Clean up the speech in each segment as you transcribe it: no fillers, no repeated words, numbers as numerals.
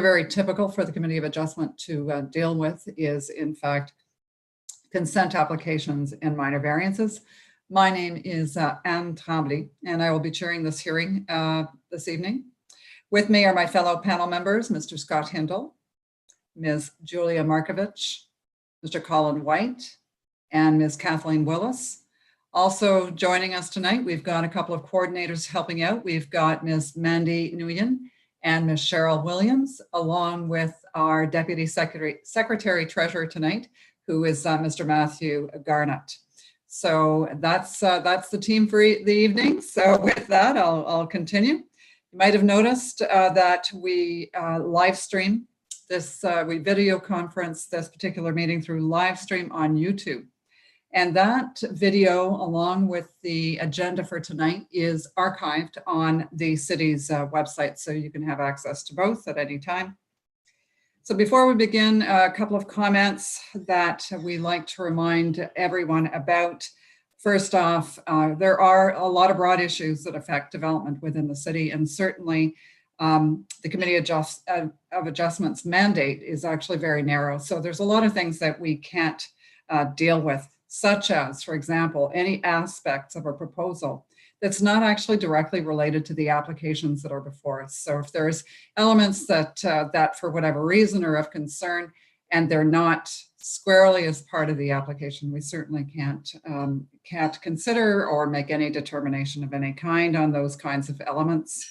Very typical for the Committee of Adjustment to deal with is, in fact, consent applications and minor variances. My name is Anne Tremblay, and I will be chairing this hearing this evening. With me are my fellow panel members, Mr. Scott Hindle, Ms. Julia Markovich, Mr. Colin White, and Ms. Kathleen Willis. Also joining us tonight, we've got a couple of coordinators helping out. We've got Ms. Mandy Nguyen and Ms. Cheryl Williams, along with our Deputy Secretary Treasurer tonight, who is Mr. Matthew Garnett. So that's the team for the evening. So with that, I'll continue. You might have noticed that we live stream this, we video conference this particular meeting through live stream on YouTube. And that video, along with the agenda for tonight, is archived on the city's website, so you can have access to both at any time. So before we begin, a couple of comments that we like to remind everyone about. First off, there are a lot of broad issues that affect development within the city, and certainly the Committee of Adjustment's mandate is actually very narrow. So there's a lot of things that we can't deal with, such as, for example, any aspects of a proposal that's not actually directly related to the applications that are before us. So if there's elements that that for whatever reason are of concern and they're not squarely as part of the application, we certainly can't consider or make any determination of any kind on those kinds of elements.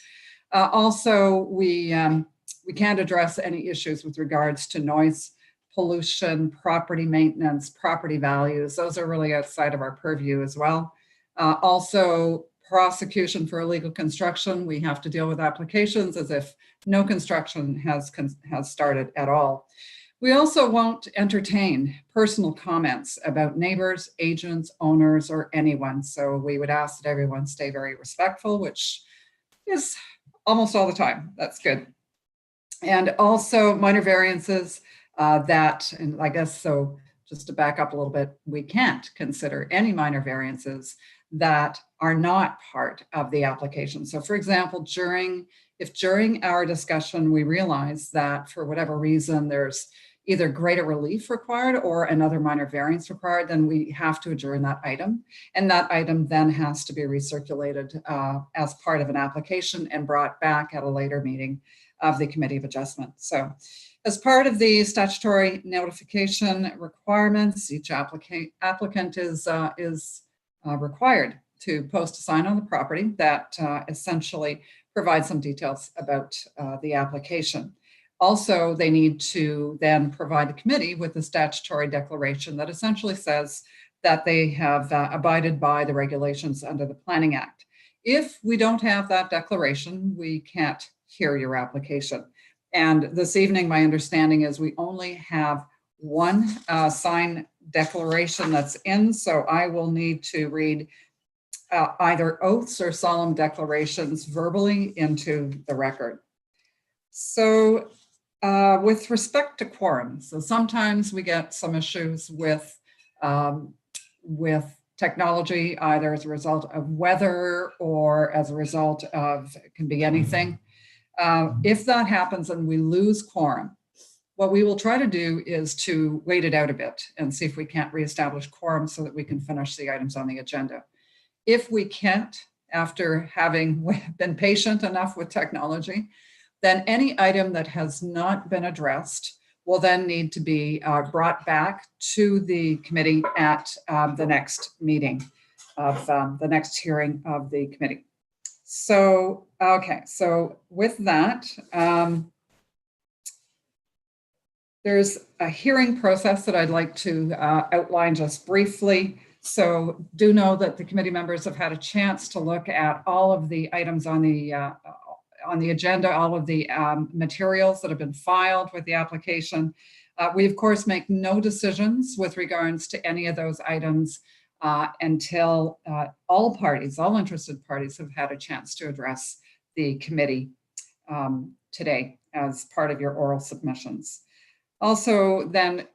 Also, we can't address any issues with regards to noise pollution, property maintenance, property values. Those are really outside of our purview as well. Also, prosecution for illegal construction. We have to deal with applications as if no construction has started at all. We also won't entertain personal comments about neighbors, agents, owners, or anyone. So we would ask that everyone stay very respectful, which is almost all the time. That's good. And also minor variances. And I guess, so just to back up a little bit, we can't consider any minor variances that are not part of the application. So for example, if during our discussion, we realize that for whatever reason, there's either greater relief required or another minor variance required, then we have to adjourn that item. And that item then has to be recirculated as part of an application and brought back at a later meeting of the Committee of Adjustment. So as part of the statutory notification requirements, each applicant is required to post a sign on the property that essentially provides some details about the application. Also, they need to then provide the committee with a statutory declaration that essentially says that they have abided by the regulations under the Planning Act. If we don't have that declaration, we can't hear your application. And this evening, my understanding is we only have one signed declaration that's in, so I will need to read either oaths or solemn declarations verbally into the record. So with respect to quorum, so sometimes we get some issues with technology, either as a result of weather or as a result of, it can be anything. If that happens and we lose quorum, what we will try to do is to wait it out a bit and see if we can't reestablish quorum so that we can finish the items on the agenda. If we can't, after having been patient enough with technology, then any item that has not been addressed will then need to be brought back to the committee at the next meeting of the next hearing of the committee. So, okay, so with that, there's a hearing process that I'd like to outline just briefly. So do know that the committee members have had a chance to look at all of the items on the agenda, all of the materials that have been filed with the application. We, of course, make no decisions with regards to any of those items until all interested parties have had a chance to address the committee today as part of your oral submissions. Also, then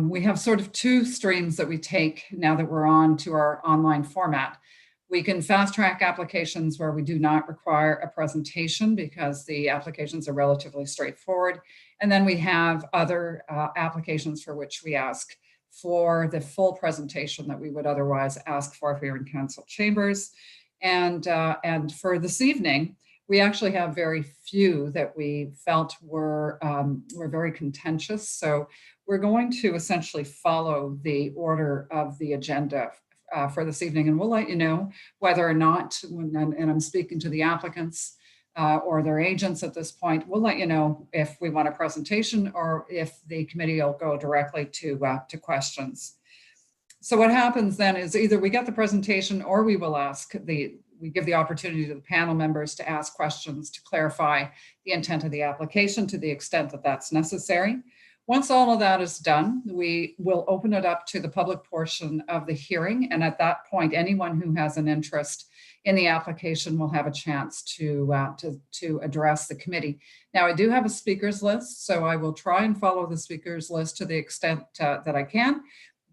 we have sort of two streams that we take now that we're on to our online format. We can fast track applications where we do not require a presentation because the applications are relatively straightforward. And then we have other applications for which we ask for the full presentation that we would otherwise ask for if we were in council chambers. And for this evening, we actually have very few that we felt were very contentious. So we're going to essentially follow the order of the agenda for this evening, and we'll let you know whether or not, and I'm speaking to the applicants or their agents at this point, we'll let you know if we want a presentation or if the committee will go directly to questions. So what happens then is either we get the presentation or we will we give the opportunity to the panel members to ask questions to clarify the intent of the application to the extent that that's necessary. Once all of that is done, we will open it up to the public portion of the hearing. And at that point, anyone who has an interest in the application will have a chance to address the committee. Now, I do have a speakers list, so I will try and follow the speakers list to the extent that I can.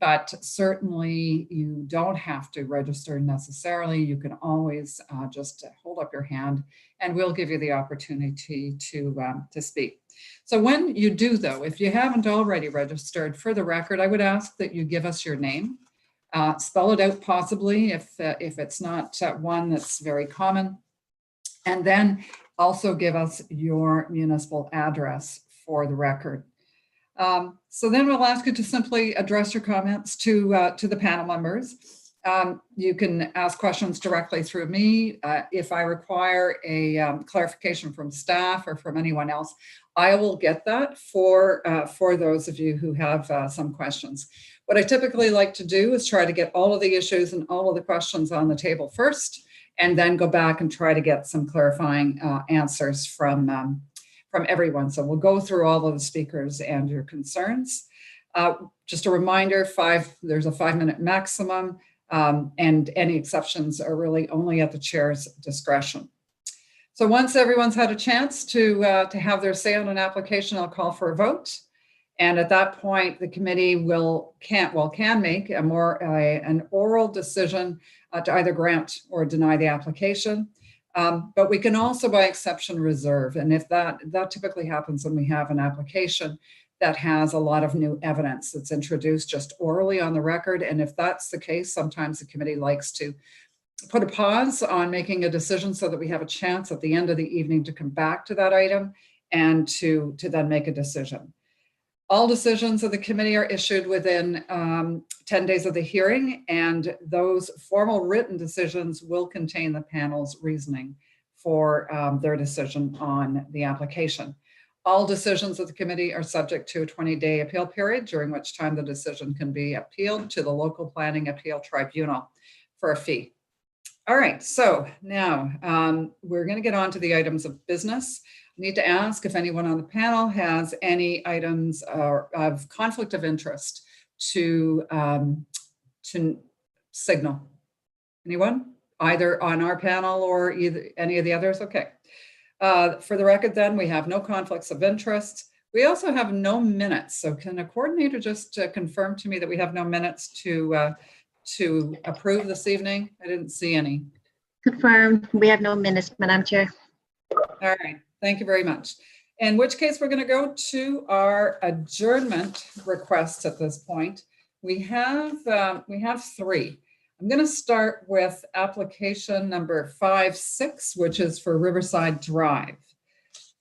But certainly you don't have to register necessarily. You can always just hold up your hand and we'll give you the opportunity to speak. So when you do, though, if you haven't already registered, for the record, I would ask that you give us your name. Spell it out possibly if it's not one that's very common. And then also give us your municipal address for the record. So then we'll ask you to simply address your comments to the panel members. You can ask questions directly through me. If I require a clarification from staff or from anyone else, I will get that for those of you who have some questions. What I typically like to do is try to get all of the issues and all of the questions on the table first, and then go back and try to get some clarifying answers from everyone. So we'll go through all of the speakers and your concerns. Just a reminder, there's a 5-minute maximum, and any exceptions are really only at the chair's discretion. So once everyone's had a chance to have their say on an application, I'll call for a vote. And at that point, the committee can make an oral decision to either grant or deny the application. But we can also, by exception, reserve. And if that typically happens when we have an application that has a lot of new evidence that's introduced just orally on the record. And if that's the case, sometimes the committee likes to put a pause on making a decision so that we have a chance at the end of the evening to come back to that item and to then make a decision. All decisions of the committee are issued within 10 days of the hearing, and those formal written decisions will contain the panel's reasoning for their decision on the application. All decisions of the committee are subject to a 20-day appeal period, during which time the decision can be appealed to the local planning appeal tribunal for a fee. All right, so now we're going to get on to the items of business. I need to ask if anyone on the panel has any items of conflict of interest to signal. Anyone? Either on our panel or any of the others? Okay. For the record then, we have no conflicts of interest. We also have no minutes. So can a coordinator just confirm to me that we have no minutes to approve this evening? I didn't see any. Confirmed. We have no minutes, Madam Chair. All right. Thank you very much. In which case, we're going to go to our adjournment requests at this point. We have 3. I'm going to start with application number 56, which is for Riverside Drive.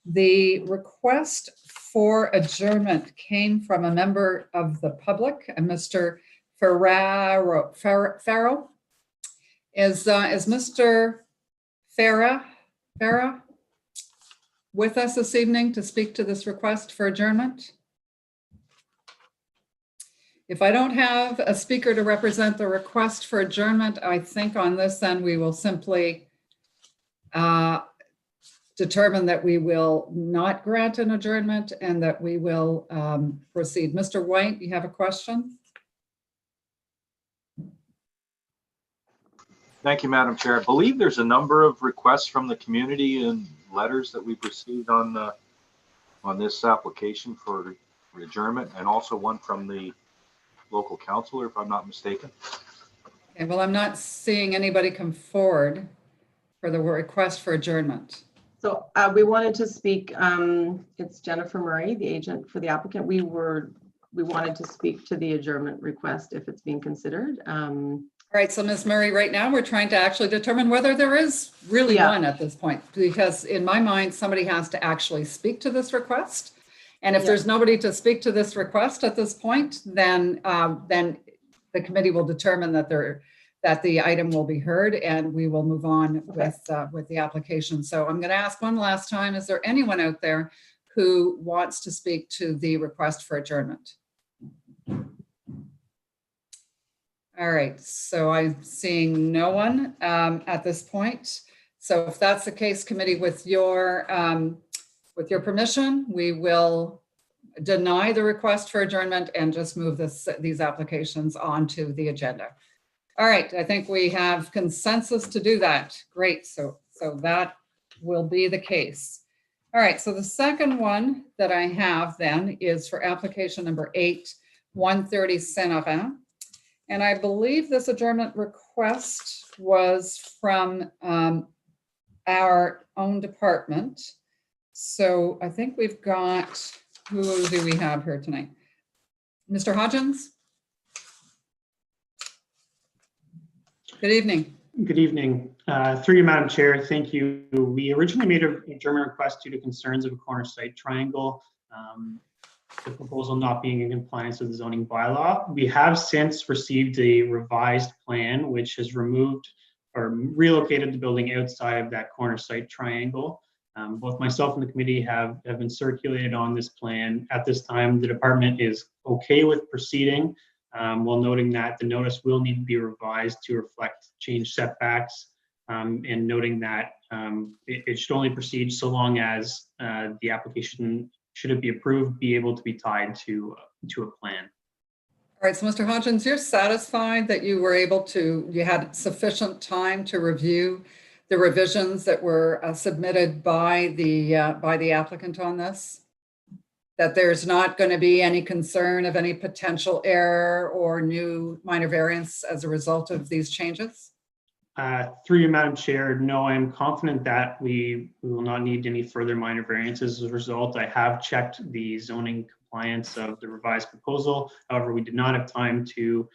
The request for adjournment came from a member of the public, Mr. Farrow. Is Mr. Farah with us this evening to speak to this request for adjournment? If I don't have a speaker to represent the request for adjournment, I think on this then we will simply determine that we will not grant an adjournment and that we will proceed. Mr. White, you have a question? Thank you, Madam Chair. I believe there's a number of requests from the community and letters that we've received on this application for adjournment, and also one from the local councillor, if I'm not mistaken. Okay, well, I'm not seeing anybody come forward for the request for adjournment. So we wanted to speak, it's Jennifer Murray, the agent for the applicant. We wanted to speak to the adjournment request if it's being considered. All right, so Ms. Murray, right now we're trying to actually determine whether there is really Yeah. one at this point, because in my mind, somebody has to actually speak to this request. And if Yeah. there's nobody to speak to this request at this point, then the committee will determine that the item will be heard and we will move on with the application. So I'm going to ask one last time, is there anyone out there who wants to speak to the request for adjournment? All right, so I'm seeing no one at this point. So if that's the case, committee, with your permission, we will deny the request for adjournment and just move these applications onto the agenda. All right, I think we have consensus to do that. Great, so that will be the case. All right, so the second one that I have then is for application number 8, 130 Saint-Laurent. And I believe this adjournment request was from our own department. So I think we've got, who do we have here tonight? Mr. Hodgins? Good evening. Good evening. Through you, Madam Chair, thank you. We originally made an adjournment request due to concerns of a corner site triangle, the proposal not being in compliance with the zoning bylaw. We have since received a revised plan, which has removed or relocated the building outside of that corner site triangle. Both myself and the committee have been circulated on this plan. At this time, the department is okay with proceeding, while noting that the notice will need to be revised to reflect changed setbacks, and noting that it should only proceed so long as the application, should it be approved, be able to be tied to a plan. All right, so Mr. Hodgins, you're satisfied that you had sufficient time to review the revisions that were submitted by the applicant on this? That there's not going to be any concern of any potential error or new minor variance as a result of these changes? Through you, Madam Chair, no, I'm confident that we will not need any further minor variances as a result. I have checked the zoning compliance of the revised proposal. However, we did not have time to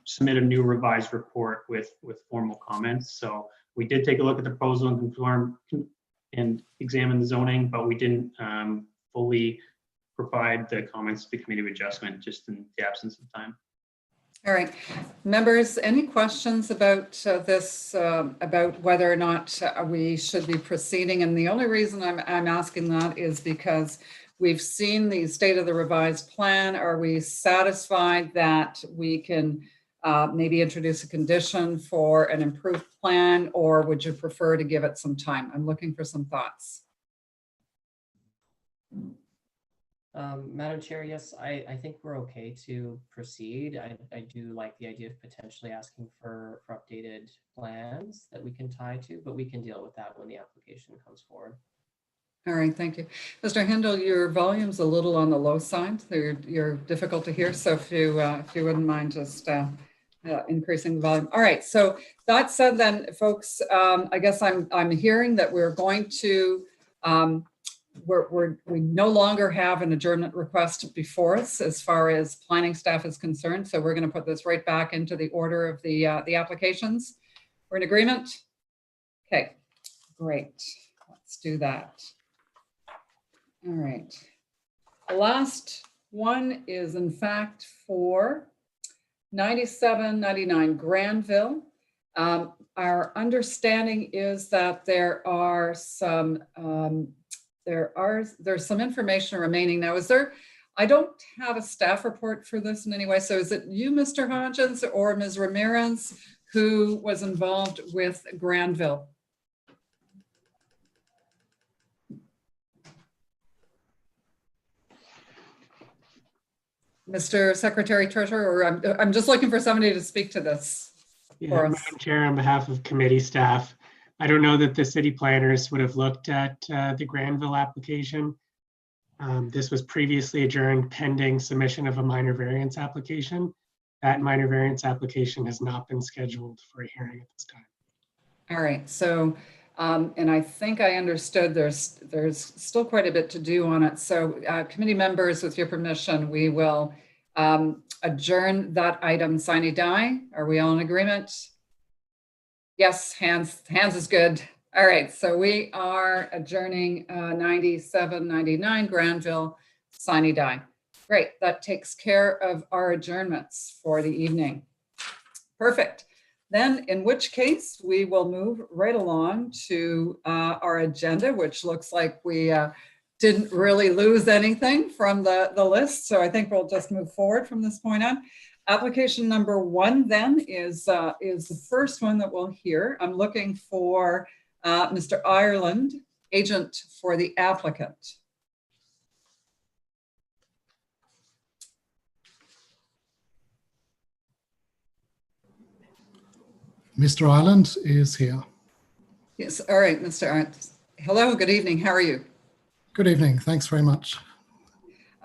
submit a new revised report with formal comments. So we did take a look at the proposal and confirm and examine the zoning, but we didn't fully provide the comments to the committee of adjustment, just in the absence of time. All right, members, any questions about this, about whether or not we should be proceeding? And the only reason I'm asking that is because we've seen the state of the revised plan. Are we satisfied that we can maybe introduce a condition for an improved plan, or would you prefer to give it some time? I'm looking for some thoughts. Madam Chair, yes, I think we're okay to proceed. I do like the idea of potentially asking for updated plans that we can tie to, but we can deal with that when the application comes forward. All right, thank you. Mr. Hindle, your volume's a little on the low side, so you're difficult to hear. So if you wouldn't mind just increasing the volume. All right, so that said then, folks, I guess I'm hearing that we're going to, we no longer have an adjournment request before us as far as planning staff is concerned. So we're going to put this right back into the order of the applications. We're in agreement? Okay, great. Let's do that. All right. The last one is in fact for 9799 Granville. Our understanding is that there's some information remaining. Now, I don't have a staff report for this in any way. So is it you, Mr. Hodgins, or Ms. Ramirez, who was involved with Granville? Mr. Secretary Treasurer, or I'm just looking for somebody to speak to this. Yeah, Madam Chair, on behalf of committee staff, I don't know that the city planners would have looked at the Granville application. This was previously adjourned pending submission of a minor variance application. that minor variance application has not been scheduled for a hearing at this time. All right, so, and I think I understood there's still quite a bit to do on it. So committee members, with your permission, we will adjourn that item sine die. Are we all in agreement? Yes, hands is good. All right, so we are adjourning 9799 Granville sine die. Great, that takes care of our adjournments for the evening. Perfect. Then, in which case, we will move right along to our agenda, which looks like we didn't really lose anything from the list. So I think we'll just move forward from this point on. Application number 1 then is the first one that we'll hear. I'm looking for Mr. Ireland, agent for the applicant. Mr. Ireland is here. Yes, all right, Mr. Ireland. Hello, good evening. How are you? Good evening. Thanks very much.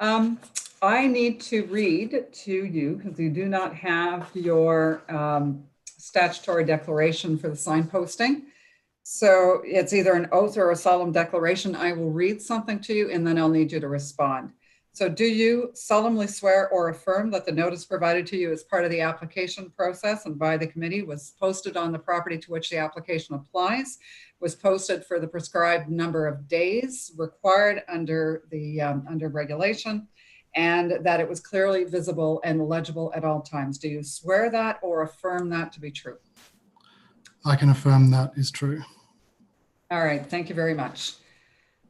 I need to read to you, because you do not have your statutory declaration for the sign posting. So it's either an oath or a solemn declaration. I will read something to you and then I'll need you to respond. So do you solemnly swear or affirm that the notice provided to you as part of the application process and by the committee was posted on the property to which the application applies, was posted for the prescribed number of days required under the under regulation, and that it was clearly visible and legible at all times? Do you swear that or affirm that to be true? I can affirm that is true. All right, thank you very much.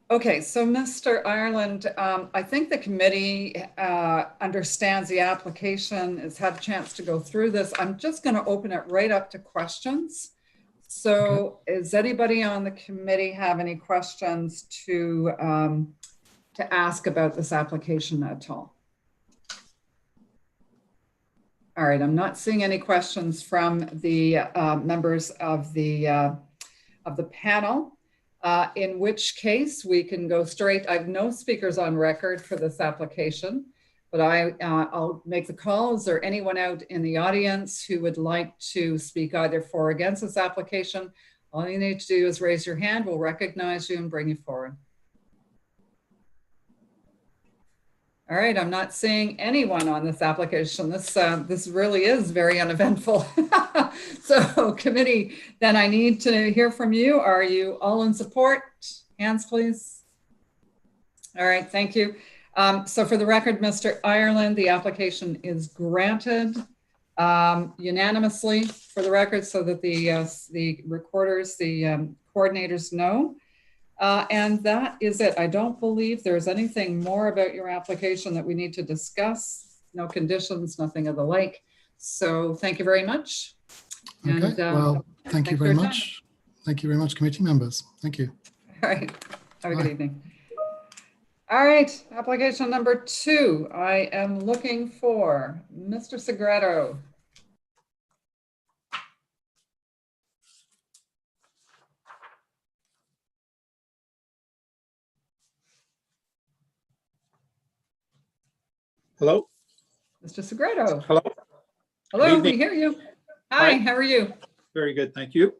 Okay, so Mr. Ireland, I think the committee understands the application, has had a chance to go through this. I'm just going to open it right up to questions. So Does anybody on the committee have any questions to ask about this application at all? All right, I'm not seeing any questions from the members of the panel. In which case we can go straight. I have no speakers on record for this application, but I'll make the call. Is there anyone out in the audience who would like to speak either for or against this application? All you need to do is raise your hand. We'll recognize you and bring you forward. All right, I'm not seeing anyone on this application. This really is very uneventful. So committee, then I need to hear from you. Are you all in support? Hands, please. All right, thank you. So for the record, Mr. Ireland, the application is granted unanimously for the record so that the recorders, the coordinators know. And that is it. I don't believe there's anything more about your application that we need to discuss. No conditions, nothing of the like. So thank you very much. Okay, And, well, thank you for very your much. Thank you very much, committee members. Thank you. All right, have a good Bye. evening. All right, application number 2. I am looking for Mr. Segreto. Hello. Mr. Segreto. Hello. Hello, Good we evening. hear you. Hi, Hi. how are you? Very good. Thank you.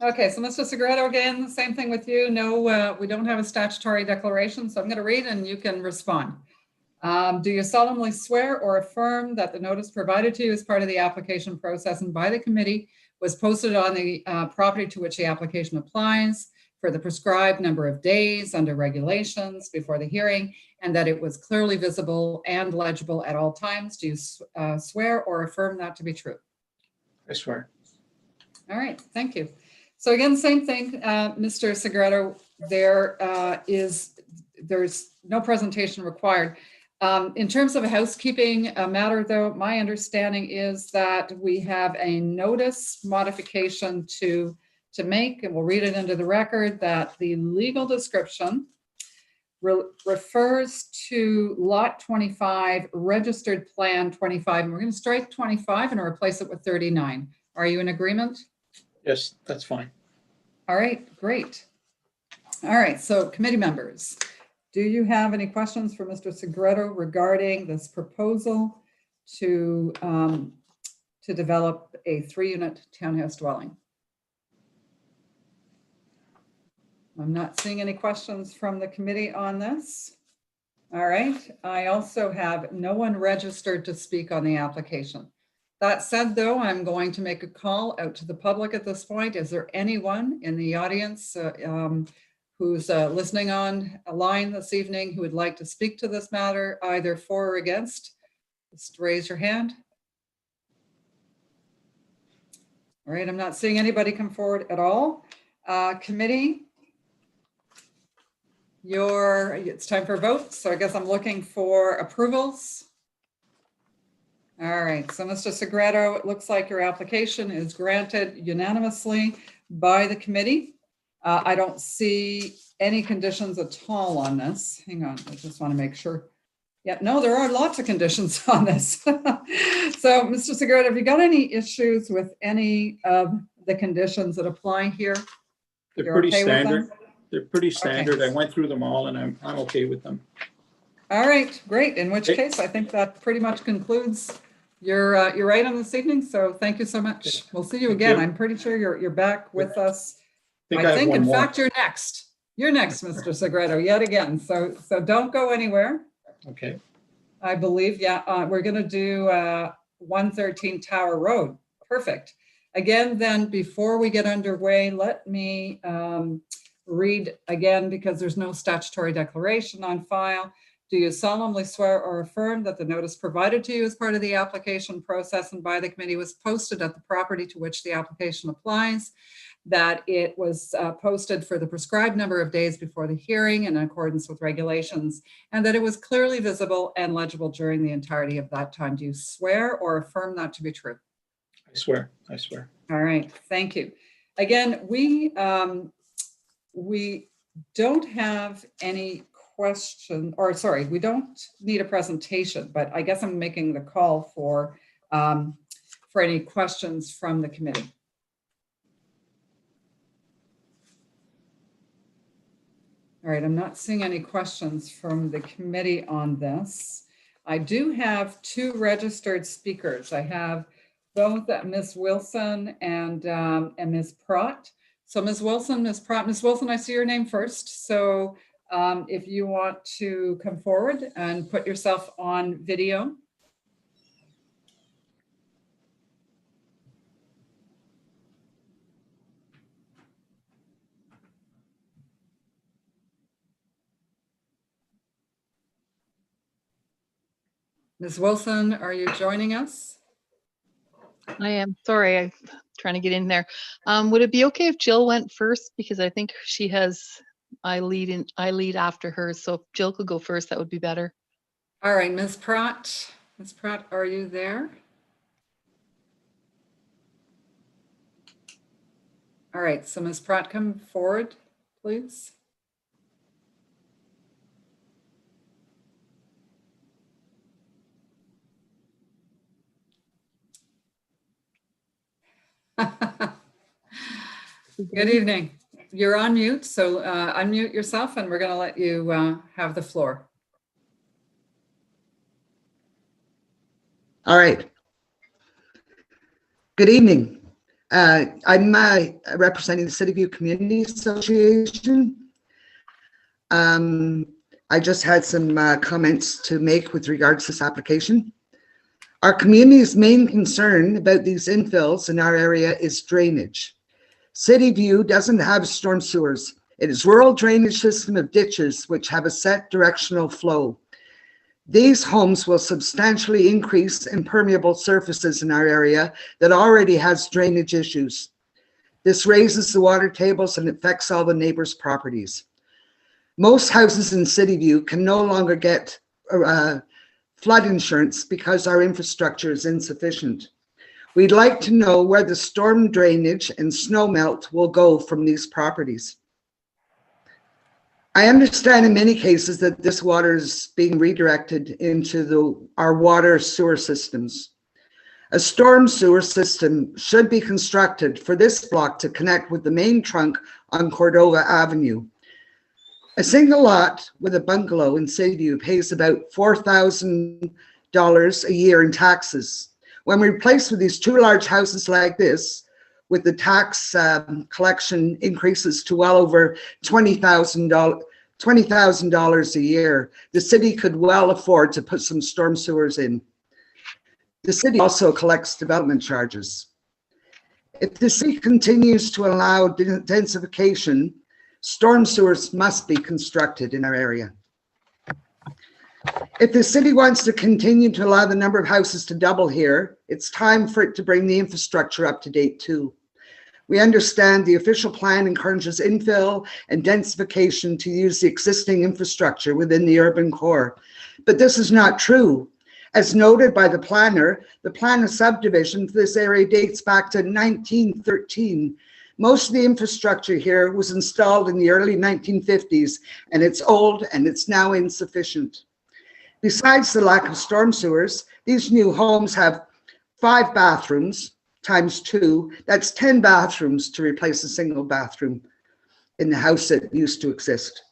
Okay, so Mr. Segreto, again, same thing with you. No, we don't have a statutory declaration, so I'm going to read and you can respond. Do you solemnly swear or affirm that the notice provided to you as part of the application process and by the committee was posted on the property to which the application applies for the prescribed number of days under regulations before the hearing, and that it was clearly visible and legible at all times? Do you swear or affirm that to be true? I swear. All right, thank you. So again, same thing, Mr. Segreto, there's no presentation required. In terms of a housekeeping matter, though, my understanding is that we have a notice modification to make, and we'll read it into the record, that the legal description refers to lot 25, registered plan 25, and we're going to strike 25 and replace it with 39. Are you in agreement? Yes, that's fine. All right, great. All right, so committee members, do you have any questions for Mr. Segreto regarding this proposal to develop a 3-unit townhouse dwelling. I'm not seeing any questions from the committee on this. All right, I also have no one registered to speak on the application. That said, though, I'm going to make a call out to the public at this point. Is there anyone in the audience who's listening on a line this evening who would like to speak to this matter, either for or against? Just raise your hand. All right, I'm not seeing anybody come forward at all. Committee, it's time for votes. So I guess I'm looking for approvals. All right, so Mr. Segreto, it looks like your application is granted unanimously by the committee. I don't see any conditions at all on this. Hang on, I just want to make sure. Yeah, no, there are lots of conditions on this. So, Mr. Segreto, have you got any issues with any of the conditions that apply here? They're You're pretty okay with them? standard. They're pretty standard. Okay. I went through them all and I'm okay with them. All right, great. In which Okay. case, I think that pretty much concludes your item this evening. So thank you so much. We'll see you Thank again. you. I'm pretty sure you're back with us. I I have think, one in more. fact, you're next. You're next, Mr. Segreto, yet again. So don't go anywhere. Okay. I believe, yeah, we're going to do 113 Tower Road. Perfect. Again, then, before we get underway, let me read again, because there's no statutory declaration on file. Do you solemnly swear or affirm that the notice provided to you as part of the application process and by the committee was posted at the property to which the application applies, that it was posted for the prescribed number of days before the hearing in accordance with regulations, and that it was clearly visible and legible during the entirety of that time? Do you swear or affirm that to be true? I swear. I swear. All right, thank you. Again, we don't have any question, or sorry, we don't need a presentation, but I guess I'm making the call for any questions from the committee. All right, I'm not seeing any questions from the committee on this. I do have 2 registered speakers. I have both Ms. Wilson and Ms. Pratt. So Ms. Wilson, Ms. Pratt, Ms. Wilson, I see your name first. So if you want to come forward and put yourself on video. Ms. Wilson, are you joining us? I am. Sorry, I'm trying to get in there. Would it be okay if Jill went first? Because I think she has, I lead after her. So if Jill could go first, that would be better. All right, Ms. Pratt. Ms. Pratt, are you there? All right, so Ms. Pratt, come forward, please. Good evening. You're on mute, so unmute yourself and we're going to let you have the floor. All right. Good evening. I'm representing the City View Community Association. I just had some comments to make with regards to this application. Our community's main concern about these infills in our area is drainage. City View doesn't have storm sewers. It is rural drainage system of ditches which have a set directional flow. These homes will substantially increase impermeable surfaces in our area that already has drainage issues. This raises the water tables and affects all the neighbors' properties. Most houses in City View can no longer get flood insurance because our infrastructure is insufficient. We'd like to know where the storm drainage and snow melt will go from these properties. I understand in many cases that this water is being redirected into our water sewer systems. A storm sewer system should be constructed for this block to connect with the main trunk on Cordova Avenue. A single lot with a bungalow in City View pays about $4,000 a year in taxes. When we replace with these two large houses like this, with the tax collection increases to well over $20,000 a year, the city could well afford to put some storm sewers in. The city also collects development charges. If the city continues to allow densification, storm sewers must be constructed in our area. If the city wants to continue to allow the number of houses to double here, it's time for it to bring the infrastructure up to date too. We understand the official plan encourages infill and densification to use the existing infrastructure within the urban core, but this is not true. As noted by the planner, the plan of subdivision for this area dates back to 1913. Most of the infrastructure here was installed in the early 1950s, and it's old and it's now insufficient. Besides the lack of storm sewers, these new homes have 5 bathrooms times 2. That's 10 bathrooms to replace a single bathroom in the house that used to exist.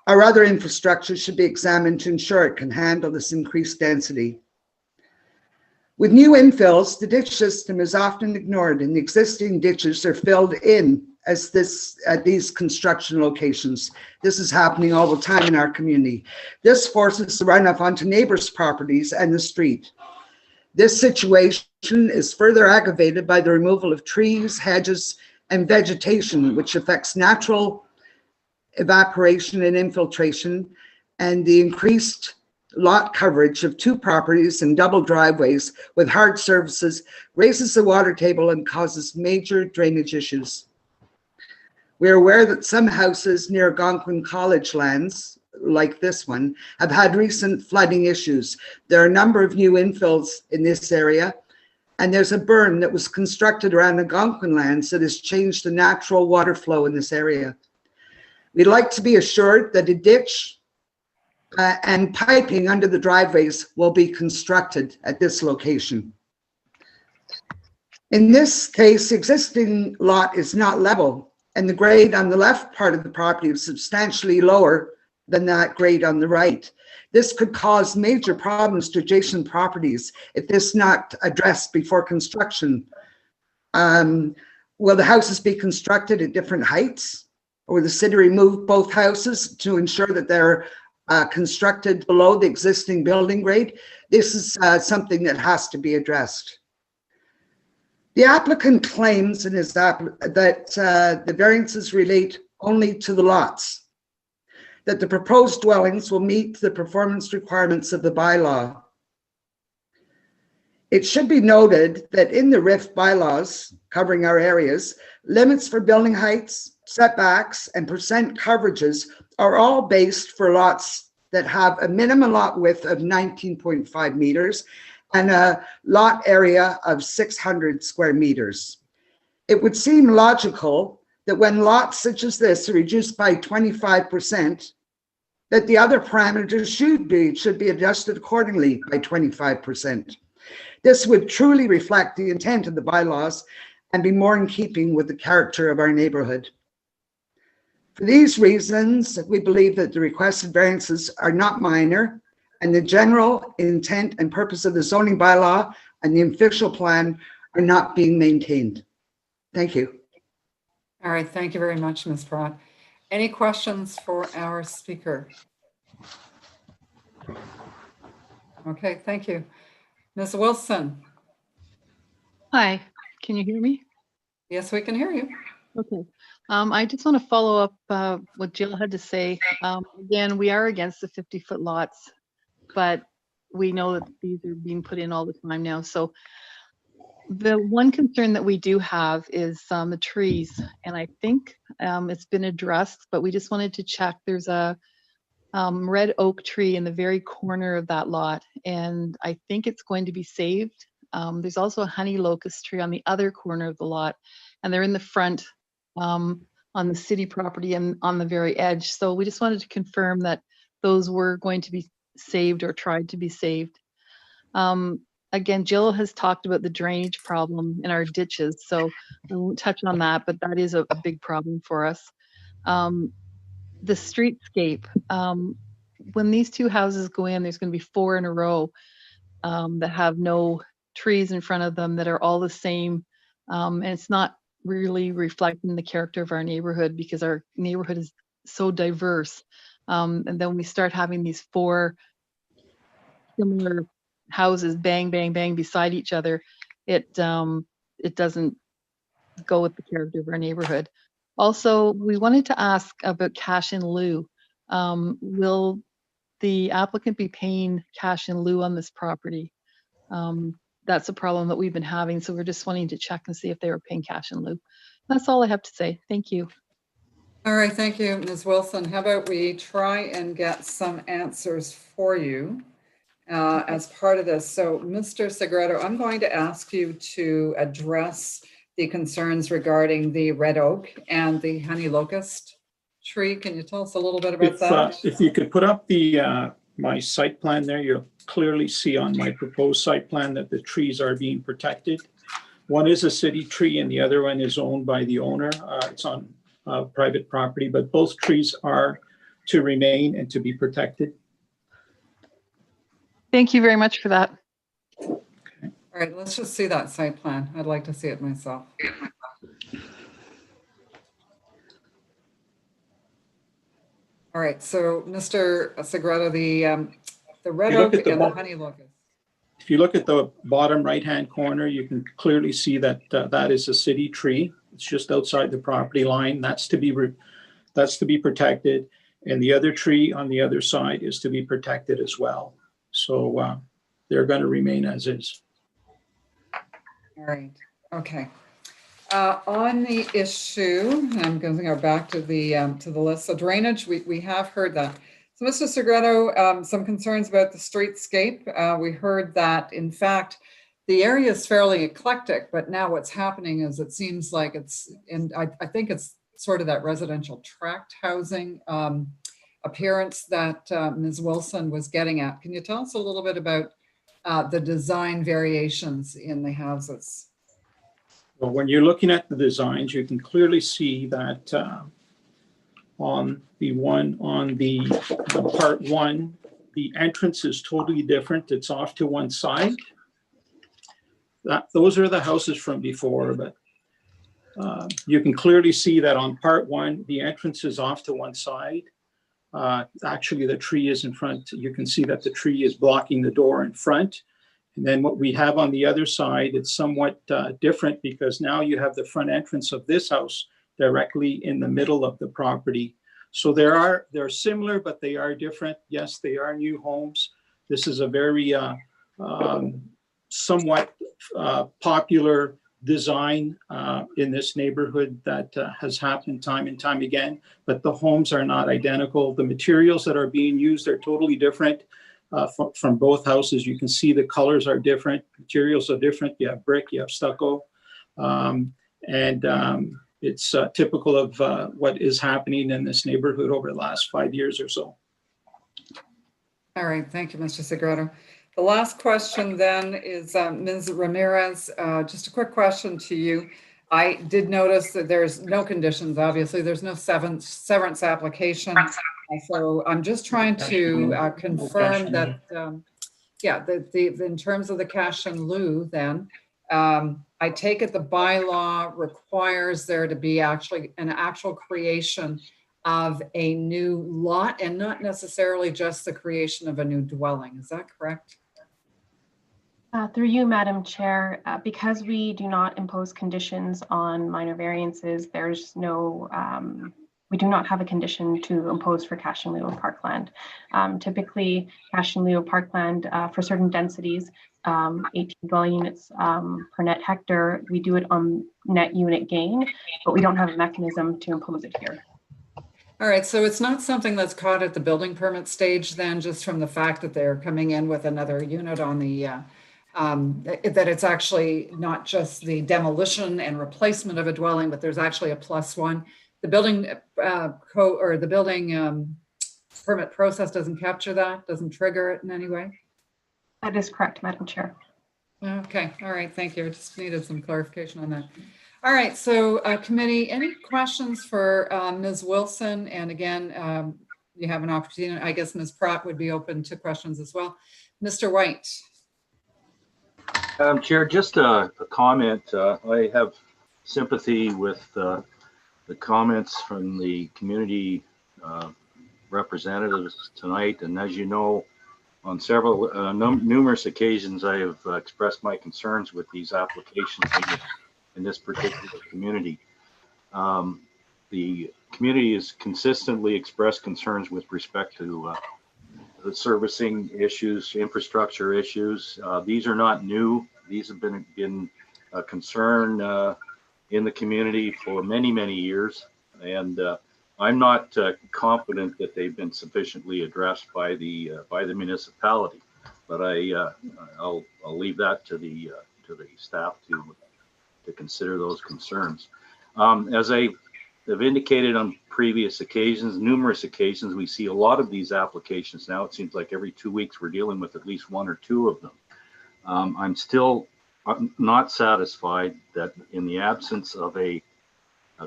Our other infrastructure should be examined to ensure it can handle this increased density. With new infills, the ditch system is often ignored and the existing ditches are filled in as at these construction locations. This is happening all the time in our community. This forces the runoff onto neighbors' properties and the street. This situation is further aggravated by the removal of trees, hedges, and vegetation, which affects natural evaporation and infiltration, and the increased lot coverage of 2 properties and double driveways with hard surfaces raises the water table and causes major drainage issues. We are aware that some houses near Algonquin College lands, like this one, have had recent flooding issues. There are a number of new infills in this area, and there's a berm that was constructed around Algonquin lands that has changed the natural water flow in this area. We'd like to be assured that a ditch and piping under the driveways will be constructed at this location. In this case, the existing lot is not level, and the grade on the left part of the property is substantially lower than that grade on the right. This could cause major problems to adjacent properties if this is not addressed before construction. Will the houses be constructed at different heights? Or will the city remove both houses to ensure that they're constructed below the existing building grade? This is something that has to be addressed. The applicant claims in his that the variances relate only to the lots, that the proposed dwellings will meet the performance requirements of the bylaw. It should be noted that in the RIF bylaws covering our areas, limits for building heights, setbacks, and percent coverages are all based for lots that have a minimum lot width of 19.5 meters and a lot area of 600 square meters. It would seem logical that when lots such as this are reduced by 25%, that the other parameters should be adjusted accordingly by 25%. This would truly reflect the intent of the bylaws and be more in keeping with the character of our neighborhood. For these reasons, we believe that the requested variances are not minor, and the general intent and purpose of the zoning bylaw and the official plan are not being maintained. Thank you. All right, thank you very much, Ms. Pratt. Any questions for our speaker? Okay, thank you. Ms. Wilson? Hi, can you hear me? Yes, we can hear you. Okay. I just want to follow up what Jill had to say. Again, we are against the 50-foot lots, but we know that these are being put in all the time now. So the one concern that we do have is the trees, and I think it's been addressed, but we just wanted to check. There's a red oak tree in the very corner of that lot, and I think it's going to be saved. There's also a honey locust tree on the other corner of the lot, and they're in the front on the city property and on the very edge. So we just wanted to confirm that those were going to be saved or tried to be saved. Again, Jill has talked about the drainage problem in our ditches, so I won't touch on that, but that is a big problem for us. The streetscape, when these 2 houses go in, there's going to be 4 in a row. that have no trees in front of them, that are all the same. And it's not really reflecting the character of our neighborhood, because our neighborhood is so diverse. And then we start having these 4 similar houses bang, bang, bang beside each other. It doesn't go with the character of our neighborhood. Also, we wanted to ask about cash in lieu. Will the applicant be paying cash in lieu on this property? That's a problem that we've been having, so we're just wanting to check and see if they were paying cash in lieu. That's all I have to say. Thank you. All right, thank you, Ms. Wilson. How about we try and get some answers for you as part of this. So, Mr. Segreto, I'm going to ask you to address the concerns regarding the red oak and the honey locust tree. Can you tell us a little bit about that? If you could put up the my site plan there, you'll clearly see on my proposed site plan that the trees are being protected. One is a city tree and the other one is owned by the owner. It's on private property, but both trees are to remain and to be protected. Thank you very much for that. All right, let's just see that site plan. I'd like to see it myself. All right, so Mr. Segreto, the red oak and the honey locust. If you look at the bottom right-hand corner, you can clearly see that that is a city tree. It's just outside the property line. That's to be protected, and the other tree on the other side is to be protected as well. So they're going to remain as is. All right. Okay. On the issue, I'm going to go back to the list. So drainage, we have heard that. So Mr. Segreto, some concerns about the streetscape. We heard that, in fact, the area is fairly eclectic, but now what's happening is it seems like it's, and I think it's sort of that residential tract housing appearance that Ms. Wilson was getting at. Can you tell us a little bit about the design variations in the houses? Well, when you're looking at the designs, you can clearly see that on the one on the part 1, the entrance is totally different. It's off to one side. Those are the houses from before, but you can clearly see that on part 1, the entrance is off to one side. Actually, the tree is in front. You can see that the tree is blocking the door in front. And then what we have on the other side, it's somewhat different, because now you have the front entrance of this house directly in the middle of the property. So they're similar, but they are different. Yes, they are new homes. This is a very somewhat popular design in this neighborhood that has happened time and time again, but the homes are not identical. The materials that are being used are totally different from both houses. You can see the colors are different, materials are different. You have brick, you have stucco, and it's typical of what is happening in this neighborhood over the last 5 years or so. All right, thank you, Mr. Segreto. The last question then is Ms. Ramirez. Just a quick question to you. I did notice that there's no conditions, obviously. There's no severance application. So I'm just trying to confirm that, in terms of the cash in lieu then, I take it the bylaw requires there to be actually an actual creation of a new lot and not necessarily just the creation of a new dwelling. Is that correct? Through you, Madam Chair, because we do not impose conditions on minor variances, there's no, we do not have a condition to impose for cash in lieu of parkland. Typically, cash in lieu of parkland for certain densities, 18 dwelling units per net hectare, we do it on net unit gain, but we don't have a mechanism to impose it here. All right, so it's not something that's caught at the building permit stage then, just from the fact that they're coming in with another unit on the, that it's actually not just the demolition and replacement of a dwelling, but there's actually a +1. The building the building permit process doesn't capture that, doesn't trigger it in any way? That is correct, Madam Chair. Okay, all right, thank you. I just needed some clarification on that. All right, so committee, any questions for Ms. Wilson? And again, you have an opportunity. I guess Ms. Pratt would be open to questions as well. Mr. White. Chair, just a comment. I have sympathy with the comments from the community representatives tonight. And as you know, on several, numerous occasions, I have expressed my concerns with these applications in this particular community. The community has consistently expressed concerns with respect to the servicing issues, infrastructure issues. These are not new. These have been a concern in the community for many, many years. And I'm not confident that they've been sufficiently addressed by the municipality. But I'll leave that to the staff to consider those concerns. As I have indicated on previous occasions, numerous occasions, we see a lot of these applications now. It seems like every 2 weeks we're dealing with at least 1 or 2 of them. I'm still not satisfied that in the absence of a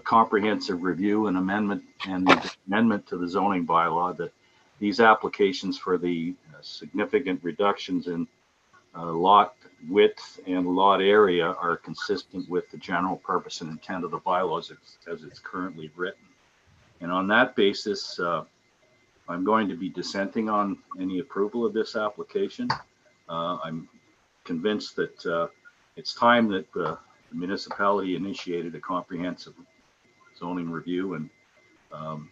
comprehensive review and amendment to the zoning bylaw, that these applications for the significant reductions in lot width and lot area are consistent with the general purpose and intent of the bylaws as it's currently written. And on that basis, I'm going to be dissenting on any approval of this application. I'm convinced that it's time that the municipality initiated a comprehensive zoning review, and I'm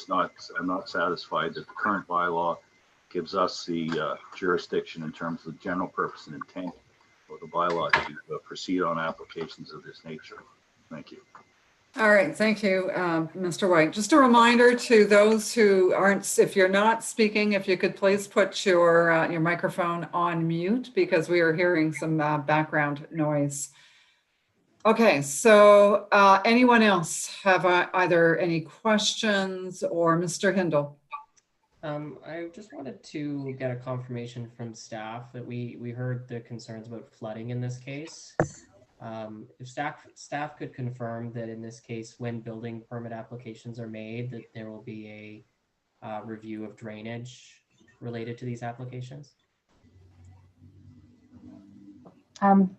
not satisfied that the current bylaw gives us the jurisdiction in terms of general purpose and intent of the bylaw to proceed on applications of this nature. Thank you. All right, thank you, Mr. White. Just a reminder to those who aren't, if you're not speaking, if you could please put your microphone on mute, because we are hearing some background noise. Okay, so anyone else have either any questions, or Mr. Hindle? I just wanted to get a confirmation from staff that we heard the concerns about flooding in this case. If staff could confirm that in this case, when building permit applications are made, that there will be a review of drainage related to these applications.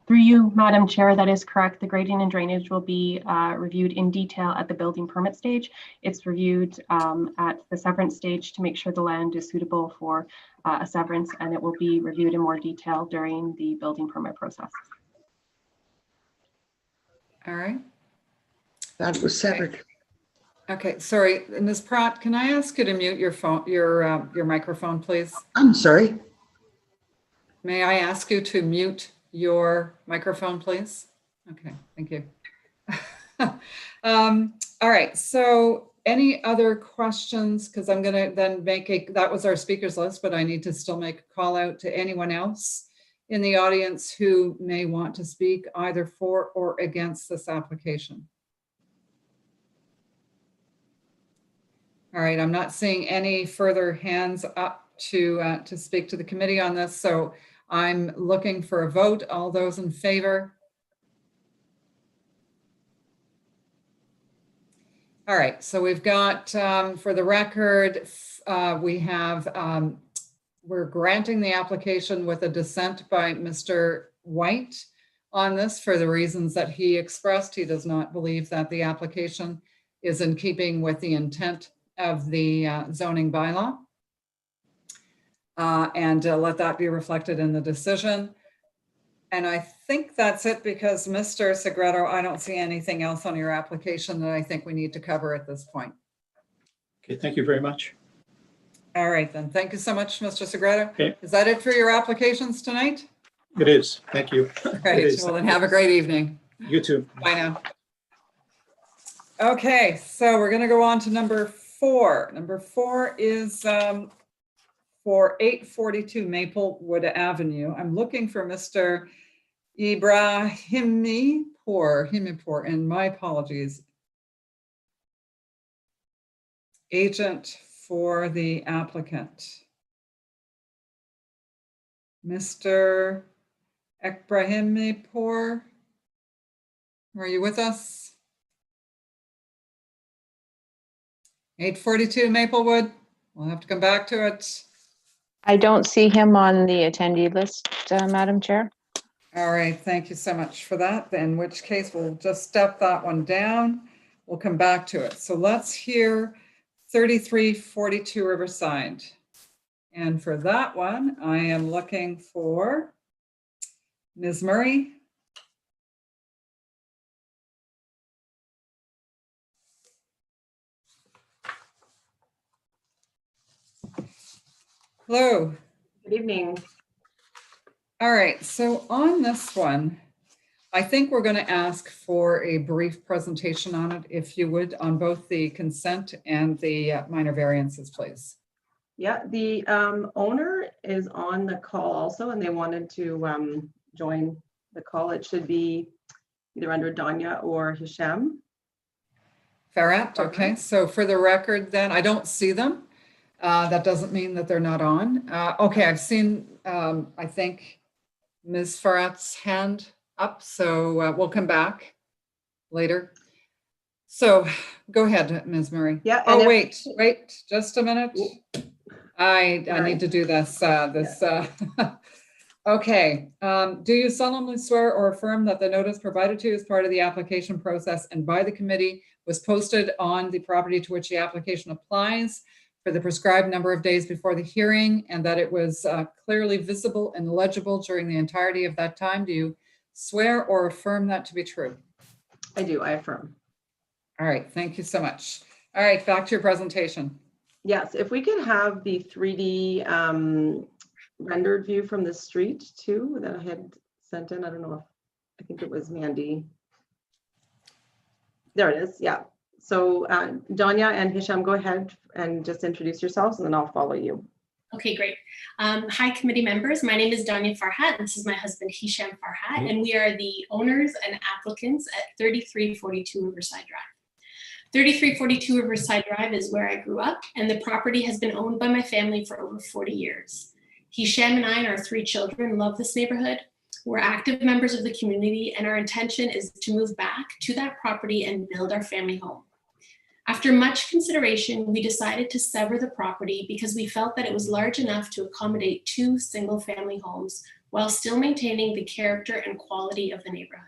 Through you, Madam Chair, that is correct. The grading and drainage will be reviewed in detail at the building permit stage. It's reviewed at the severance stage to make sure the land is suitable for a severance, and it will be reviewed in more detail during the building permit process. All right. That was severed. Okay, sorry, Ms. Pratt, can I ask you to mute your phone, your microphone, please? I'm sorry. May I ask you to mute your microphone, please? Okay, thank you. All right, so any other questions? Because I'm going to then that was our speakers list, but I need to still make a call out to anyone else in the audience who may want to speak either for or against this application. All right, I'm not seeing any further hands up to speak to the committee on this, so I'm looking for a vote. All those in favor? All right, so we've got, for the record, we have, we're granting the application with a dissent by Mr. White on this for the reasons that he expressed. He does not believe that the application is in keeping with the intent of the zoning bylaw. And let that be reflected in the decision. And I think that's it, because Mr. Segreto, I don't see anything else on your application that I think we need to cover at this point. Okay, thank you very much. All right, then. Thank you so much, Mr. Segreto. Okay. Is that it for your applications tonight? It is. Thank you. Great. Well, then have a great evening. You too. Bye now. Okay, so we're going to go on to number 4. Number 4 is for 842 Maplewood Avenue. I'm looking for Mr. Himipur, and my apologies. Agent for the applicant. Mr. Ekbrahimipur, are you with us? 842 Maplewood, we'll have to come back to it. I don't see him on the attendee list, Madam Chair. All right, thank you so much for that. In which case, we'll just step that one down. We'll come back to it. So let's hear 3342 Riverside. And for that one, I am looking for Ms. Murray. Hello. Good evening. All right, so on this one, I think we're going to ask for a brief presentation on it, if you would, on both the consent and the minor variances, please. Yeah, the owner is on the call also, and they wanted to join the call. It should be either under Danya or Hisham. Farhat, okay. So for the record then, I don't see them. That doesn't mean that they're not on. Okay, I've seen, I think, Ms. Farhat's hand up, so we'll come back later. So go ahead, Ms. Murray. Yeah. Oh, wait, just a minute. I Sorry. need to do this. Okay. Do you solemnly swear or affirm that the notice provided to you as part of the application process and by the committee was posted on the property to which the application applies for the prescribed number of days before the hearing, and that it was clearly visible and legible during the entirety of that time? Do you swear or affirm that to be true? I do, I affirm. All right, thank you so much. All right, back to your presentation. Yes, if we could have the 3D rendered view from the street too, that I had sent in. I don't know if, I think it was Mandy. There it is, yeah. So Danya and Hisham, go ahead and just introduce yourselves and then I'll follow you. Okay, great. Hi, committee members. My name is Danya Farhat. This is my husband, Hisham Farhat, and we are the owners and applicants at 3342 Riverside Drive. 3342 Riverside Drive is where I grew up, and the property has been owned by my family for over 40 years. Hisham and I and our 3 children love this neighborhood. We're active members of the community, and our intention is to move back to that property and build our family home. After much consideration, we decided to sever the property because we felt that it was large enough to accommodate 2 single-family homes while still maintaining the character and quality of the neighborhood.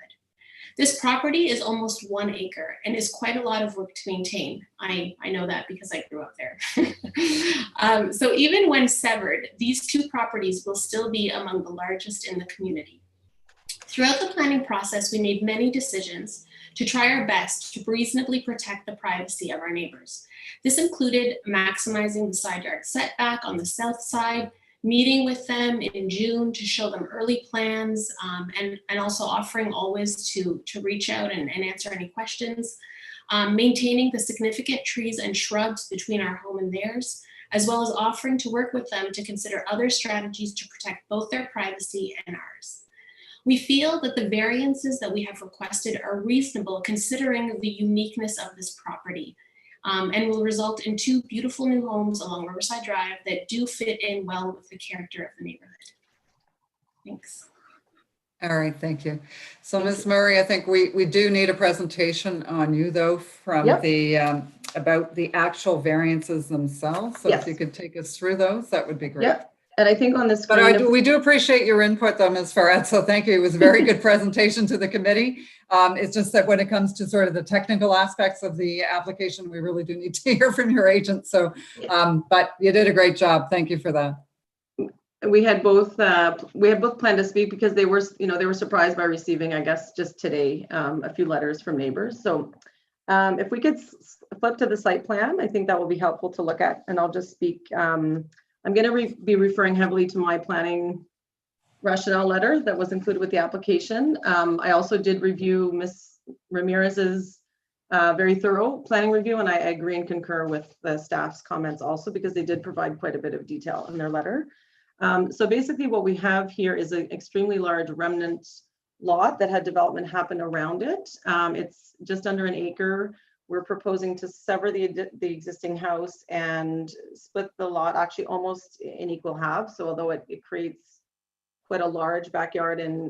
This property is almost 1 acre and is quite a lot of work to maintain. I know that because I grew up there. So even when severed, these 2 properties will still be among the largest in the community. Throughout the planning process, we made many decisions to try our best to reasonably protect the privacy of our neighbors. This included maximizing the side yard setback on the south side, meeting with them in June to show them early plans, and also offering always to reach out and answer any questions, maintaining the significant trees and shrubs between our home and theirs, as well as offering to work with them to consider other strategies to protect both their privacy and ours. We feel that the variances that we have requested are reasonable considering the uniqueness of this property, and will result in 2 beautiful new homes along Riverside Drive that do fit in well with the character of the neighborhood. Thanks. All right, thank you. So Ms. Murray, I think we do need a presentation on you though from the about the actual variances themselves. So if you could take us through those, that would be great. Yep. And I think on the screen. But we do appreciate your input though, Ms. Farhat. So thank you. It was a very good presentation to the committee. It's just that when it comes to sort of the technical aspects of the application, we really do need to hear from your agent. So, but you did a great job. Thank you for that. We had both planned to speak because they were surprised by receiving, I guess, just today, a few letters from neighbors. So if we could flip to the site plan, I think that will be helpful to look at. And I'll just speak. I'm going to be referring heavily to my planning rationale letter that was included with the application. I also did review Ms. Ramirez's very thorough planning review, and I agree and concur with the staff's comments also because they did provide quite a bit of detail in their letter. So basically what we have here is an extremely large remnant lot that had development happen around it. It's just under 1 acre. We're proposing to sever the existing house and split the lot actually almost in equal halves. So although it creates quite a large backyard in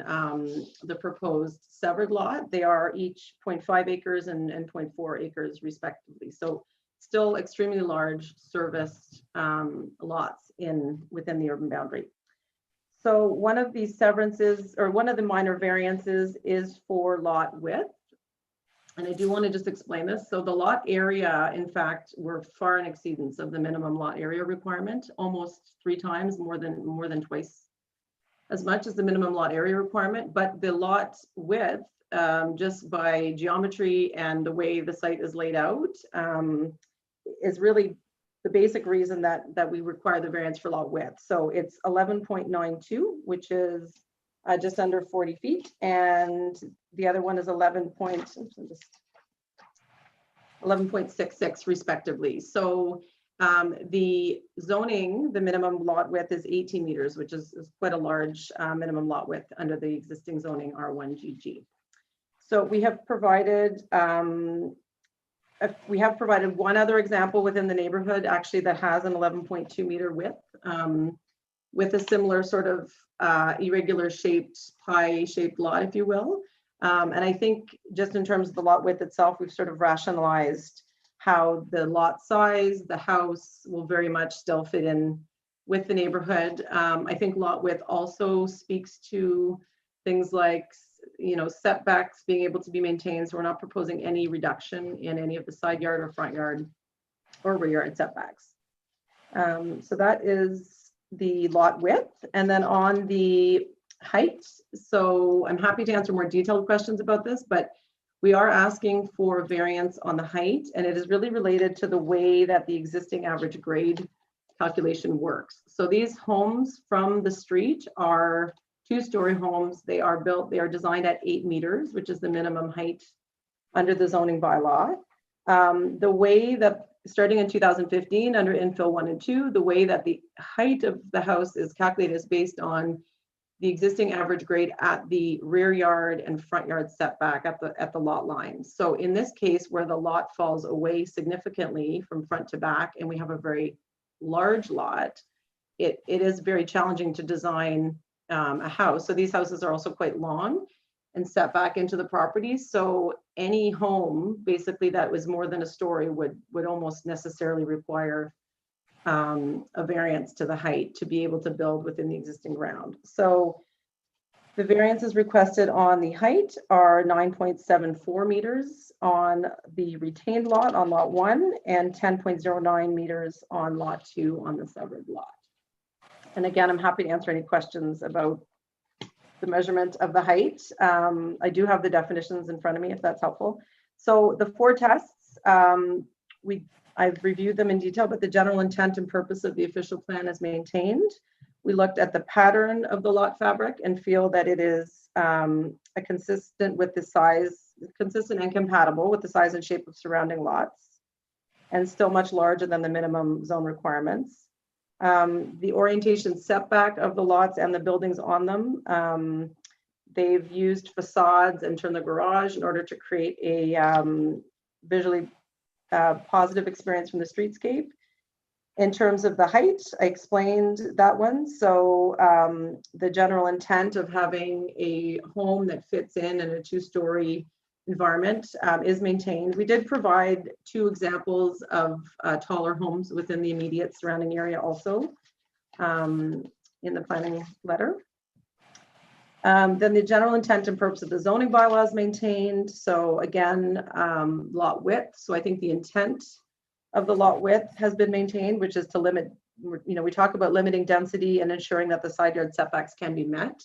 the proposed severed lot, they are each 0.5 acres and 0.4 acres respectively. So still extremely large serviced lots within the urban boundary. So one of these severances, or one of the minor variances, is for lot width. And I do want to just explain this. So the lot area, in fact, we're far in exceedance of the minimum lot area requirement, almost 3 times, more than twice as much as the minimum lot area requirement. But the lot width, just by geometry and the way the site is laid out, is really the basic reason that we require the variance for lot width. So it's 11.92, which is just under 40 feet, and the other one is 11.66 respectively. So the zoning, the minimum lot width is 18 meters, which is quite a large minimum lot width under the existing zoning R1GG. So we have provided one other example within the neighborhood, actually, that has an 11.2 meter width with a similar sort of irregular shaped, pie shaped lot, if you will. And I think just in terms of the lot width itself, we've sort of rationalized how the lot size, the house will very much still fit in with the neighborhood. I think lot width also speaks to things like, you know, setbacks being able to be maintained. So we're not proposing any reduction in any of the side yard or front yard or rear yard setbacks. So that is the lot width. And then on the height, so I'm happy to answer more detailed questions about this, but we are asking for variance on the height, and it is really related to the way that the existing average grade calculation works. So these homes from the street are 2-story homes. They are designed at 8 meters, which is the minimum height under the zoning bylaw. The way that, starting in 2015 under infill 1 and 2, the way that the height of the house is calculated is based on the existing average grade at the rear yard and front yard setback at the lot line. So in this case, where the lot falls away significantly from front to back, and we have a very large lot, it is very challenging to design a house. So these houses are also quite long and set back into the property. So any home basically that was more than a story would almost necessarily require a variance to the height to be able to build within the existing ground. So the variances requested on the height are 9.74 meters on the retained lot on lot 1 and 10.09 meters on lot 2 on the severed lot. And again, I'm happy to answer any questions about the measurement of the height. I do have the definitions in front of me if that's helpful. So the 4 tests, I've reviewed them in detail, but the general intent and purpose of the official plan is maintained. We looked at the pattern of the lot fabric and feel that it is consistent with the size, consistent and compatible with the size and shape of surrounding lots, and still much larger than the minimum zone requirements. The orientation setback of the lots and the buildings on them, they've used facades and turned the garage in order to create a visually positive experience from the streetscape. In terms of the height, I explained that one. So the general intent of having a home that fits in a 2-story environment is maintained. We did provide 2 examples of taller homes within the immediate surrounding area also in the planning letter. Then the general intent and purpose of the zoning bylaw is maintained. So again, lot width. So I think the intent of the lot width has been maintained, which is to limit, you know, we talk about limiting density and ensuring that the side yard setbacks can be met.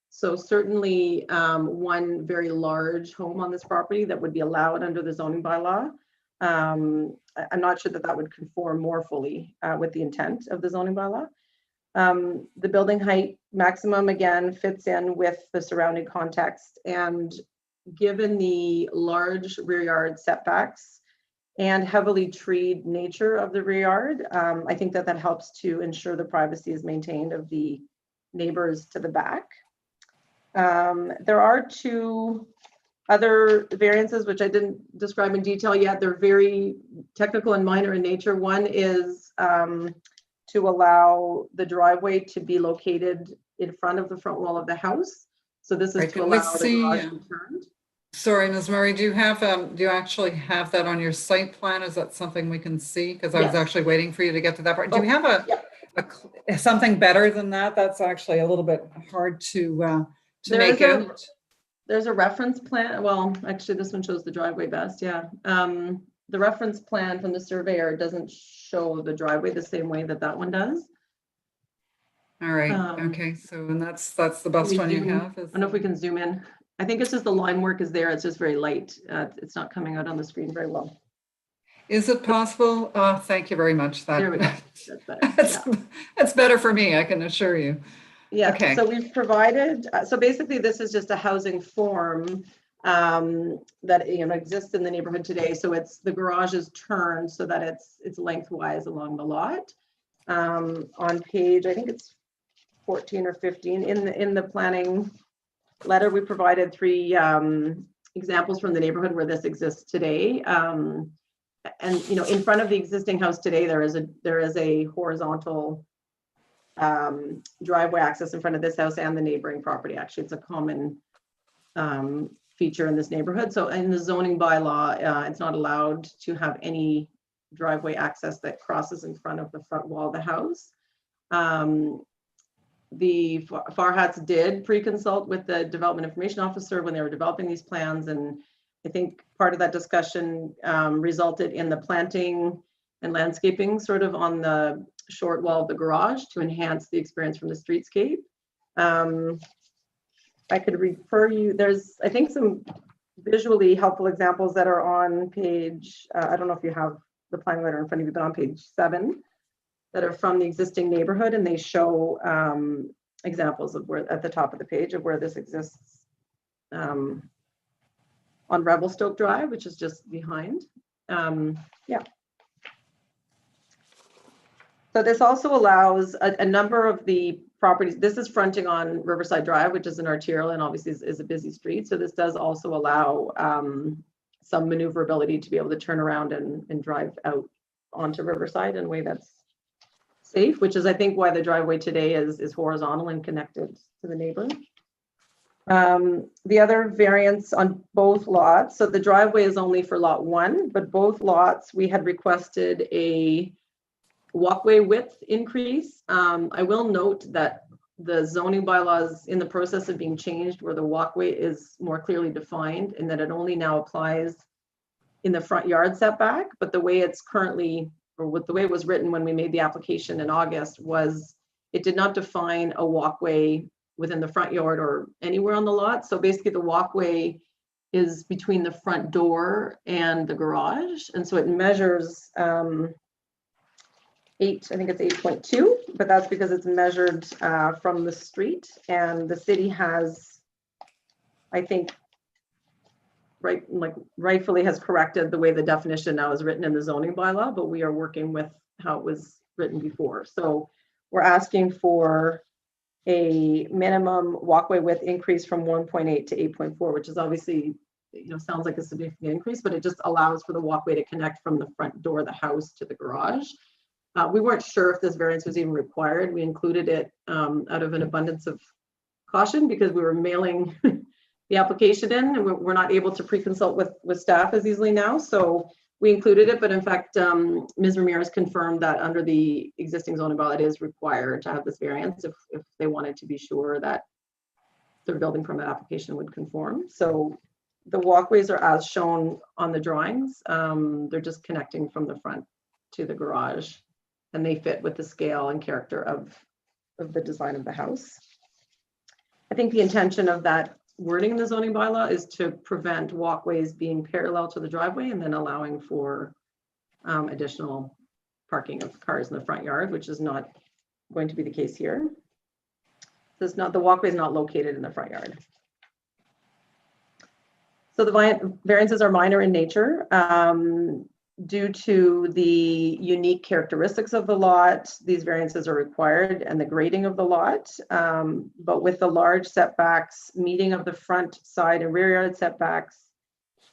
So certainly one very large home on this property that would be allowed under the zoning bylaw. I'm not sure that that would conform more fully with the intent of the zoning bylaw. The building height maximum, again, fits in with the surrounding context, and given the large rear yard setbacks and heavily treed nature of the rear yard, I think that helps to ensure the privacy is maintained of the neighbors to the back. There are 2 other variances which I didn't describe in detail yet. They're very technical and minor in nature. One is to allow the driveway to be located in front of the front wall of the house. So this is to allow the garage to be turned. Sorry, Ms. Murray, do you actually have that on your site plan? Is that something we can see? Because I was Yes. actually waiting for you to get to that part. Do you have a something better than that, that's actually a little bit hard to There make is a- out. There's a reference plan. Well, actually, this one shows the driveway best. Yeah. The reference plan from the surveyor doesn't show the driveway the same way that that one does. All right, Um, okay, so and that's the best we one you zoom- have? I don't know if we can zoom in. I think it's just the line work is there. It's just very light. It's not coming out on the screen very well. Is it possible? Thank you very much. There we go. That's better. Yeah. That's better for me, I can assure you. Yeah, Okay. so we've provided, so basically this is just a housing form that exists in the neighborhood today. So it's the garage is turned so that it's lengthwise along the lot. On page, I think it's 14 or 15 in the planning letter, we provided 3 examples from the neighborhood where this exists today. And in front of the existing house today, there is a horizontal driveway access in front of this house and the neighboring property. Actually, it's a common feature in this neighborhood. So in the zoning bylaw, it's not allowed to have any driveway access that crosses in front of the front wall of the house. The Farhats did pre-consult with the development information officer when they were developing these plans, and I think part of that discussion resulted in the planting and landscaping sort of on the short wall of the garage to enhance the experience from the streetscape. I could refer you, there's, I think, some visually helpful examples that are on page, I don't know if you have the planning letter in front of you, but on page 7, that are from the existing neighborhood, and they show examples of where, at the top of the page, of where this exists on Revelstoke Drive, which is just behind. Yeah. So this also allows a number of the properties. This is fronting on Riverside Drive, which is an arterial and obviously is a busy street. So this does also allow some maneuverability to be able to turn around and drive out onto Riverside in a way that's safe, which is, I think, why the driveway today is horizontal and connected to the neighbor. The other variance on both lots, so the driveway is only for lot 1, but both lots we had requested a walkway width increase. I will note that the zoning bylaws in the process of being changed where the walkway is more clearly defined and that it only now applies in the front yard setback, but the way it's currently, or with the way it was written when we made the application in August, was it did not define a walkway within the front yard or anywhere on the lot. So basically the walkway is between the front door and the garage. And so it measures 8, I think it's 8.2, but that's because it's measured from the street, and the city has, I think, rightfully has corrected the way the definition now is written in the zoning bylaw, but we are working with how it was written before. So we're asking for a minimum walkway width increase from 1.8 to 8.4, which is obviously, sounds like a significant increase, but it just allows for the walkway to connect from the front door of the house to the garage. We weren't sure if this variance was even required. We included it out of an abundance of caution because we were mailing the application in, and we're not able to pre-consult with staff as easily now. So we included it, but in fact, Ms. Ramirez confirmed that under the existing zoning bylaw, it is required to have this variance if they wanted to be sure that their building permit application would conform. So the walkways are as shown on the drawings. They're just connecting from the front to the garage, and they fit with the scale and character of the design of the house. I think the intention of that wording in the zoning bylaw is to prevent walkways being parallel to the driveway and then allowing for additional parking of cars in the front yard, which is not going to be the case here. The walkway is not located in the front yard. So the variances are minor in nature. Due to the unique characteristics of the lot, these variances are required, and the grading of the lot. But with the large setbacks, meeting of the front, side, and rear yard setbacks,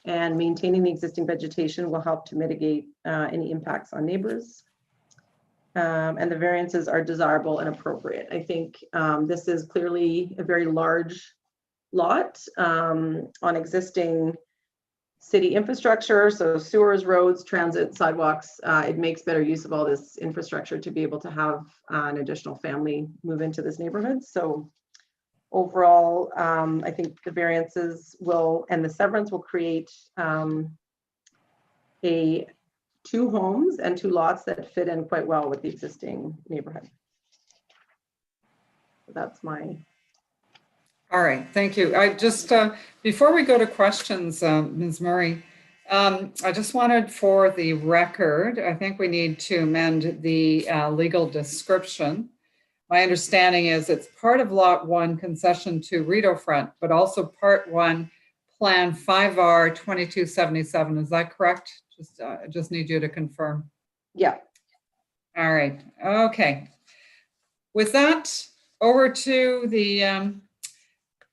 and maintaining the existing vegetation will help to mitigate any impacts on neighbors. And the variances are desirable and appropriate. I think this is clearly a very large lot on existing city infrastructure, so sewers, roads, transit, sidewalks. It makes better use of all this infrastructure to be able to have an additional family move into this neighborhood. So overall, I think the variances will, and the severance will create two homes and 2 lots that fit in quite well with the existing neighborhood. So that's my. All right, thank you. I just, before we go to questions, Ms. Murray, I just wanted for the record, I think we need to amend the legal description. My understanding is it's part of Lot 1 concession to Rideau Front, but also Part 1 Plan 5R 2277. Is that correct? I just need you to confirm. Yeah. All right. Okay. With that, over to the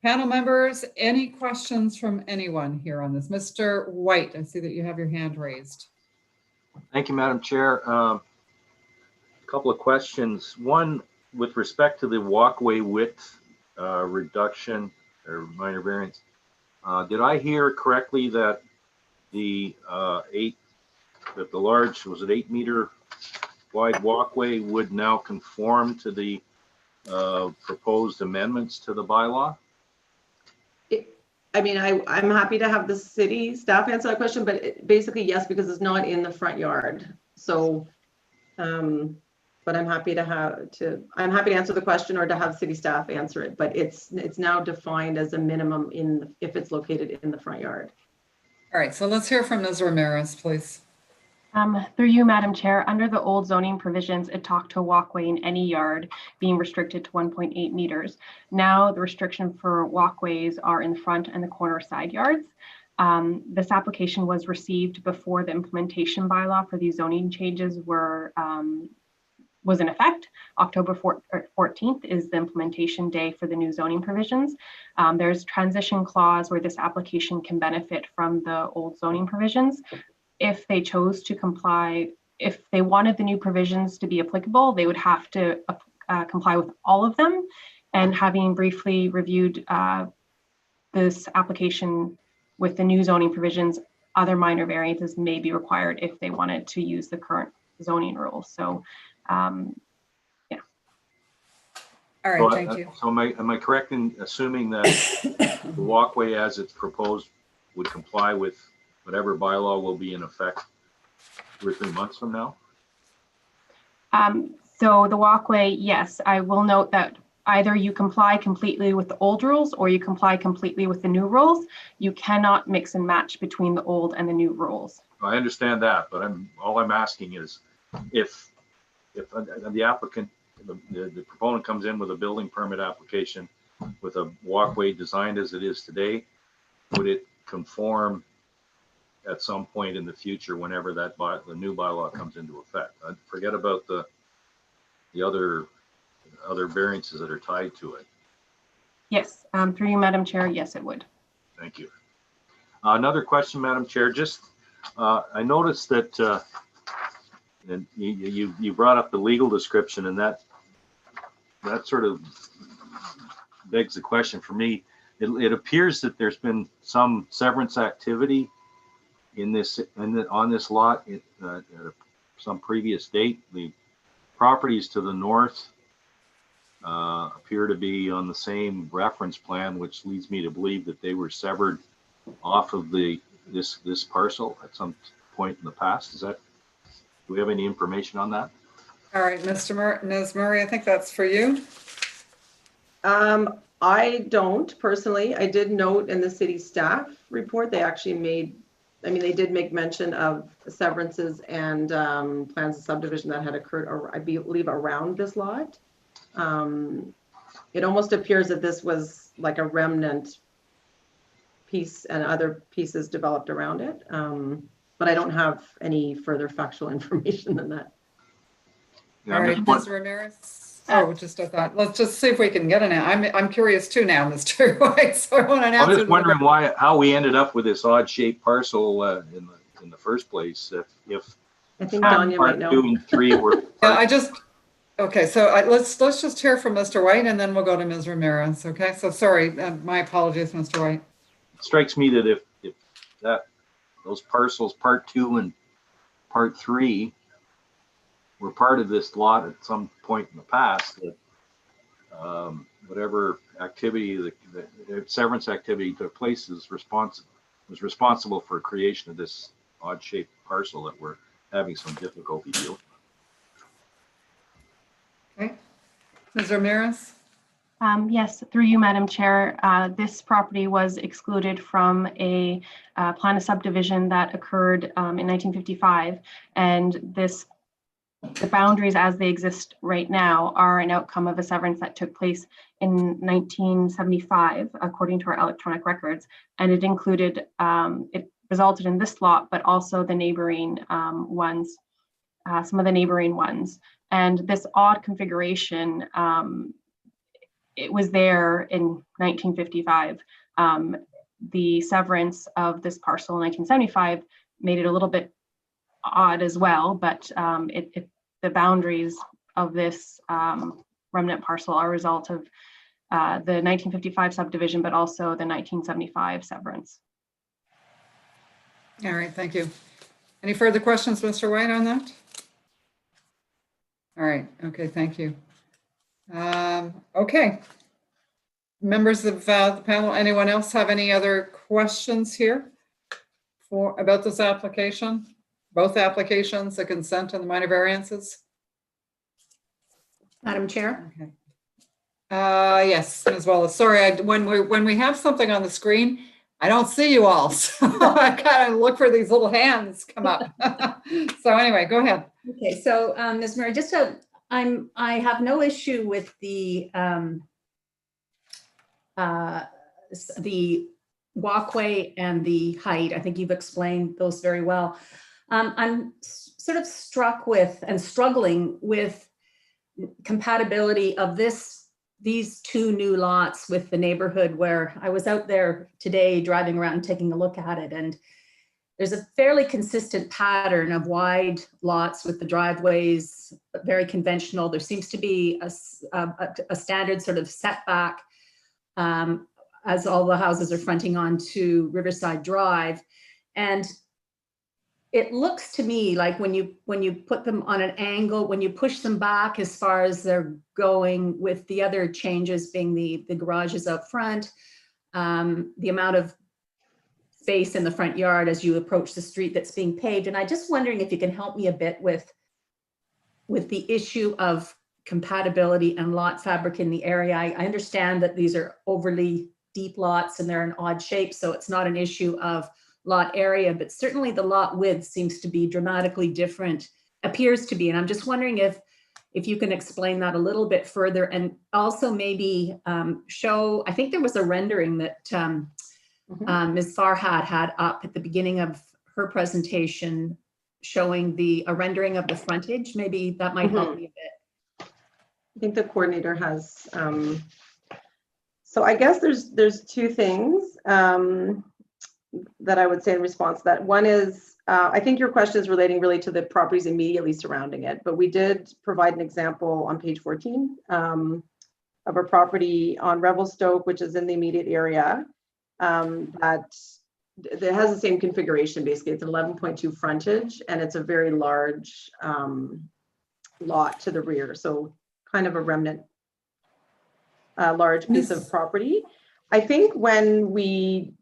panel members. Any questions from anyone here on this? Mr. White, I see that you have your hand raised. Thank you, Madam Chair. A couple of questions. One, with respect to the walkway width reduction or minor variance, did I hear correctly that the large, was it 8 meter wide walkway would now conform to the proposed amendments to the bylaw? I mean, I'm happy to have the city staff answer that question, but basically yes, because it's not in the front yard. So, but I'm happy to answer the question or to have city staff answer it. But it's now defined as a minimum if it's located in the front yard. All right, so let's hear from Ms. Ramirez, please. Through you, Madam Chair, under the old zoning provisions, it talked to a walkway in any yard being restricted to 1.8 meters. Now the restriction for walkways are in the front and the corner side yards. This application was received before the implementation bylaw for these zoning changes was in effect. October 14th is the implementation day for the new zoning provisions. There's transition clause where this application can benefit from the old zoning provisions. If they chose to comply, if they wanted the new provisions to be applicable, they would have to comply with all of them. And having briefly reviewed this application with the new zoning provisions, other minor variances may be required if they wanted to use the current zoning rules. So, yeah. All right, thank you. So am I correct in assuming that the walkway as it's proposed would comply with whatever bylaw will be in effect 2 or 3 months from now? So the walkway, yes, I will note that either you comply completely with the old rules or you comply completely with the new rules. You cannot mix and match between the old and the new rules. I understand that, but all I'm asking is if the applicant, the proponent comes in with a building permit application with a walkway designed as it is today, would it conform at some point in the future whenever the new bylaw comes into effect? Forget about the other variances that are tied to it. Yes, through you, Madam Chair, yes, it would. Thank you. Another question, Madam Chair. Just I noticed that and you brought up the legal description, and that sort of begs the question for me. It appears that there's been some severance activity on this lot at some previous date. The properties to the north appear to be on the same reference plan, which leads me to believe that they were severed off of this parcel at some point in the past. Do we have any information on that? All right, Ms. Murray, I think that's for you. I don't personally. I did note in the city staff report, they actually they did make mention of severances and plans of subdivision that had occurred, or I believe, around this lot. It almost appears that this was like a remnant piece and other pieces developed around it. But I don't have any further factual information than that. All right, Ms. Ramirez. Oh, just I thought, let's just see if we can get an answer. I'm curious too now, Mr. White. So I want an answer. I'm just wondering how we ended up with this odd-shaped parcel in the first place. If I think Danya might know. 2 and 3 were. Okay, so let's just hear from Mr. White, and then we'll go to Ms. Ramirez. Okay, so sorry, my apologies, Mr. White. It strikes me that if that those parcels, part 2 and part 3, were part of this lot at some point in the past. That whatever activity, the severance activity took place was responsible for creation of this odd-shaped parcel that we're having some difficulty dealing with. Okay. Ms. Ramirez? Yes, through you, Madam Chair. This property was excluded from a plan of subdivision that occurred in 1955, and the boundaries as they exist right now are an outcome of a severance that took place in 1975, according to our electronic records, and it included, it resulted in this lot, but also the neighboring ones, some of the neighboring ones. And this odd configuration, it was there in 1955. The severance of this parcel in 1975 made it a little bit odd as well, but the boundaries of this remnant parcel are a result of the 1955 subdivision, but also the 1975 severance. All right, thank you. Any further questions, Mr. White, on that? All right, okay, thank you. Okay. Members of the panel, anyone else have any other questions here about this application? Both applications, the consent and the minor variances? Madam Chair? Okay. Yes, Ms. Wallace. Sorry, when we have something on the screen, I don't see you all. So I kind of look for these little hands come up. So anyway, go ahead. Okay, so Ms. Murray, I have no issue with the walkway and the height. I think you've explained those very well. I'm sort of struck with and struggling with compatibility of these two new lots with the neighborhood, where I was out there today driving around and taking a look at it, and there's a fairly consistent pattern of wide lots with the driveways, very conventional. There seems to be a standard sort of setback as all the houses are fronting onto Riverside Drive. And it looks to me like when you put them on an angle, when you push them back as far as they're going, with the other changes being the garages out front, the amount of space in the front yard as you approach the street that's being paved. And I'm just wondering if you can help me a bit with the issue of compatibility and lot fabric in the area. I understand that these are overly deep lots and they're an odd shape, so it's not an issue of lot area, but certainly the lot width seems to be dramatically different, appears to be. And I'm just wondering if you can explain that a little bit further, and also maybe show, I think there was a rendering that Ms. Farhad had up at the beginning of her presentation showing a rendering of the frontage. Maybe that might help me a bit. I think the coordinator has, so I guess there's two things that I would say in response to that. One is, I think your question is relating really to the properties immediately surrounding it, but we did provide an example on page 14 of a property on Revelstoke, which is in the immediate area, that has the same configuration. Basically, it's an 11.2 frontage, and it's a very large lot to the rear. So kind of a remnant, large piece of property. I think when we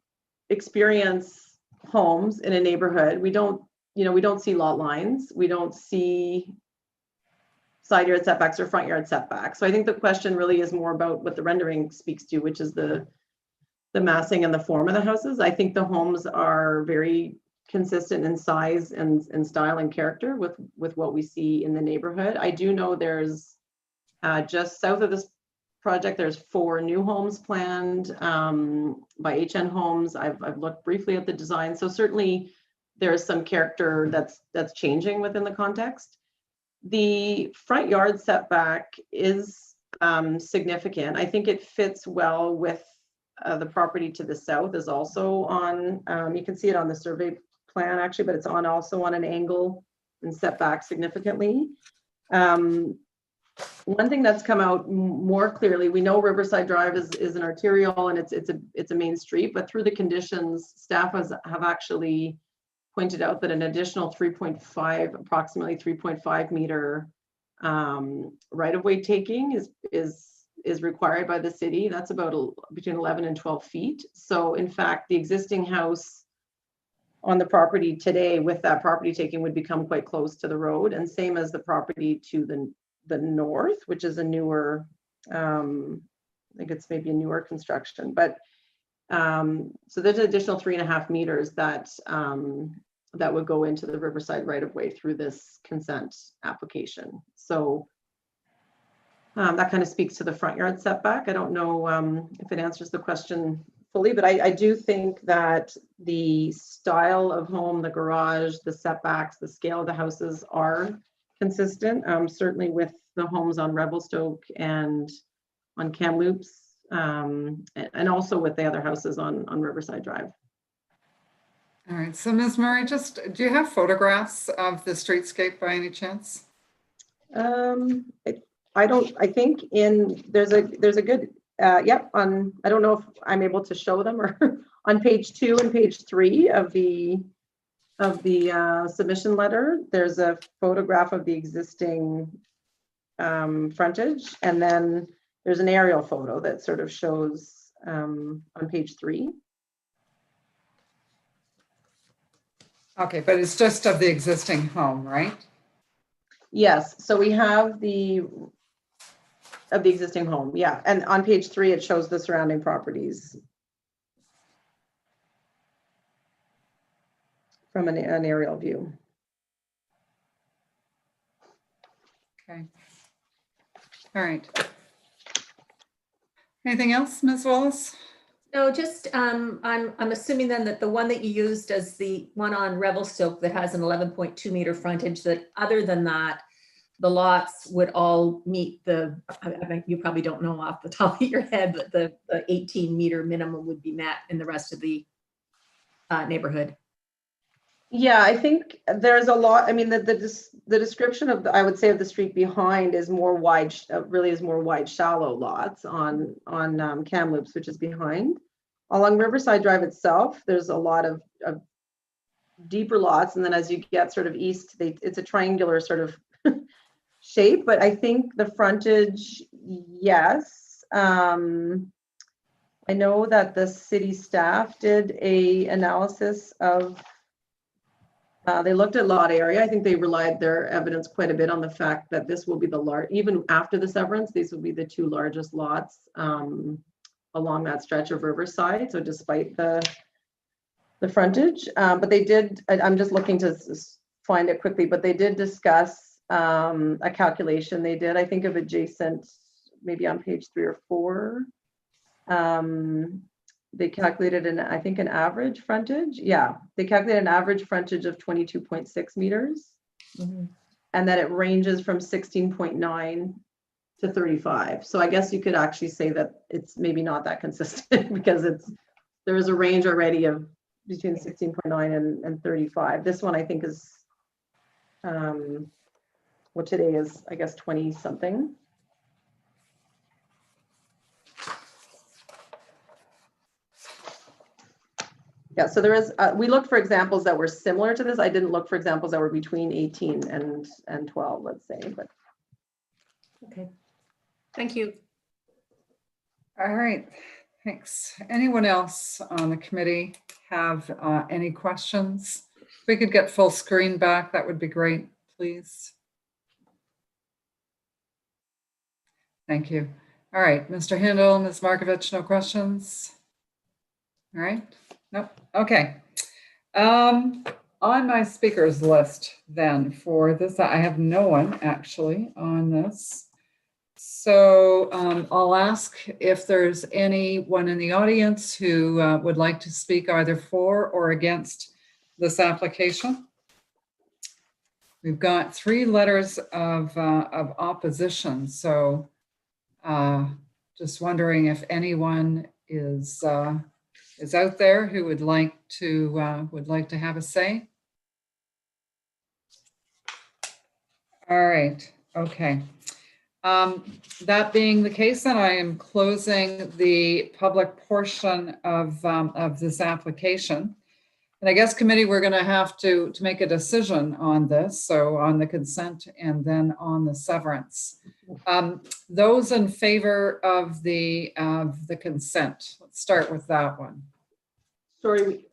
experience homes in a neighborhood, we don't see lot lines. We don't see side yard setbacks or front yard setbacks. So I think the question really is more about what the rendering speaks to, which is the massing and the form of the houses. I think the homes are very consistent in size and style and character with what we see in the neighborhood. I do know there's just south of this project, there's 4 new homes planned by HN Homes. I've looked briefly at the design. So certainly there's some character that's changing within the context. The front yard setback is significant. I think it fits well with the property to the south is also on, you can see it on the survey plan actually, but it's also on an angle and set back significantly. One thing that's come out more clearly, we know Riverside Drive is an arterial and it's a main street, but through the conditions, staff have actually pointed out that an additional approximately 3.5 meter right-of-way taking is required by the city. That's about between 11 and 12 feet. So in fact, the existing house on the property today with that property taking would become quite close to the road, and same as the property to the north, which is a newer, I think it's maybe a newer construction, but so there's an additional 3.5 meters that that would go into the Riverside right of way through this consent application. So that kind of speaks to the front yard setback. I don't know if it answers the question fully, but I do think that the style of home, the garage, the setbacks, the scale of the houses are consistent, certainly with the homes on Revelstoke and on Kamloops, and also with the other houses on Riverside Drive. All right, so Ms. Murray, just, do you have photographs of the streetscape by any chance? I don't, I think there's a good, yep, I don't know if I'm able to show them, or on page 2 and page 3 of the submission letter, there's a photograph of the existing frontage, and then there's an aerial photo that sort of shows on page 3. Okay, but it's just of the existing home, right? Yes, so we have of the existing home, yeah, and on page 3 it shows the surrounding properties from an aerial view. Okay. All right. Anything else, Ms. Wallace? No, just I'm assuming then that the one that you used as the one on Revelstoke that has an 11.2 meter frontage, that other than that, the lots would all meet the, I mean, you probably don't know off the top of your head, but the 18 meter minimum would be met in the rest of the neighborhood. Yeah, I think there's a lot. I mean, the description of I would say of the street behind is more wide, really is more wide, shallow lots on Kamloops, which is behind. Along Riverside Drive itself, there's a lot of deeper lots, and then as you get sort of east, it's a triangular sort of shape. But I think the frontage, yes. I know that the city staff did a analysis of. They looked at lot area. I think they relied their evidence quite a bit on the fact that this will be the even after the severance, these will be the 2 largest lots along that stretch of Riverside. So despite the frontage, but they did, I'm just looking to find it quickly, but they did discuss a calculation they did, I think, of adjacent, maybe on page 3 or 4. They calculated I think an average frontage. Yeah, they calculated an average frontage of 22.6 meters. Mm-hmm. And that it ranges from 16.9 to 35. So I guess you could actually say that it's maybe not that consistent because there is a range already of between 16.9 and 35. This one I think is, what today is, I guess, 20 something. Yeah, so there is, we looked for examples that were similar to this. I didn't look for examples that were between 18 and 12, let's say, but. Okay, thank you. All right, thanks. Anyone else on the committee have any questions? If we could get full screen back, that would be great, please. Thank you. All right, Mr. Hindle, Ms. Markovich, no questions? All right. Nope. Okay. On my speakers list then for this, I have no one actually on this. So I'll ask if there's anyone in the audience who would like to speak either for or against this application. We've got 3 letters of opposition. So just wondering if anyone is out there who would like to have a say. All right. Okay. That being the case, then I am closing the public portion of this application. And I guess committee, we're going to have to make a decision on this. So on the consent and then on the severance. Those in favor of the consent, let's start with that one. Sorry,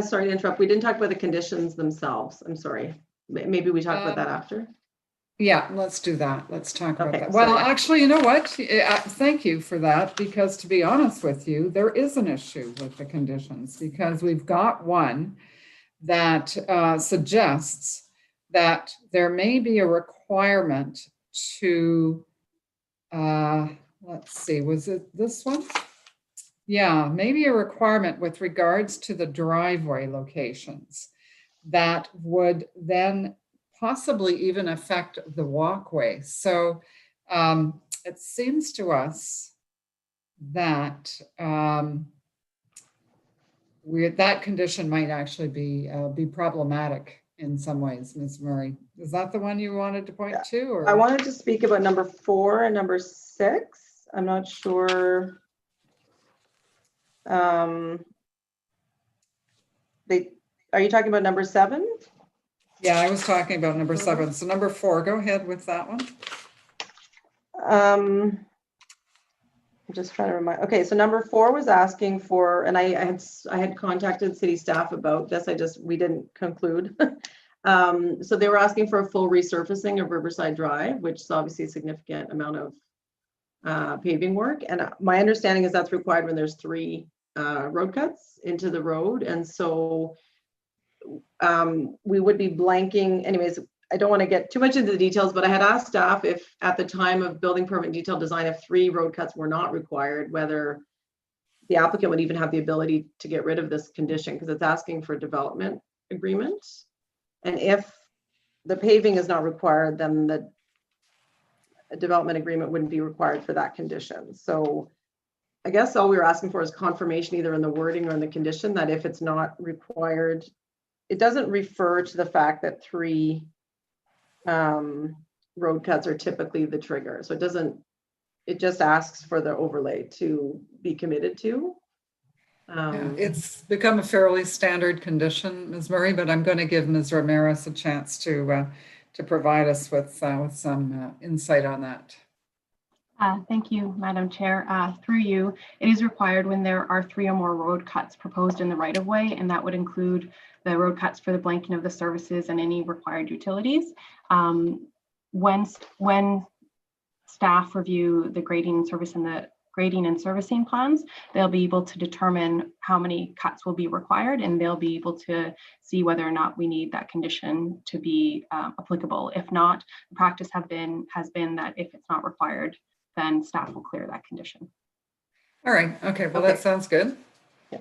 sorry to interrupt. We didn't talk about the conditions themselves. I'm sorry. Maybe we talk about that after. Yeah, let's do that. Let's talk about Okay, that. Well, sorry. actually, you know what? Thank you for that, because to be honest with you, there is an issue with the conditions, because we've got one that suggests that there may be a requirement to, let's see, was it this one? Yeah, maybe a requirement with regards to the driveway locations that would then possibly even affect the walkway. So it seems to us that that condition might actually be problematic in some ways, Ms. Murray. Is that the one you wanted to point to? Or? I wanted to speak about number 4 and number 6. I'm not sure. Are you talking about number 7? Yeah, I was talking about number 7. So number 4, go ahead with that one. I'm just trying to remind. Okay, so number 4 was asking for, and I had contacted city staff about this. We didn't conclude. So they were asking for a full resurfacing of Riverside Drive, which is obviously a significant amount of paving work. And my understanding is that's required when there's 3 road cuts into the road. And so we would be blanking. Anyways, I don't want to get too much into the details, but I had asked staff if at the time of building permit and detailed design, if 3 road cuts were not required, whether the applicant would even have the ability to get rid of this condition, because it's asking for a development agreement. And if the paving is not required, then the development agreement wouldn't be required for that condition. So I guess all we were asking for is confirmation, either in the wording or in the condition, that if it's not required, it doesn't refer to the fact that 3 road cuts are typically the trigger. So it just asks for the overlay to be committed to. It's become a fairly standard condition, Ms. Murray, but I'm going to give Ms. Ramirez a chance to provide us with some insight on that. Thank you, Madam Chair. Through you, it is required when there are 3 or more road cuts proposed in the right-of-way, and that would include the road cuts for the blanking of the services and any required utilities. When staff review the grading and service and the grading and servicing plans, they'll be able to determine how many cuts will be required, and they'll be able to see whether or not we need that condition to be applicable. If not, the practice has been that if it's not required, then staff will clear that condition. All right. Okay. Well, that sounds good. Yeah.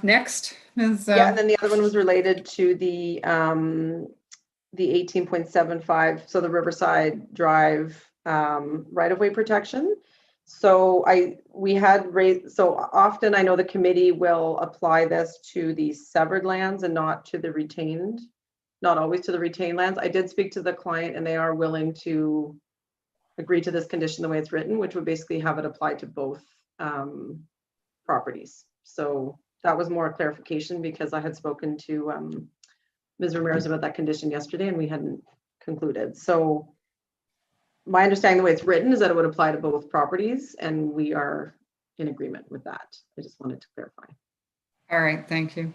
Next is yeah, and then the other one was related to the 18.75, so the Riverside Drive right-of-way protection. So we had raised, so often I know the committee will apply this to the severed lands and not to the retained, not always to the retained lands. I did speak to the client and they are willing to agree to this condition the way it's written, which would basically have it applied to both properties. So that was more a clarification, because I had spoken to Ms. Ramirez about that condition yesterday and we hadn't concluded. So my understanding the way it's written is that it would apply to both properties, and we are in agreement with that. I just wanted to clarify. All right, thank you.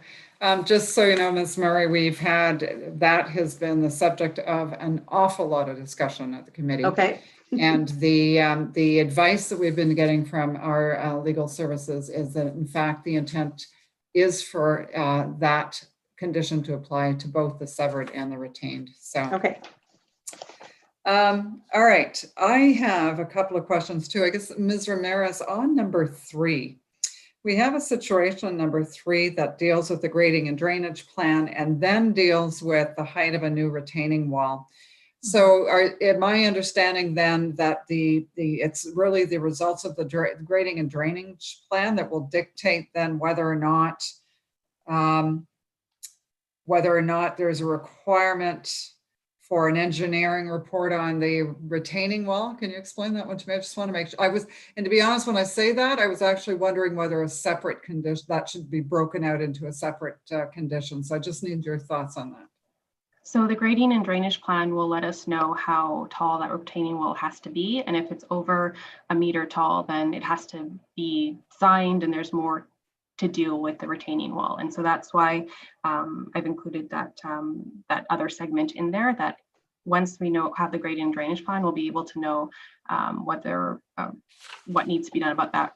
Just so you know, Ms. Murray, that has been the subject of an awful lot of discussion at the committee. Okay. And the advice that we've been getting from our legal services is that, in fact, the intent is for that condition to apply to both the severed and the retained. So. Okay. All right, I have a couple of questions too. I guess Ms. Ramirez, on number 3, we have a situation, number 3, that deals with the grading and drainage plan and then deals with the height of a new retaining wall. So am I understanding then that it's really the results of the grading and drainage plan that will dictate then whether or not there's a requirement for an engineering report on the retaining wall. Can you explain that one to me? I just want to make sure. And to be honest, when I say that, I was actually wondering whether a separate condition that should be broken out into a separate condition. So I just need your thoughts on that. So the grading and drainage plan will let us know how tall that retaining wall has to be. And if it's over a meter tall, then it has to be designed and there's more to deal with the retaining wall. And so that's why I've included that that other segment in there, that once we have the grading and drainage plan, we'll be able to know what needs to be done about that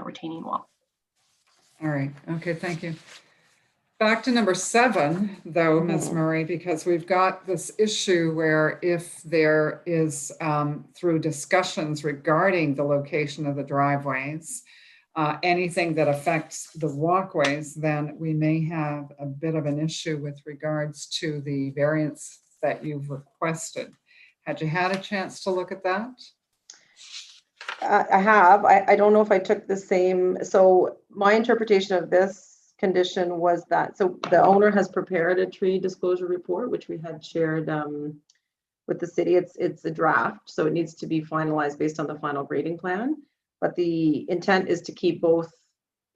retaining wall. All right. Okay. Thank you. Back to number 7, though, Ms. Murray, because we've got this issue where if there is, through discussions regarding the location of the driveways, anything that affects the walkways, then we may have a bit of an issue with regards to the variance that you've requested. Had you had a chance to look at that? I have. I don't know if I took the same. So my interpretation of this condition was that, so the owner has prepared a tree disclosure report, which we had shared with the city. It's a draft, so it needs to be finalized based on the final grading plan. But the intent is to keep both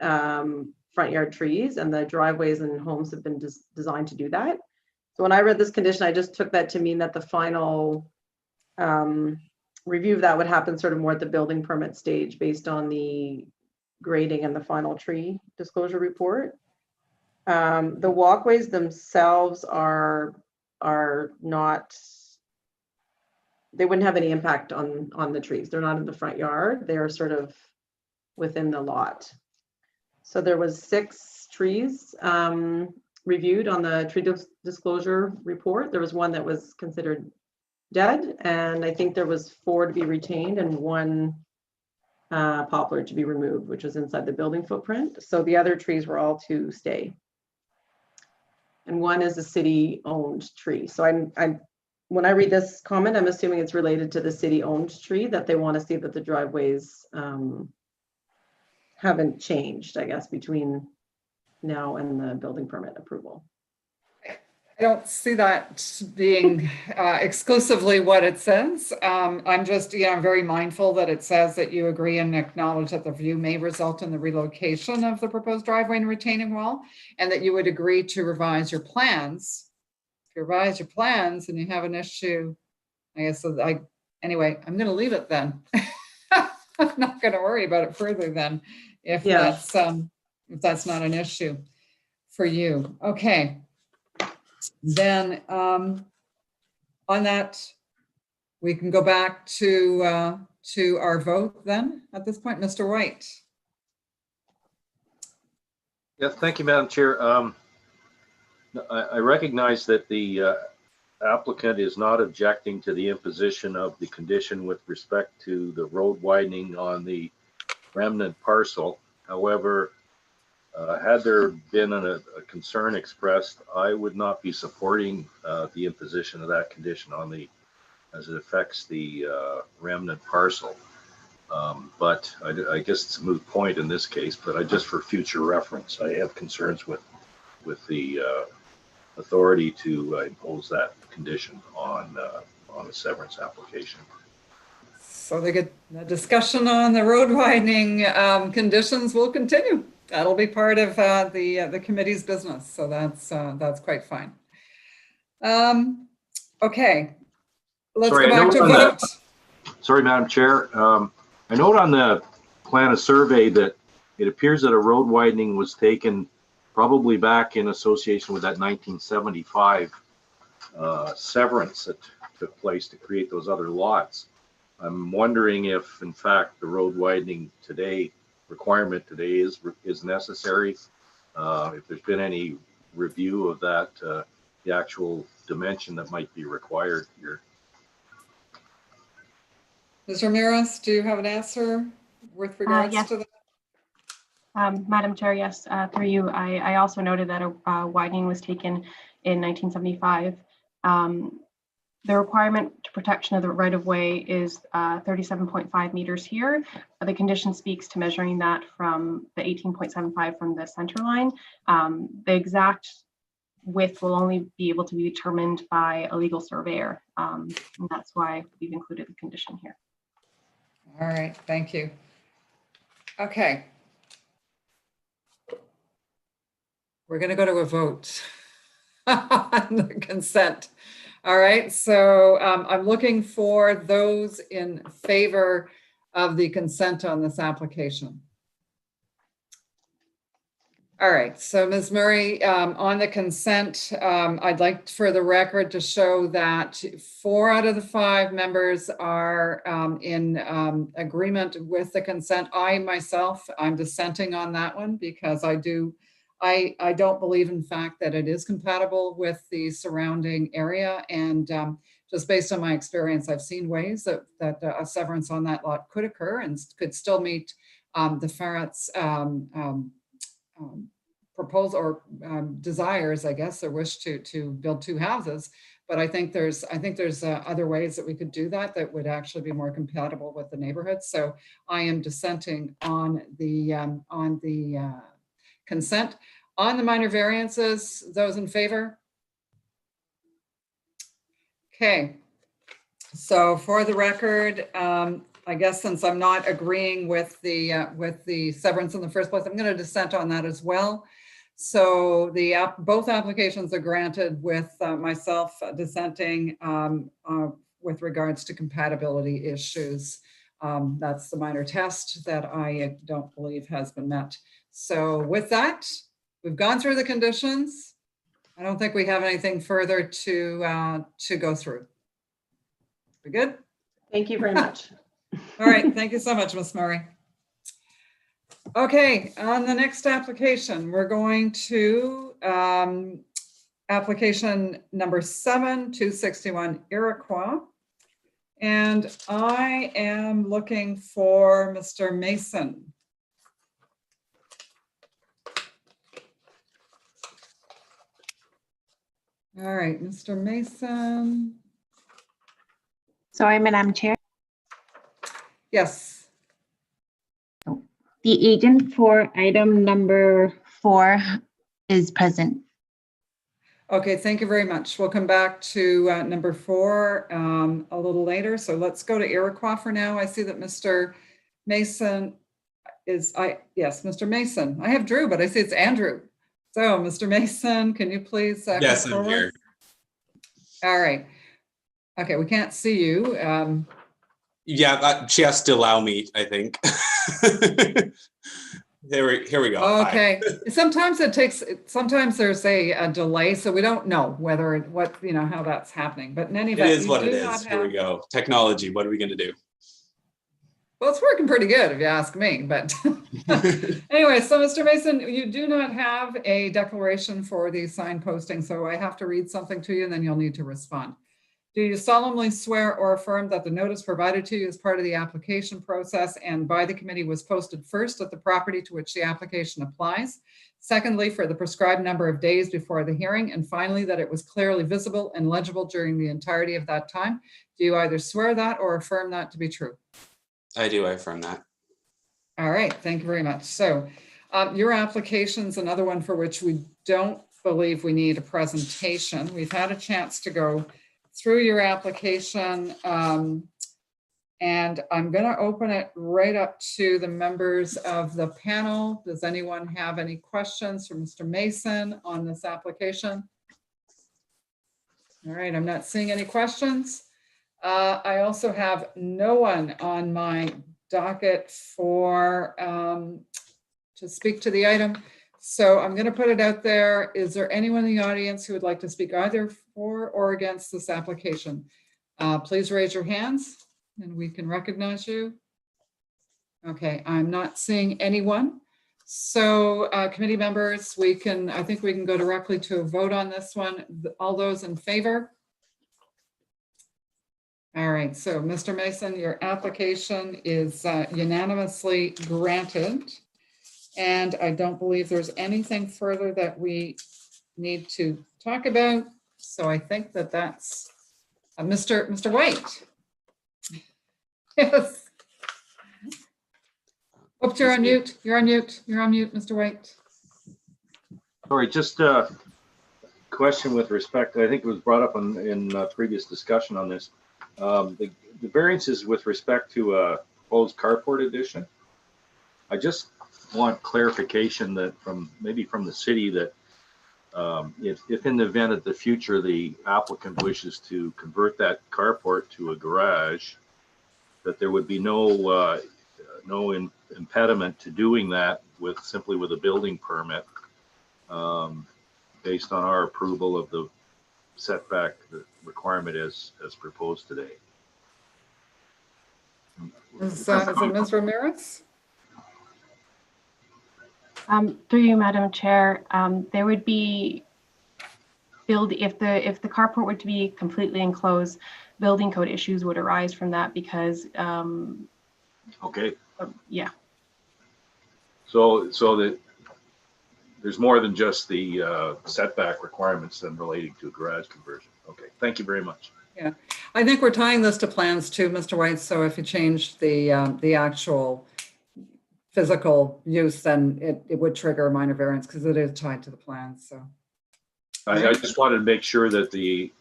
front yard trees, and the driveways and homes have been designed to do that. So when I read this condition, I just took that to mean that the final review of that would happen sort of more at the building permit stage based on the grading and the final tree disclosure report. The walkways themselves are not, they wouldn't have any impact on the trees. They're not in the front yard. They're sort of within the lot. So there was 6 trees reviewed on the tree disclosure report. There was one that was considered dead, and I think there was 4 to be retained and 1 poplar to be removed, which was inside the building footprint. So the other trees were all to stay. And 1 is a city-owned tree. So I'm when I read this comment, I'm assuming it's related to the city-owned tree, that they want to see that the driveways haven't changed, I guess, between now and the building permit approval. I don't see that being exclusively what it says. I'm just, I'm very mindful that it says that you agree and acknowledge that the review may result in the relocation of the proposed driveway and retaining wall, and that you would agree to revise your plans. If you revise your plans and you have an issue, I guess, anyway, I'm going to leave it then. I'm not going to worry about it further then, if that's not an issue for you. Okay. Then on that, we can go back to our vote then at this point. Mr. White. Yes, thank you, Madam Chair. I recognize that the applicant is not objecting to the imposition of the condition with respect to the road widening on the remnant parcel. However, had there been a concern expressed, I would not be supporting the imposition of that condition on as it affects the remnant parcel. But I guess it's a moot point in this case, but just for future reference, I have concerns with the authority to impose that condition on a severance application. So the discussion on the road widening conditions will continue. That'll be part of the committee's business. So that's quite fine. Okay, let's go back to vote. Sorry, Madam Chair. I note on the plan of survey that it appears that a road widening was taken probably back in association with that 1975 severance that took place to create those other lots. I'm wondering if, in fact, the road widening requirement today is necessary. If there's been any review of that, the actual dimension that might be required here. Ms. Ramirez, do you have an answer with regards yes. to that? Madam Chair, yes, through you. I also noted that a widening was taken in 1975. The requirement to protection of the right-of-way is 37.5 meters here. The condition speaks to measuring that from the 18.75 from the center line. The exact width will only be able to be determined by a legal surveyor. And that's why we've included the condition here. All right, thank you. Okay. We're going to go to a vote on the consent. All right, so I'm looking for those in favor of the consent on this application. All right, so Ms. Murray, on the consent, I'd like for the record to show that 4 out of the 5 members are in agreement with the consent. I myself, I'm dissenting on that one because I don't believe, in fact, that it is compatible with the surrounding area. And just based on my experience, I've seen ways that a severance on that lot could occur and could still meet the Farrett's proposal or desires, I guess, or wish to build 2 houses. But I think there's other ways that we could do that would actually be more compatible with the neighborhood. So I am dissenting on the consent. On the minor variances, those in favor? Okay. So for the record, I guess since I'm not agreeing with the severance in the first place, I'm going to dissent on that as well. So both applications are granted with myself dissenting with regards to compatibility issues. That's the minor test that I don't believe has been met. So with that, we've gone through the conditions. I don't think we have anything further to go through. We good? Thank you very much. All right, thank you so much, Ms. Murray. Okay, on the next application, we're going to application number 7, 261 Iroquois. And I am looking for Mr. Mason. All right, Mr. Mason. Sorry, Madam Chair. Yes. The agent for item number 4 is present. Okay, thank you very much. We'll come back to number 4 a little later. So let's go to Iroquois for now. I see that Mr. Mason is, yes, Mr. Mason. I have Drew, but I see it's Andrew. So Mr. Mason, can you please yes, come I'm forward? here. All right. Okay, we can't see you. Yeah, she has to allow me, I think. Here we go. Okay. Sometimes there's a delay, so we don't know how that's happening. But in any event, It is what it is. Here we go. Technology, what are we going to do? Well, it's working pretty good if you ask me, but anyway, so Mr. Mason, you do not have a declaration for the sign posting, so I have to read something to you and then you'll need to respond. Do you solemnly swear or affirm that the notice provided to you as part of the application process and by the committee was posted first at the property to which the application applies? Secondly, for the prescribed number of days before the hearing, and finally, that it was clearly visible and legible during the entirety of that time? Do you either swear that or affirm that to be true? I do, I affirm that. All right, thank you very much. So your application's another one for which we don't believe we need a presentation. We've had a chance to go through your application and I'm going to open it right up to the members of the panel. Does anyone have any questions for Mr. Mason on this application? All right, I'm not seeing any questions. I also have no one on my docket for to speak to the item. So I'm going to put it out there. Is there anyone in the audience who would like to speak either for or against this application? Please raise your hands and we can recognize you. Okay, I'm not seeing anyone. So committee members, I think we can go directly to a vote on this one. All those in favor? All right, so Mr. Mason, your application is unanimously granted. And I don't believe there's anything further that we need to talk about. So I think that's Mr. White. Yes. Oops, you're on mute. You're on mute. You're on mute, Mr. White. Sorry, just question with respect, I think it was brought up in previous discussion on this. The variances with respect to a proposed carport addition. I just want clarification that maybe from the city that if in the event of the future, the applicant wishes to convert that carport to a garage, that there would be no impediment to doing that simply with a building permit, based on our approval of the setback requirement as proposed today. Is it Ms. Ramirez? Through you, Madam Chair, there would be if the carport were to be completely enclosed, building code issues would arise from that because Okay. Yeah. So that there's more than just the setback requirements than relating to a garage conversion. Okay, thank you very much. Yeah, I think we're tying this to plans too, Mr. White. So if you change the actual physical use, then it would trigger a minor variance because it is tied to the plans. So I just wanted to make sure that the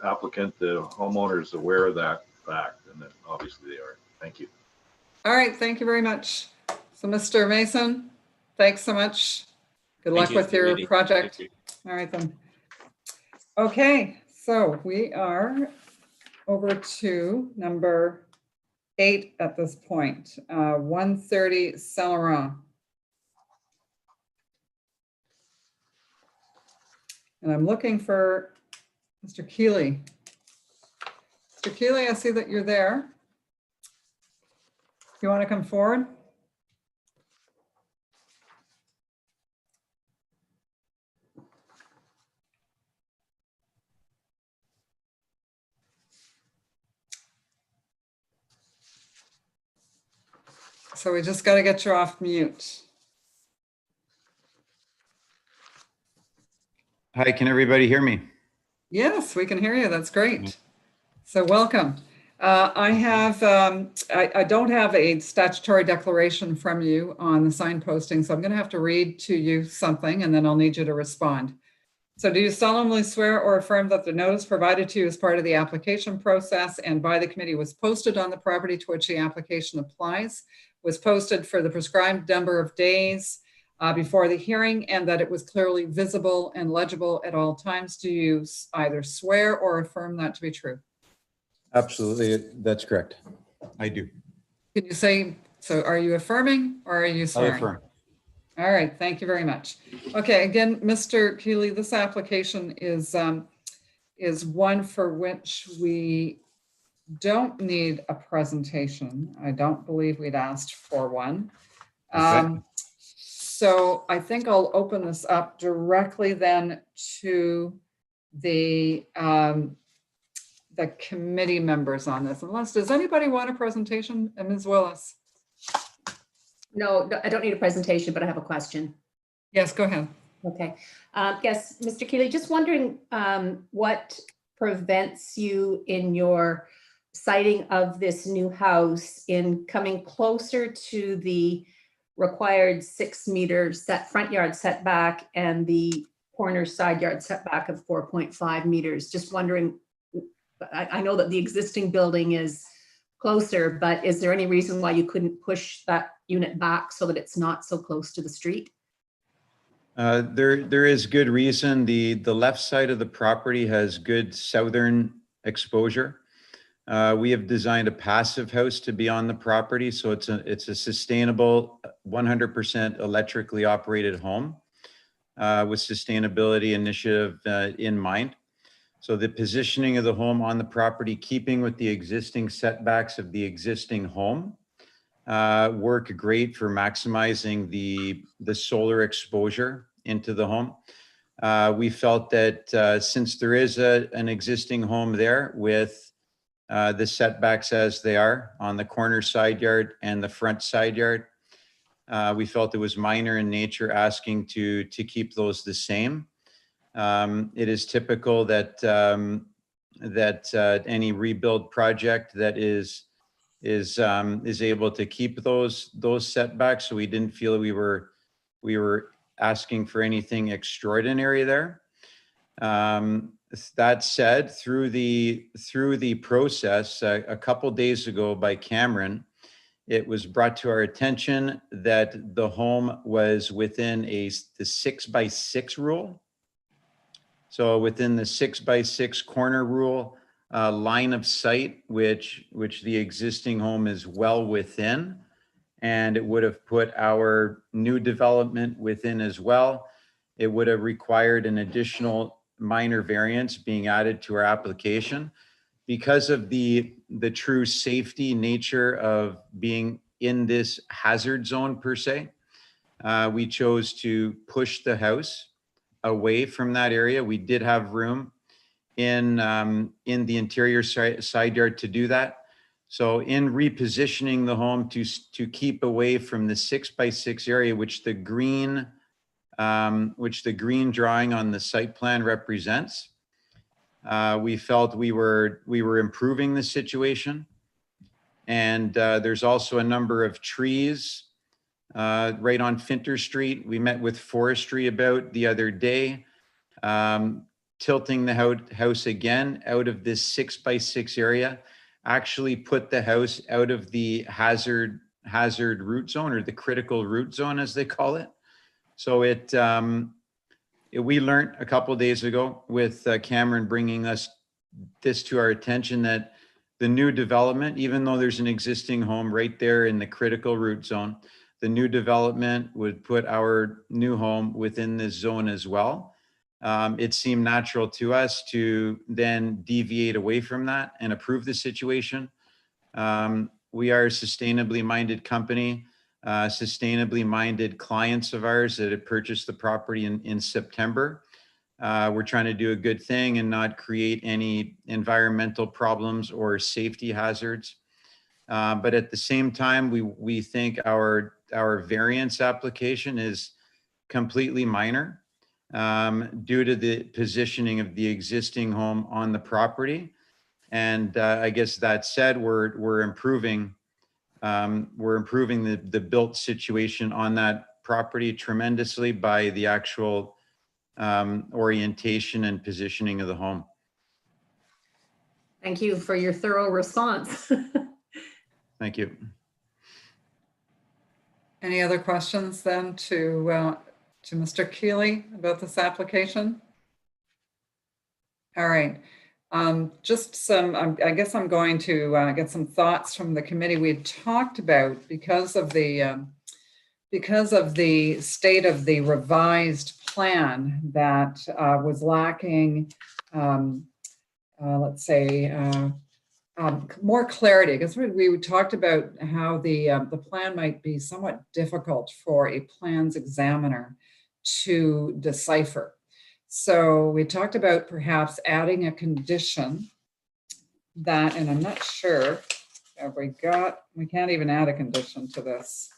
applicant, the homeowner, is aware of that fact, and that obviously they are. Thank you. All right, thank you very much. So Mr. Mason, thanks so much. Good luck with your project. All right then. Okay, so we are over to number 8 at this point, 130 Saint-Laurent. And I'm looking for Mr. Keeley. Mr. Keeley, I see that you're there. You want to come forward? So we just got to get you off mute. Hi, can everybody hear me? Yes, we can hear you. That's great. So welcome. I don't have a statutory declaration from you on the sign posting, so I'm going to have to read to you something and then I'll need you to respond. So do you solemnly swear or affirm that the notice provided to you as part of the application process and by the committee was posted on the property to which the application applies, was posted for the prescribed number of days before the hearing, and that it was clearly visible and legible at all times? Do you either swear or affirm that to be true? Absolutely, that's correct. I do. Can you say, so are you affirming or are you swearing? I affirm. All right, thank you very much. Okay, again, Mr. Keeley, this application is one for which we don't need a presentation. I don't believe we'd asked for one. Okay. So I think I'll open this up directly then to the committee members on this. Unless, does anybody want a presentation? Ms. Willis? No, I don't need a presentation, but I have a question. Yes, go ahead. Okay. Yes, Mr. Keeley, just wondering what prevents you in your siting of this new house in coming closer to the required 6 meter front yard setback and the corner side yard setback of 4.5 meters. Just wondering, I know that the existing building is closer, but is there any reason why you couldn't push that unit back so that it's not so close to the street? There is good reason. The left side of the property has good southern exposure. We have designed a passive house to be on the property, so it's a sustainable 100% electrically operated home with sustainability initiative in mind. So the positioning of the home on the property, keeping with the existing setbacks of the existing home, work great for maximizing the solar exposure into the home. We felt that since there is an existing home there with the setbacks as they are on the corner side yard and the front side yard, we felt it was minor in nature, asking to keep those the same. It is typical that any rebuild project that is able to keep those setbacks. So we didn't feel we were asking for anything extraordinary there. That said, through the process, a couple days ago by Cameron, it was brought to our attention that the home was within the 6x6 rule. So within the 6x6 corner rule, line of sight, which the existing home is well within, and it would have put our new development within as well. It would have required an additional minor variance being added to our application. Because of the true safety nature of being in this hazard zone per se, we chose to push the house away from that area. We did have room in the interior side yard to do that. So in repositioning the home to keep away from the 6x6 area, which the green drawing on the site plan represents, we felt we were improving the situation. And there's also a number of trees right on Finter Street. We met with forestry about the other day, tilting the house again out of this 6x6 area, actually put the house out of the hazard root zone, or the critical root zone as they call it. So we learned a couple of days ago with Cameron bringing this to our attention, that the new development, even though there's an existing home right there in the critical root zone, the new development would put our new home within this zone as well. It seemed natural to us to then deviate away from that and approve the situation. We are a sustainably minded company, sustainably minded clients of ours that had purchased the property in September. We're trying to do a good thing and not create any environmental problems or safety hazards. But at the same time, we think our variance application is completely minor due to the positioning of the existing home on the property. And I guess that said, we're improving the built situation on that property tremendously by the actual orientation and positioning of the home. Thank you for your thorough response. Thank you. Any other questions then to Mr. Keeley about this application? All right. Just some, I guess I'm going to get some thoughts from the committee. We had talked about, because of the state of the revised plan that was lacking, let's say, more clarity, because we talked about how the plan might be somewhat difficult for a plans examiner to decipher. So we talked about perhaps adding a condition that, and I'm not sure, we can't even add a condition to this.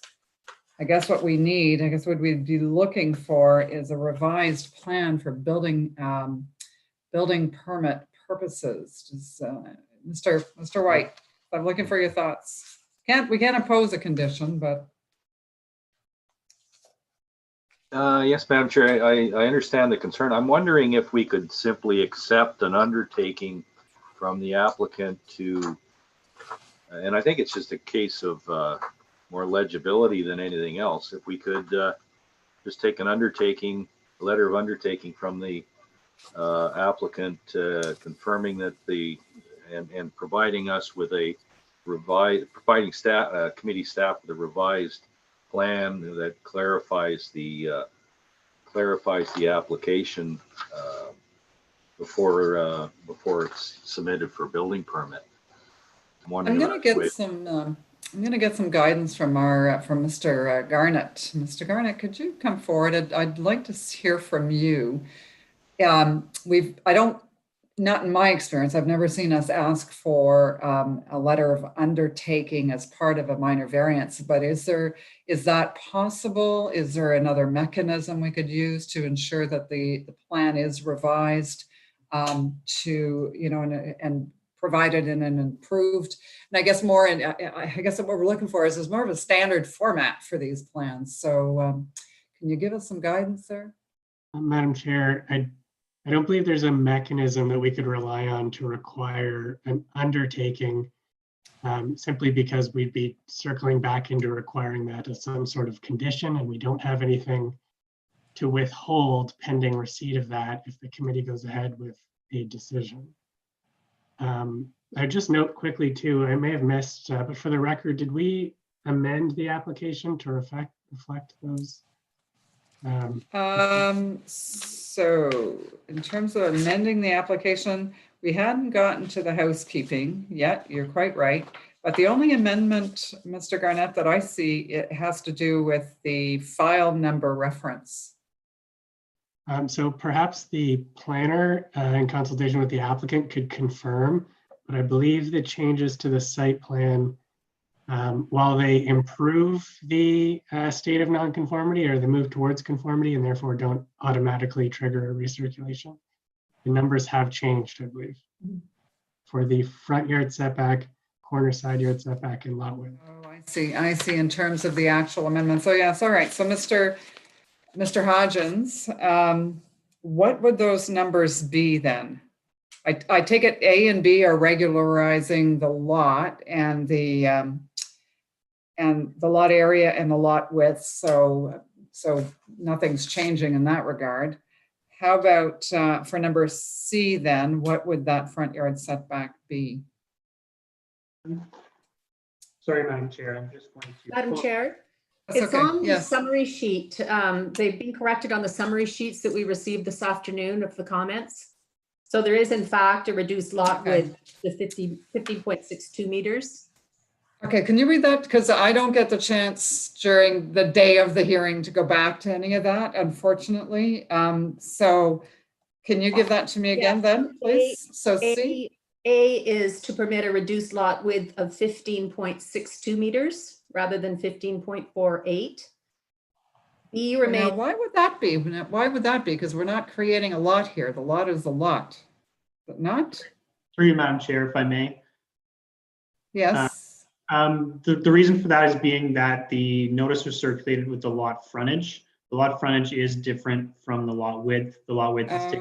I guess what we'd be looking for is a revised plan for building permit purposes. Just, Mr. White, I'm looking for your thoughts. We can't impose a condition, but. Yes, Madam Chair, I understand the concern. I'm wondering if we could simply accept an undertaking from the applicant to, and I think it's just a case of more legibility than anything else. If we could just take an undertaking, a letter of undertaking from the applicant confirming that and providing us with a providing staff, committee staff with a revised plan that clarifies the application before it's submitted for building permit. I'm going to get some guidance from Mr. Garnett. Mr. Garnett, could you come forward? I'd like to hear from you. Not in my experience, I've never seen us ask for a letter of undertaking as part of a minor variance, but is that possible? Is there another mechanism we could use to ensure that the plan is revised and provided in an improved, and I guess what we're looking for is more of a standard format for these plans. So can Can you give us some guidance there? Madam Chair, I don't believe there's a mechanism that we could rely on to require an undertaking simply because we'd be circling back into requiring that as some sort of condition, and we don't have anything to withhold pending receipt of that if the committee goes ahead with a decision. I just note quickly too, I may have missed, but for the record, did we amend the application to reflect those? So in terms of amending the application, we hadn't gotten to the housekeeping yet. You're quite right. But the only amendment, Mr. Garnett, that I see, it has to do with the file number reference. So perhaps the planner in consultation with the applicant could confirm, but I believe the changes to the site plan, while they improve the state of nonconformity or the move towards conformity and therefore don't automatically trigger a recirculation, the numbers have changed, I believe, for the front yard setback, corner side yard setback, and lot width. Oh, I see in terms of the actual amendment. So yes, all right. So Mr. Hodgins, what would those numbers be then? I take it A and B are regularizing the lot and the lot area and the lot width. So nothing's changing in that regard. How about for number C then, what would that front yard setback be? Sorry, Madam Chair, I'm just going to. Madam Chair, That's it's okay. on the Yes. summary sheet. They've been corrected on the summary sheets that we received this afternoon of the comments. So there is in fact a reduced lot Okay. width, the 50.62 meters. Okay, can you read that? Because I don't get the chance during the day of the hearing to go back to any of that, unfortunately. So can you give that to me again then, please? So C? A is to permit a reduced lot width of 15.62 meters rather than 15.48. B Now, remains. why would that be? Why would that be? Because we're not creating a lot here. The lot is a lot, but not? Through you, Madam Chair, if I may. Yes. The reason for that is being that the notice was circulated with the lot frontage. The lot frontage is different from the lot width. The lot width is Okay.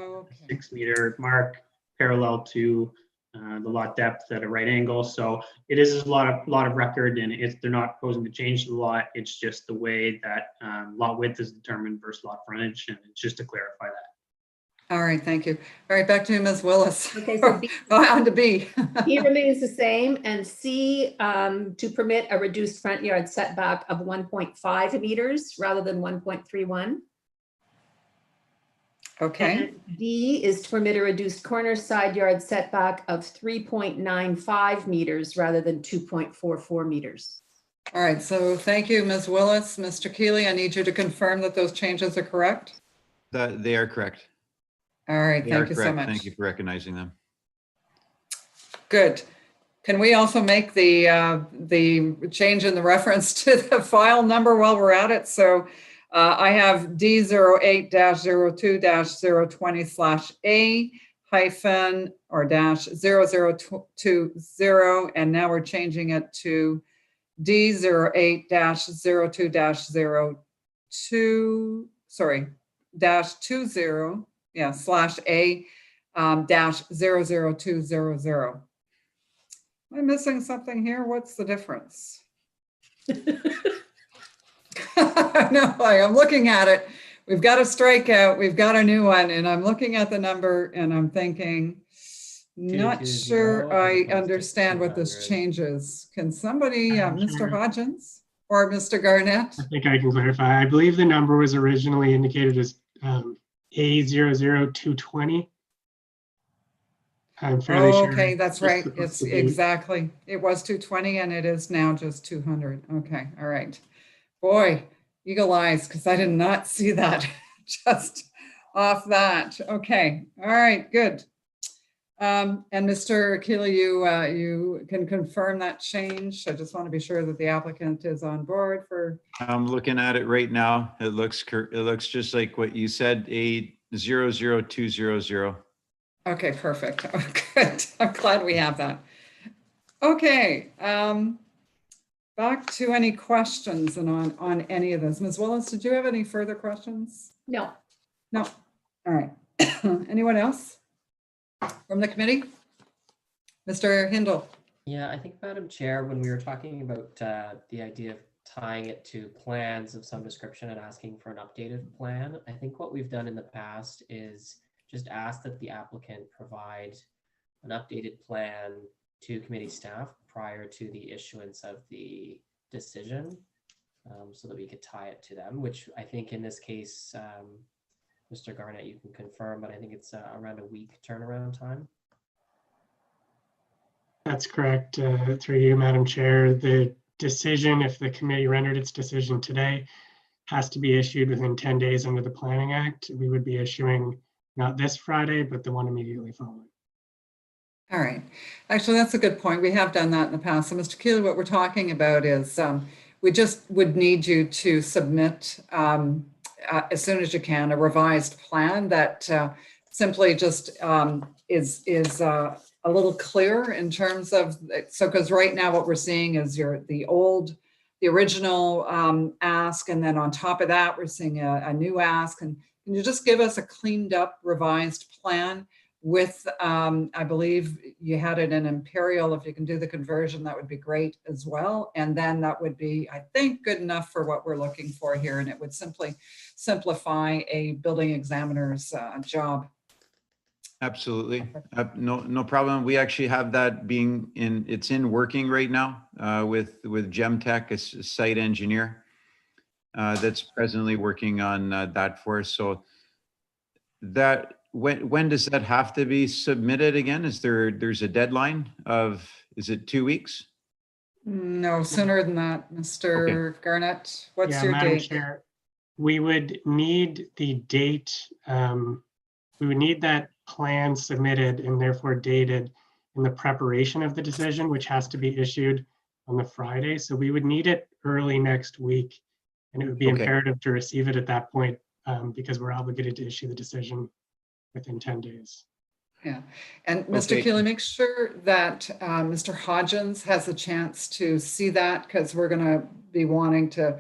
6 meter mark parallel to the lot depth at a right angle. So it is a lot of record, and they're not proposing to change the lot. It's just the way that lot width is determined versus lot frontage, and it's just to clarify that. All right, thank you. All right, back to you, Ms. Willis. Okay, so B, On to B. B remains the same, and C to permit a reduced front yard setback of 1.5 meters rather than 1.31. Okay. And D is to permit a reduced corner side yard setback of 3.95 meters rather than 2.44 meters. All right, so thank you, Ms. Willis. Mr. Keeley, I need you to confirm that those changes are correct. They are correct. All right, They are thank you so correct. much. Thank you for recognizing them. Good. Can we also make the change in the reference to the file number while we're at it? So I have D08-02-020/A hyphen or dash 0020, and now we're changing it to D08-02-02, sorry, dash 20, yeah, /A dash 00200. Am I missing something here? What's the difference? No, I'm looking at it. We've got a strikeout, we've got a new one, and I'm looking at the number and I'm thinking, not 220 sure as I opposed to understand what this 200. changes. Can somebody, Mr. Sure. Hodgins or Mr. Garnett? I think I can clarify. I believe the number was originally indicated as A00220. I'm fairly sure. Okay, that's it's right. supposed It's to be- exactly. It was 220 and it is now just 200. Okay, all right. Boy, eagle eyes, because I did not see that just off that. Okay, all right, good. And Mr. Keeley, you can confirm that change. I just want to be sure that the applicant is on board for. I'm looking at it right now. It looks just like what you said, A00200. Okay, perfect. Oh, good. I'm glad we have that. Okay. back to any questions and on any of this. Ms. Willis, did you have any further questions? No. No. All right. Anyone else from the committee? Mr. Hindle. Yeah, I think, Madam Chair, when we were talking about the idea of tying it to plans of some description and asking for an updated plan, I think what we've done in the past is just ask that the applicant provide an updated plan to committee staff prior to the issuance of the decision, so that we could tie it to them, which I think in this case, Mr. Garnett, you can confirm, but I think it's around a week turnaround time. That's correct. Through you, Madam Chair, the decision, if the committee rendered its decision today, has to be issued within 10 days under the Planning Act. We would be issuing not this Friday, but the one immediately following. All right. Actually, that's a good point. We have done that in the past. So, Mr. Keeley, what we're talking about is we just would need you to submit as soon as you can a revised plan that simply just is a little clearer in terms of, so because right now what we're seeing is the original ask, and then on top of that we're seeing a new ask. And can you just give us a cleaned up revised plan with I believe you had it in Imperial. If you can do the conversion, that would be great as well. And then that would be, I think, good enough for what we're looking for here, and it would simply simplify a building examiner's job. Absolutely. No problem. We actually have that it's in working right now with Gemtech, a site engineer that's presently working on that for us. So that, when does that have to be submitted again? There's a deadline of, is it 2 weeks? No, sooner than that, Mr. Okay. Garnett. What's your Madam date? Chair, we would need the date. We would need that plan submitted and therefore dated in the preparation of the decision, which has to be issued on the Friday. So we would need it early next week, and it would be Okay. imperative to receive it at that point because we're obligated to issue the decision within 10 days. Yeah, and Mr. Okay. Keeley, make sure that Mr. Hodgins has a chance to see that, because we're going to be wanting to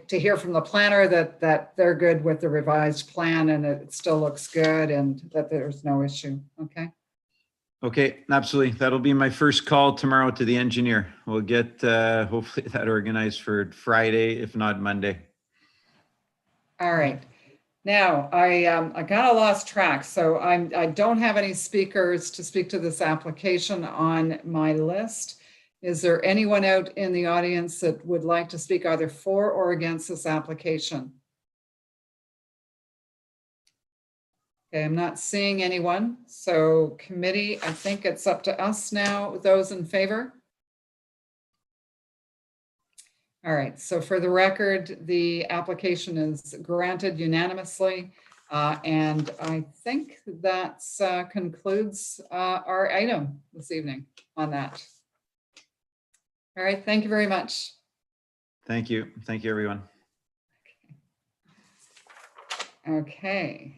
hear from the planner that they're good with the revised plan and it still looks good and that there's no issue. Okay. Okay, absolutely. That'll be my first call tomorrow to the engineer. We'll get hopefully that organized for Friday, if not Monday. All right. Now, I kind of lost track, so I don't have any speakers to speak to this application on my list. Is there anyone out in the audience that would like to speak either for or against this application? Okay, I'm not seeing anyone. So committee, I think it's up to us now, those in favor. All right, so for the record, the application is granted unanimously. And I think that concludes our item this evening on that. All right, thank you very much. Thank you. Thank you, everyone. Okay.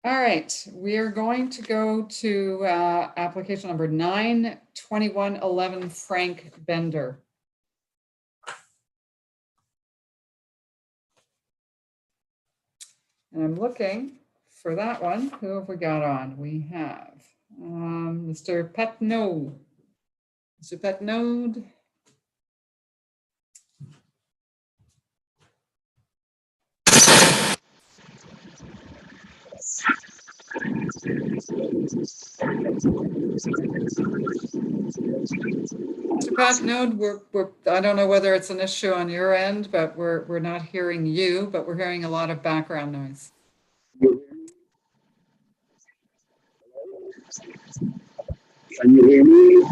All right, we are going to go to application number 9/2111 Frank Bender. And I'm looking for that one. Who have we got on? We have Mr. Petnode. Mr. Petnode. Mr. Petnode, I don't know whether it's an issue on your end, but we're not hearing you, but we're hearing a lot of background noise. Can you hear me?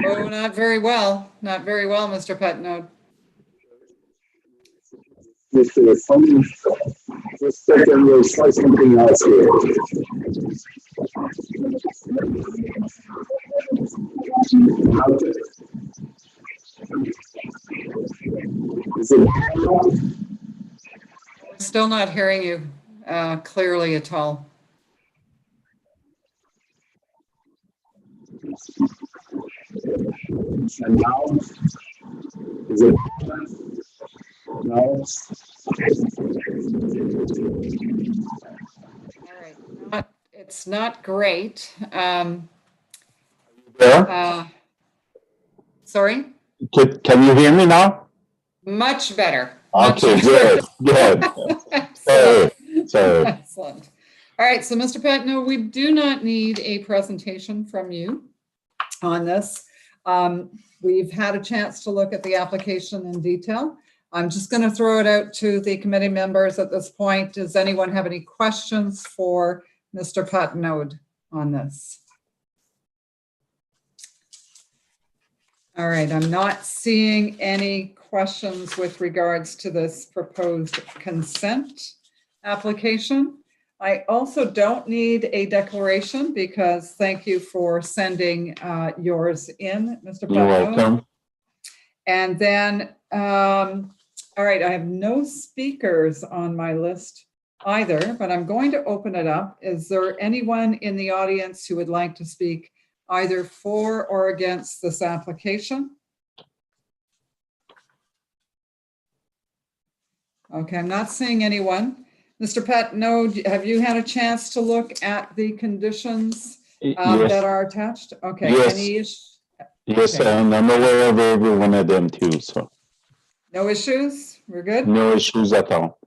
Oh, not very well. Not very well, Mr. Petnode. Mr. Funny, just a second, we'll try something else here. Is it Still not hearing you clearly at all. And now, is it now? All right. It's not great. There? Sorry? Can you hear me now? Much better. Much Okay, better. good. Excellent. Sorry. Excellent. All right, so Mr. Patno, we do not need a presentation from you on this. We've had a chance to look at the application in detail. I'm just going to throw it out to the committee members at this point. Does anyone have any questions for Mr. Patno on this? All right, I'm not seeing any questions with regards to this proposed consent application. I also don't need a declaration because thank you for sending yours in, Mr. Patno. You're welcome. And then, all right, I have no speakers on my list either, but I'm going to open it up. Is there anyone in the audience who would like to speak either for or against this application? Okay, I'm not seeing anyone. Mr. Patno, have you had a chance to look at the conditions Yes. that are attached? Okay. Yes. Yes, and I'm aware of every one of them too, so. No issues? We're good? No issues at all.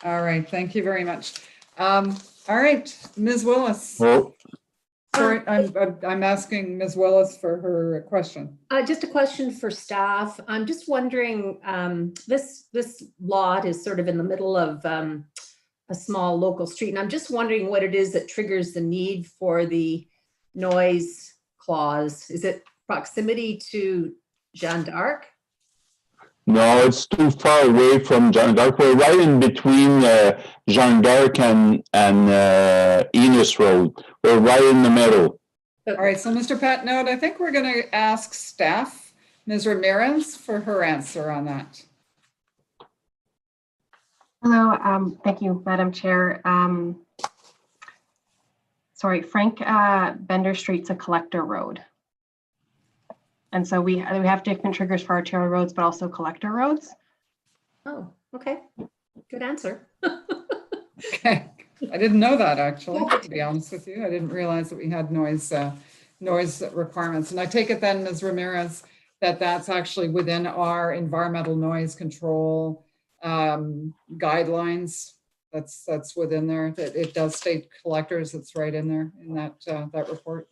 All right, thank you very much. All right, Ms. Willis. Well, Sorry, I'm asking Ms. Willis for her question. Just a question for staff. I'm just wondering, this lot is sort of in the middle of a small local street, and I'm just wondering what it is that triggers the need for the noise clause. Is it proximity to Jeanne d'Arc? no, it's too far away from Jeanne d'Arc. We're right in between Jeanne d'Arc and Enos Road. We're right in the middle. All right, so Mr. Patno, I think we're going to ask staff, Ms. Ramirez, for her answer on that. Hello, thank you, Madam Chair. Sorry, Frank Bender Street's a collector road. And so we have different triggers for arterial roads, but also collector roads. Oh, okay. Good answer. Okay, I didn't know that actually, to be honest with you. I didn't realize that we had noise requirements. And I take it then, Ms. Ramirez, that that's actually within our environmental noise control guidelines. That's within there. That it does state collectors. It's right in there in that that report.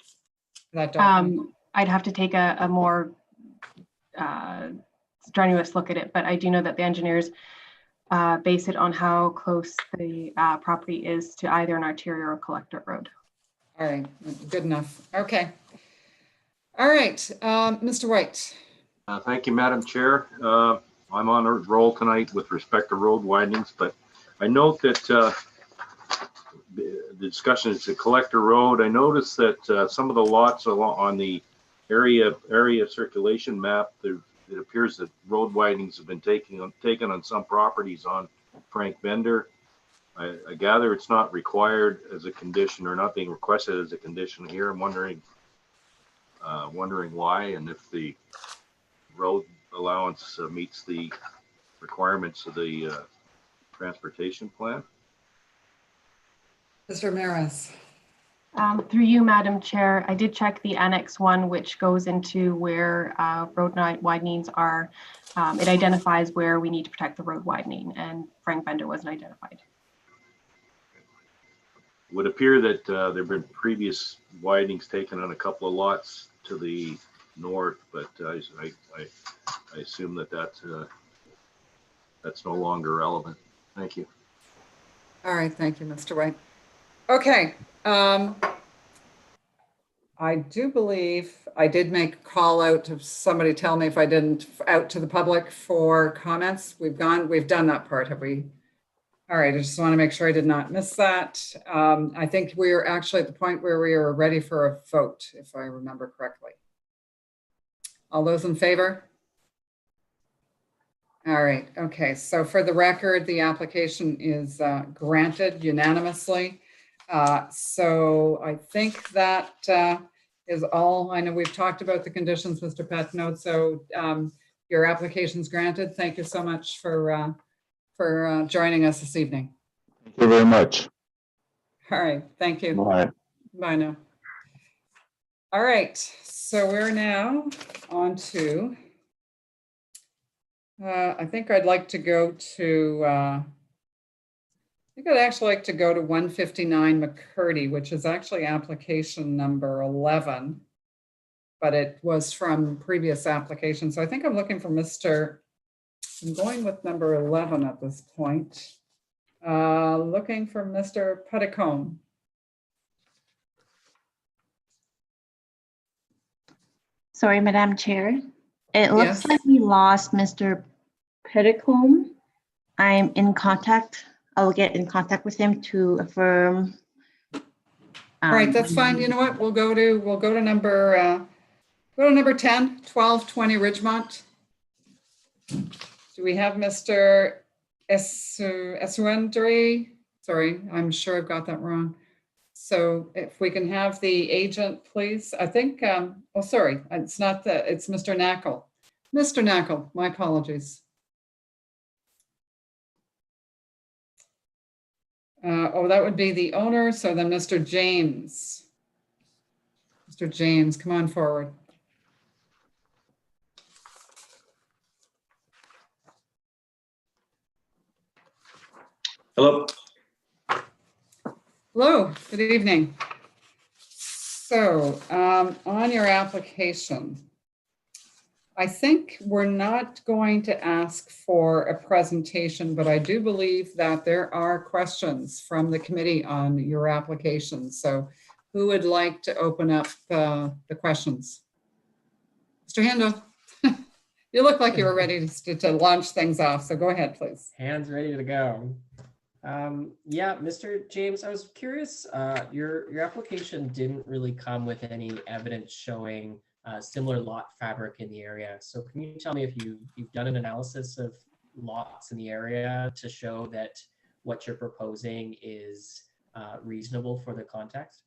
That document. I'd have to take a more strenuous look at it, but I do know that the engineers base it on how close the property is to either an arterial or collector road. All right, good enough. Okay. All right, Mr. White. Thank you, Madam Chair. I'm on a roll tonight with respect to road widenings, but I note that the discussion is a collector road. I noticed that some of the lots along on the area circulation map, it appears that road widenings have been taken on some properties on Frank Bender. I gather it's not required as a condition or not being requested as a condition here. I'm wondering why, and if the road allowance meets the requirements of the transportation plan. Mr. Ramirez. Through you, Madam Chair, I did check the Annex 1, which goes into where road widenings are. It identifies where we need to protect the road widening, and Frank Bender wasn't identified. It would appear that there have been previous widenings taken on a couple of lots to the north, but I assume that that's no longer relevant. Thank you. All right, thank you, Mr. White. Okay. I do believe I did make a call out to somebody, tell me if I didn't, out to the public for comments. We've done that part, have we? All right, I just want to make sure I did not miss that. I think we're actually at the point where we are ready for a vote, if I remember correctly. All those in favor? All right, okay, so for the record, the application is granted unanimously. So I think that is all. I know we've talked about the conditions, Mr. Petno, so your application's granted. Thank you so much for joining us this evening. Thank you very much. All right, thank you. Bye. Bye now. All right, so we're now on to, I think I'd like to go to, I think I'd actually like to go to 159 McCurdy, which is actually application number 11, but it was from previous application. So I think I'm looking for I'm going with number 11 at this point. Looking for Mr. Petitcombe. Sorry, Madam Chair. It looks Yes. like we lost Mr. Petitcombe. I'm in contact. I'll get in contact with him to affirm. All right, that's fine. You know what? We'll go to number 10, 1220 Ridgemont. Do we have Mr. Esuendri? Sorry, I'm sure I've got that wrong. So if we can have the agent, please. I think, oh, sorry, it's not it's Mr. Knackle. Mr. Knackle, my apologies. Oh, that would be the owner. So then Mr. James. Mr. James, come on forward. Hello. Hello, good evening. So on your application, I think we're not going to ask for a presentation, but I do believe that there are questions from the committee on your application. So who would like to open up the questions? Mr. Handel, you look like you were ready to launch things off. So go ahead, please. Hands ready to go. Yeah, Mr. James, I was curious, your application didn't really come with any evidence showing similar lot fabric in the area. So can you tell me if you've done an analysis of lots in the area to show that what you're proposing is reasonable for the context?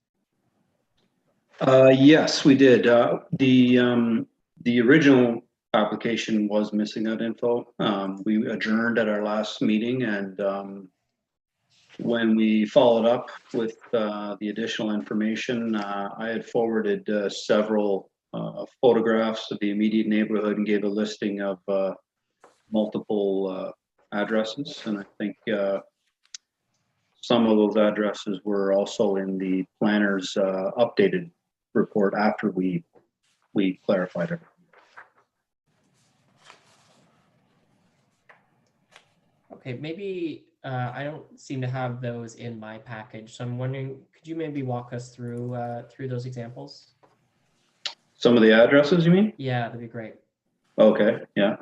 Yes, we did. The original application was missing that info. We adjourned at our last meeting, and when we followed up with the additional information, I had forwarded several photographs of the immediate neighborhood and gave a listing of multiple addresses. And I think some of those addresses were also in the planner's updated report after we clarified it. Okay, maybe I don't seem to have those in my package, so I'm wondering, could you maybe walk us through those examples? Some of the addresses, you mean? Yeah, that'd be great. Okay, yeah.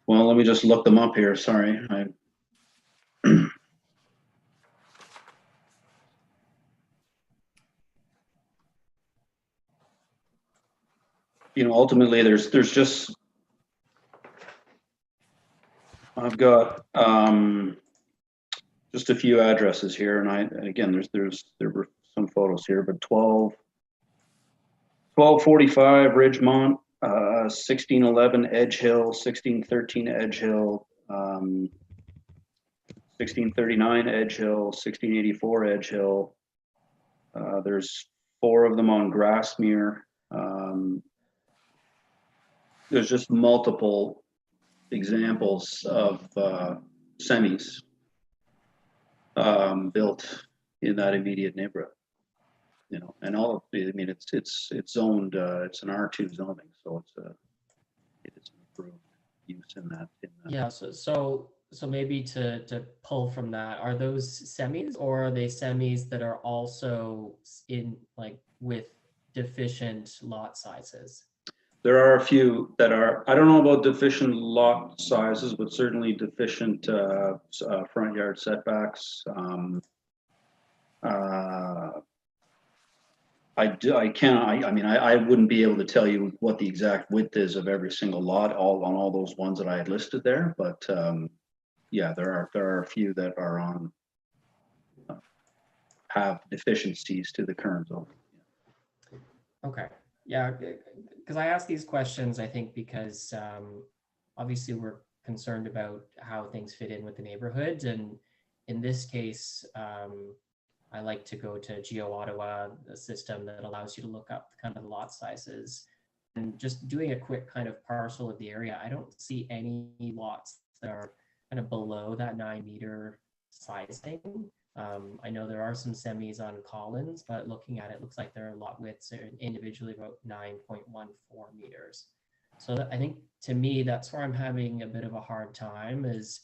Well, let me just look them up here. Sorry. Ultimately, there's just, I've got just a few addresses here, and again, there were some photos here, but 1245 Ridgemont, 1611 Edge Hill, 1613 Edge Hill, 1639 Edge Hill, 1684 Edge Hill. There's 4 of them on Grassmere. There's just multiple examples of semis built in that immediate neighborhood. And all of it, I mean, it's zoned, it's an R2 zoning, so it's an approved use in that. Yeah, so maybe to pull from that, are those semis, or are they semis that are also in with deficient lot sizes? There are a few that are, I don't know about deficient lot sizes, but certainly deficient front yard setbacks. I wouldn't be able to tell you what the exact width is of every single lot, on all those ones that I had listed there, but yeah, there are a few that are on have deficiencies to the current zone. Okay, yeah, because I ask these questions, I think because obviously we're concerned about how things fit in with the neighborhood. And in this case, I like to go to GeoOttawa, a system that allows you to look up kind of the lot sizes. And just doing a quick kind of parcel of the area, I don't see any lots that are kind of below that 9-meter sizing. I know there are some semis on Collins, but looking at it, looks like their lot widths are individually about 9.14 meters. So I think to me, that's where I'm having a bit of a hard time is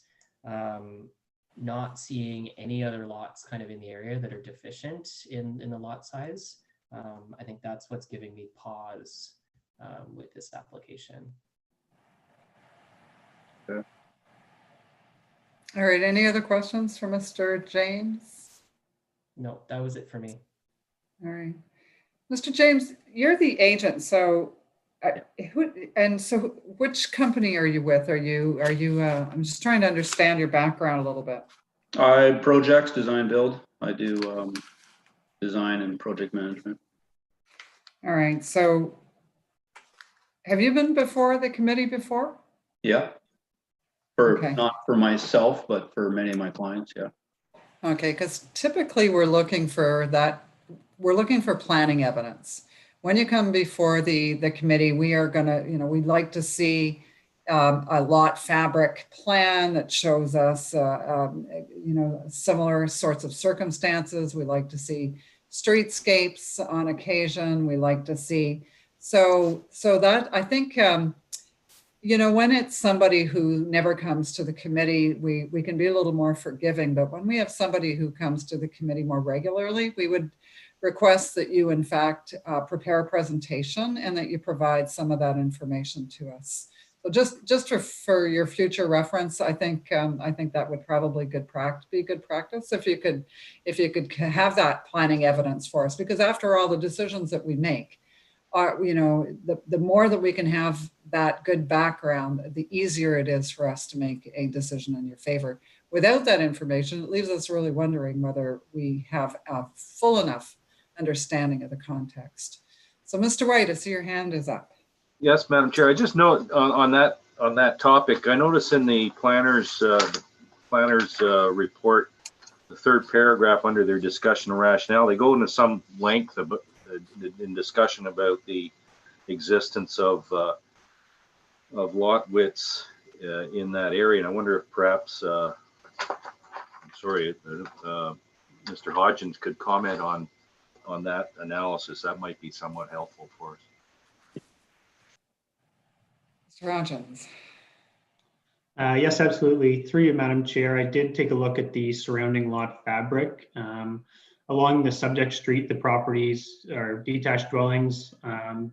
not seeing any other lots kind of in the area that are deficient in the lot size. I think that's what's giving me pause with this application. Okay. All right, any other questions for Mr. James? No, that was it for me. All right. Mr. James, you're the agent, so which company are you with? Are you I'm just trying to understand your background a little bit. Projects, design, build. I do design and project management. All right, so have you been before the committee before? Yeah. Not for myself, but for many of my clients, yeah. Okay, because typically we're looking for planning evidence. When you come before the committee, we are gonna, we'd like to see a lot fabric plan that shows us, similar sorts of circumstances. We like to see streetscapes on occasion. We like to see, so that I think, when it's somebody who never comes to the committee, we can be a little more forgiving. But when we have somebody who comes to the committee more regularly, we would request that you, in fact, prepare a presentation and that you provide some of that information to us. So just for your future reference, I think that would probably be good practice if you could have that planning evidence for us, because after all, the decisions that we make are, the more that we can have that good background, the easier it is for us to make a decision in your favor. Without that information, it leaves us really wondering whether we have a full enough understanding of the context. So Mr. White, I see your hand is up. Yes, Madam Chair. I just note on that topic, I notice in the planner's report, the third paragraph under their discussion and rationale, they go into some length in discussion about the existence of lot widths in that area. And I wonder if perhaps, I'm sorry, Mr. Hodgins could comment on that analysis. That might be somewhat helpful for us. Mr. Hodgins. Yes, absolutely. Through you, Madam Chair, I did take a look at the surrounding lot fabric. Along the subject street, the properties are detached dwellings,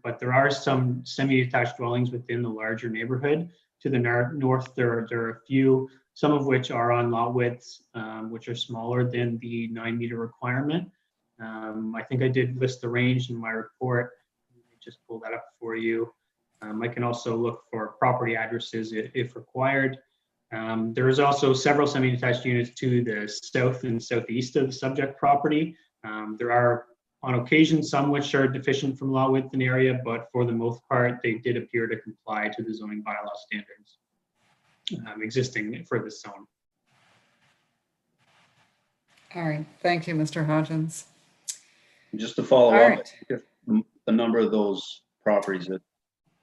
but there are some semi-detached dwellings within the larger neighborhood. To the north, there are a few, some of which are on lot widths, which are smaller than the 9-meter requirement. I think I did list the range in my report. Let me just pull that up for you. I can also look for property addresses if required. There is also several semi-detached units to the south and southeast of the subject property. There are, on occasion, some which are deficient from lot width and area, but for the most part, they did appear to comply to the zoning bylaw standards existing for this zone. All right, thank you, Mr. Hodgins. Just to follow All up, right. a number of those properties that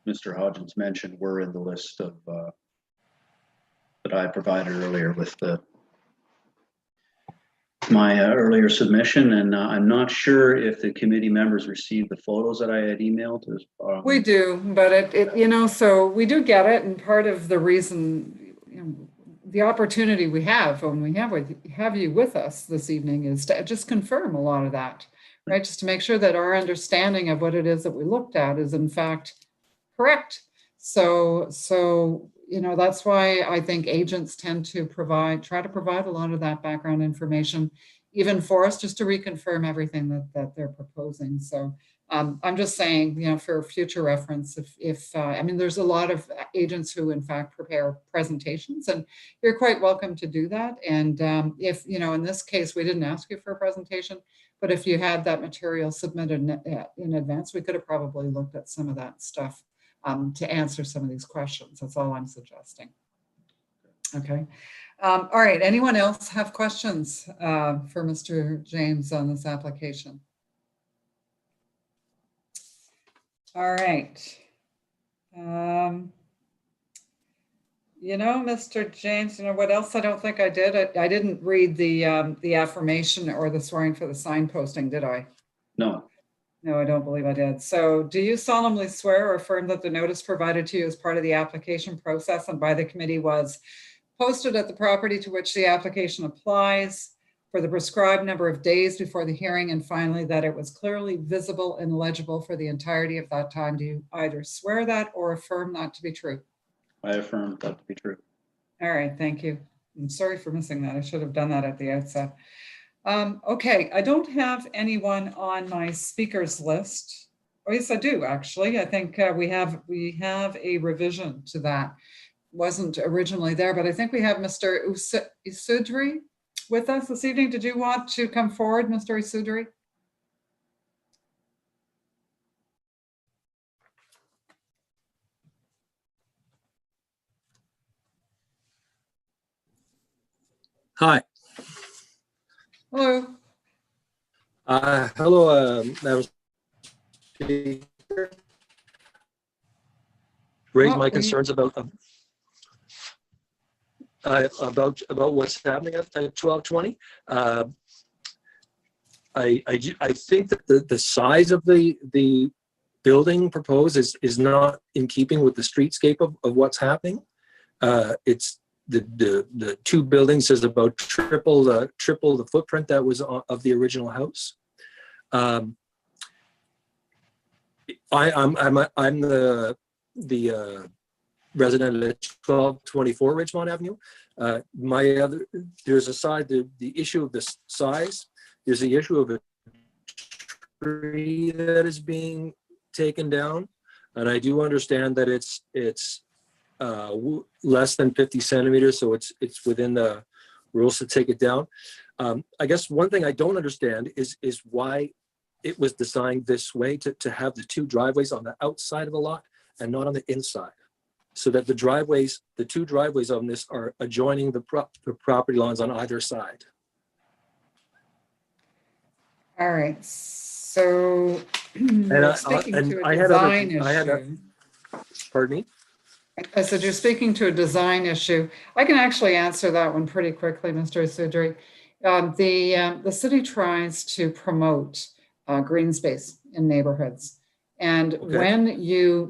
Mr. Hodgins mentioned were in the list of that I provided earlier with my earlier submission, and I'm not sure if the committee members received the photos that I had emailed. We do, but so we do get it, and part of the reason, the opportunity we have when we have you with us this evening is to just confirm a lot of that, right? Just to make sure that our understanding of what it is that we looked at is in fact correct. So that's why I think agents tend to try to provide a lot of that background information, even for us, just to reconfirm everything that they're proposing. So I'm just saying, for future reference, if I mean, there's a lot of agents who in fact prepare presentations, and you're quite welcome to do that. And if, you know, in this case, we didn't ask you for a presentation, but if you had that material submitted in advance, we could have probably looked at some of that stuff to answer some of these questions. That's all I'm suggesting. Okay. All right. Anyone else have questions for Mr. James on this application? All right. You know, Mr. James, you know what else I don't think I did? I didn't read the affirmation or the swearing for the sign posting, did I? No. No, I don't believe I did. So do you solemnly swear or affirm that the notice provided to you as part of the application process and by the committee was posted at the property to which the application applies for the prescribed number of days before the hearing, and finally that it was clearly visible and legible for the entirety of that time? Do you either swear that or affirm that to be true? I affirm that to be true. All right, thank you. I'm sorry for missing that. I should have done that at the outset. Okay, I don't have anyone on my speakers list. Oh, yes, I do, actually. I think we have a revision to that. Wasn't originally there, but I think we have Mr. Isudri with us this evening. Did you want to come forward, Mr. Isudri? Hi. Hello. Hello, Madam Speaker. Raise my concerns about what's happening at 1220. I think that the size of the building proposed is not in keeping with the streetscape of what's happening. It's the two buildings is about triple the footprint that was of the original house. I'm the resident at 1224 Ridgemont Avenue. There's a side, the issue of the size. There's the issue of a tree that is being taken down, and I do understand that it's less than 50 centimeters, so it's within the rules to take it down. I guess one thing I don't understand is why it was designed this way to have the two driveways on the outside of the lot and not on the inside, so that the two driveways on this are adjoining the property lines on either side. All right. So speaking to a design issue. Pardon me? I said you're speaking to a design issue. I can actually answer that one pretty quickly, Mr. Isudri. The city tries to promote green space in neighborhoods. And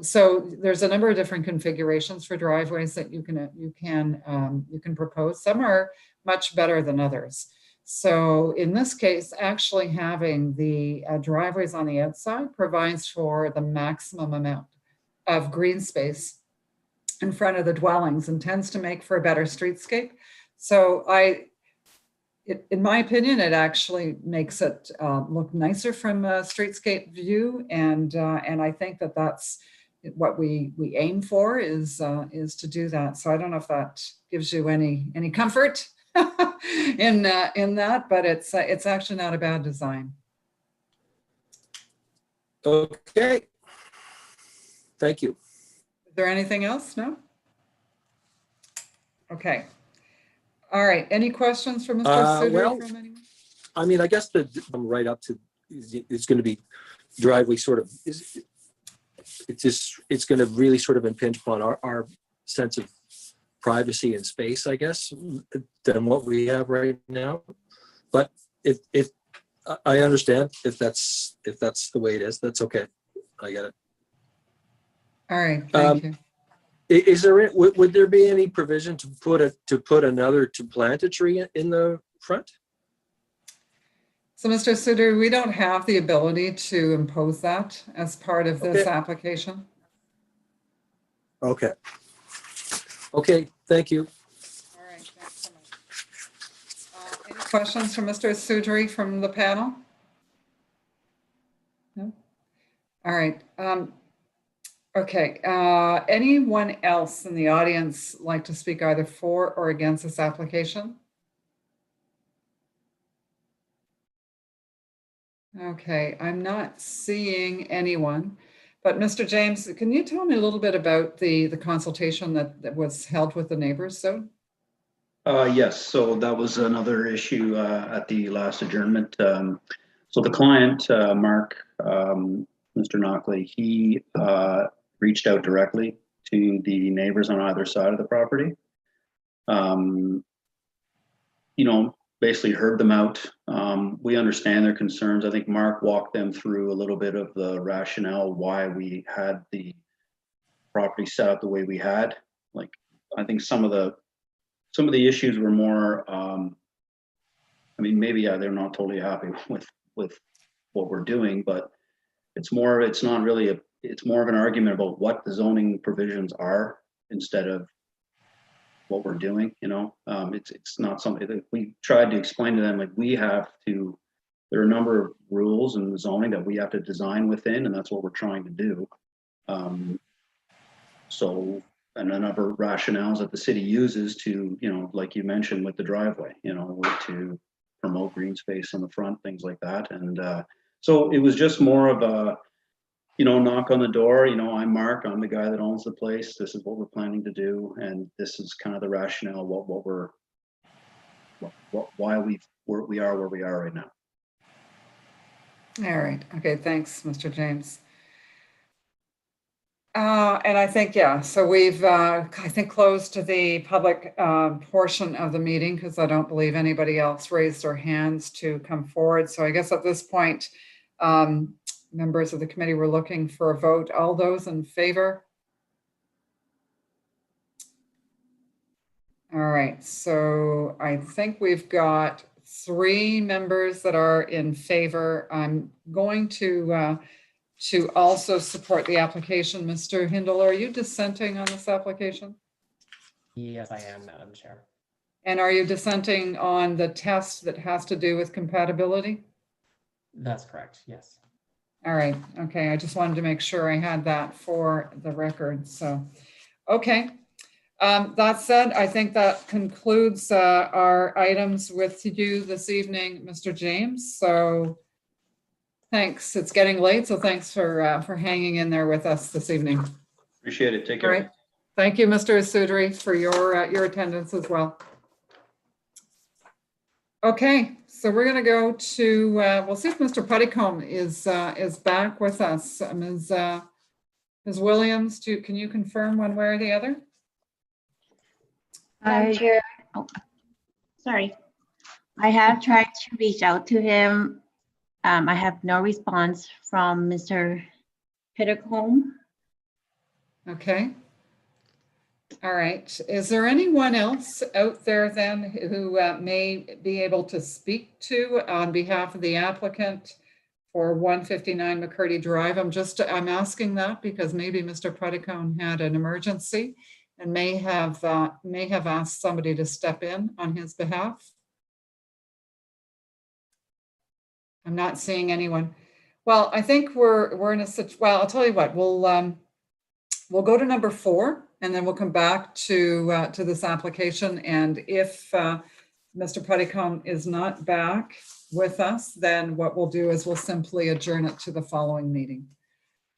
so there's a number of different configurations for driveways that you can propose. Some are much better than others. So in this case, actually having the driveways on the outside provides for the maximum amount of green space in front of the dwellings and tends to make for a better streetscape. So in my opinion, it actually makes it look nicer from a streetscape view. And I think that that's what we aim for is to do that. So I don't know if that gives you any comfort in that, but it's actually not a bad design. Okay. Thank you. Is there anything else? No? Okay. All right. Any questions for Mr. Isudri from anyone? I mean, I guess right up to it's going to be driveway sort of it's going to really sort of impinge upon our sense of privacy and space, I guess, than what we have right now. But if I understand if that's the way it is, that's okay. I get it. All right, thank you. Is there would there be any provision to plant a tree in the front? So, Mr. Isudri, we don't have the ability to impose that as part of this application. Okay. Okay, thank you. All right, thanks so much. Any questions for Mr. Isudri from the panel? No? All right. Okay, anyone else in the audience like to speak either for or against this application? Okay, I'm not seeing anyone, but Mr. James, can you tell me a little bit about the consultation that was held with the neighbors, so? Yes, so that was another issue at the last adjournment. So the client, Mark, Mr. Knockley, he reached out directly to the neighbors on either side of the property. You know, basically heard them out. We understand their concerns. I think Mark walked them through a little bit of the rationale why we had the property set up the way we had. Like, I think some of the issues were more, I mean, maybe, yeah, they're not totally happy with what we're doing, but it's more of an argument about what the zoning provisions are instead of what we're doing, you know? It's not something that we tried to explain to them, like there are a number of rules in the zoning that we have to design within, and that's what we're trying to do. And a number of rationales that the city uses to, you know, like you mentioned with the driveway, you know, to promote green space on the front, things like that. And so it was just more of a, you know, knock on the door. You know, I'm Mark, I'm the guy that owns the place. This is what we're planning to do. And this is kind of the rationale, why we are where we are right now. All right, okay, thanks, Mr. James. And I think, yeah, so we've, I think, closed to the public portion of the meeting because I don't believe anybody else raised their hands to come forward. So I guess at this point, members of the committee were looking for a vote. All those in favor? All right, so I think we've got 3 members that are in favor. I'm going to also support the application. Mr. Hindle, are you dissenting on this application? Yes, I am, Madam Chair. And are you dissenting on the test that has to do with compatibility? That's correct, yes. All right, okay, I just wanted to make sure I had that for the record, so, okay. That said, I think that concludes our items with you this evening, Mr. James, so thanks. It's getting late, so thanks for hanging in there with us this evening. Appreciate it. Take care. All right. Thank you, Mr. Asudri, for your attendance as well. Okay, so we're going to go to, we'll see if Mr. Puttycombe is back with us. Ms. Williams, can you confirm one way or the other? Chair. Oh, sorry. I have tried to reach out to him. I have no response from Mr. Pittercombe. Okay. All right. Is there anyone else out there then who may be able to speak to on behalf of the applicant for 159 McCurdy Drive? I'm asking that because maybe Mr. Puttycombe had an emergency and may have asked somebody to step in on his behalf. I'm not seeing anyone. Well, I think we're in a situation. Well, I'll tell you what. We'll go to number 4, and then we'll come back to this application. And if Mr. Puttycombe is not back with us, then what we'll do is we'll simply adjourn it to the following meeting.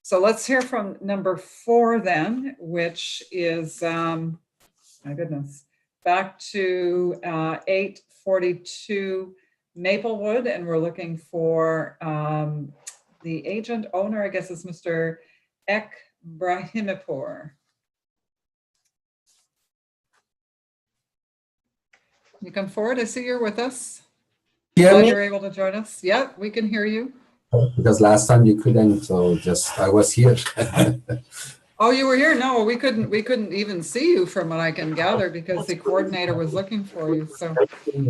So let's hear from number 4 then, which is, my goodness, back to 842 Maplewood, and we're looking for the agent owner, I guess, is Mr. Brahimapur. You come forward. I see you're with us. Hear me? You're able to join us. Yeah, we can hear you. Because last time you couldn't, so I was here. Oh, you were here? No, we couldn't even see you from what I can gather because the coordinator was looking for you. So I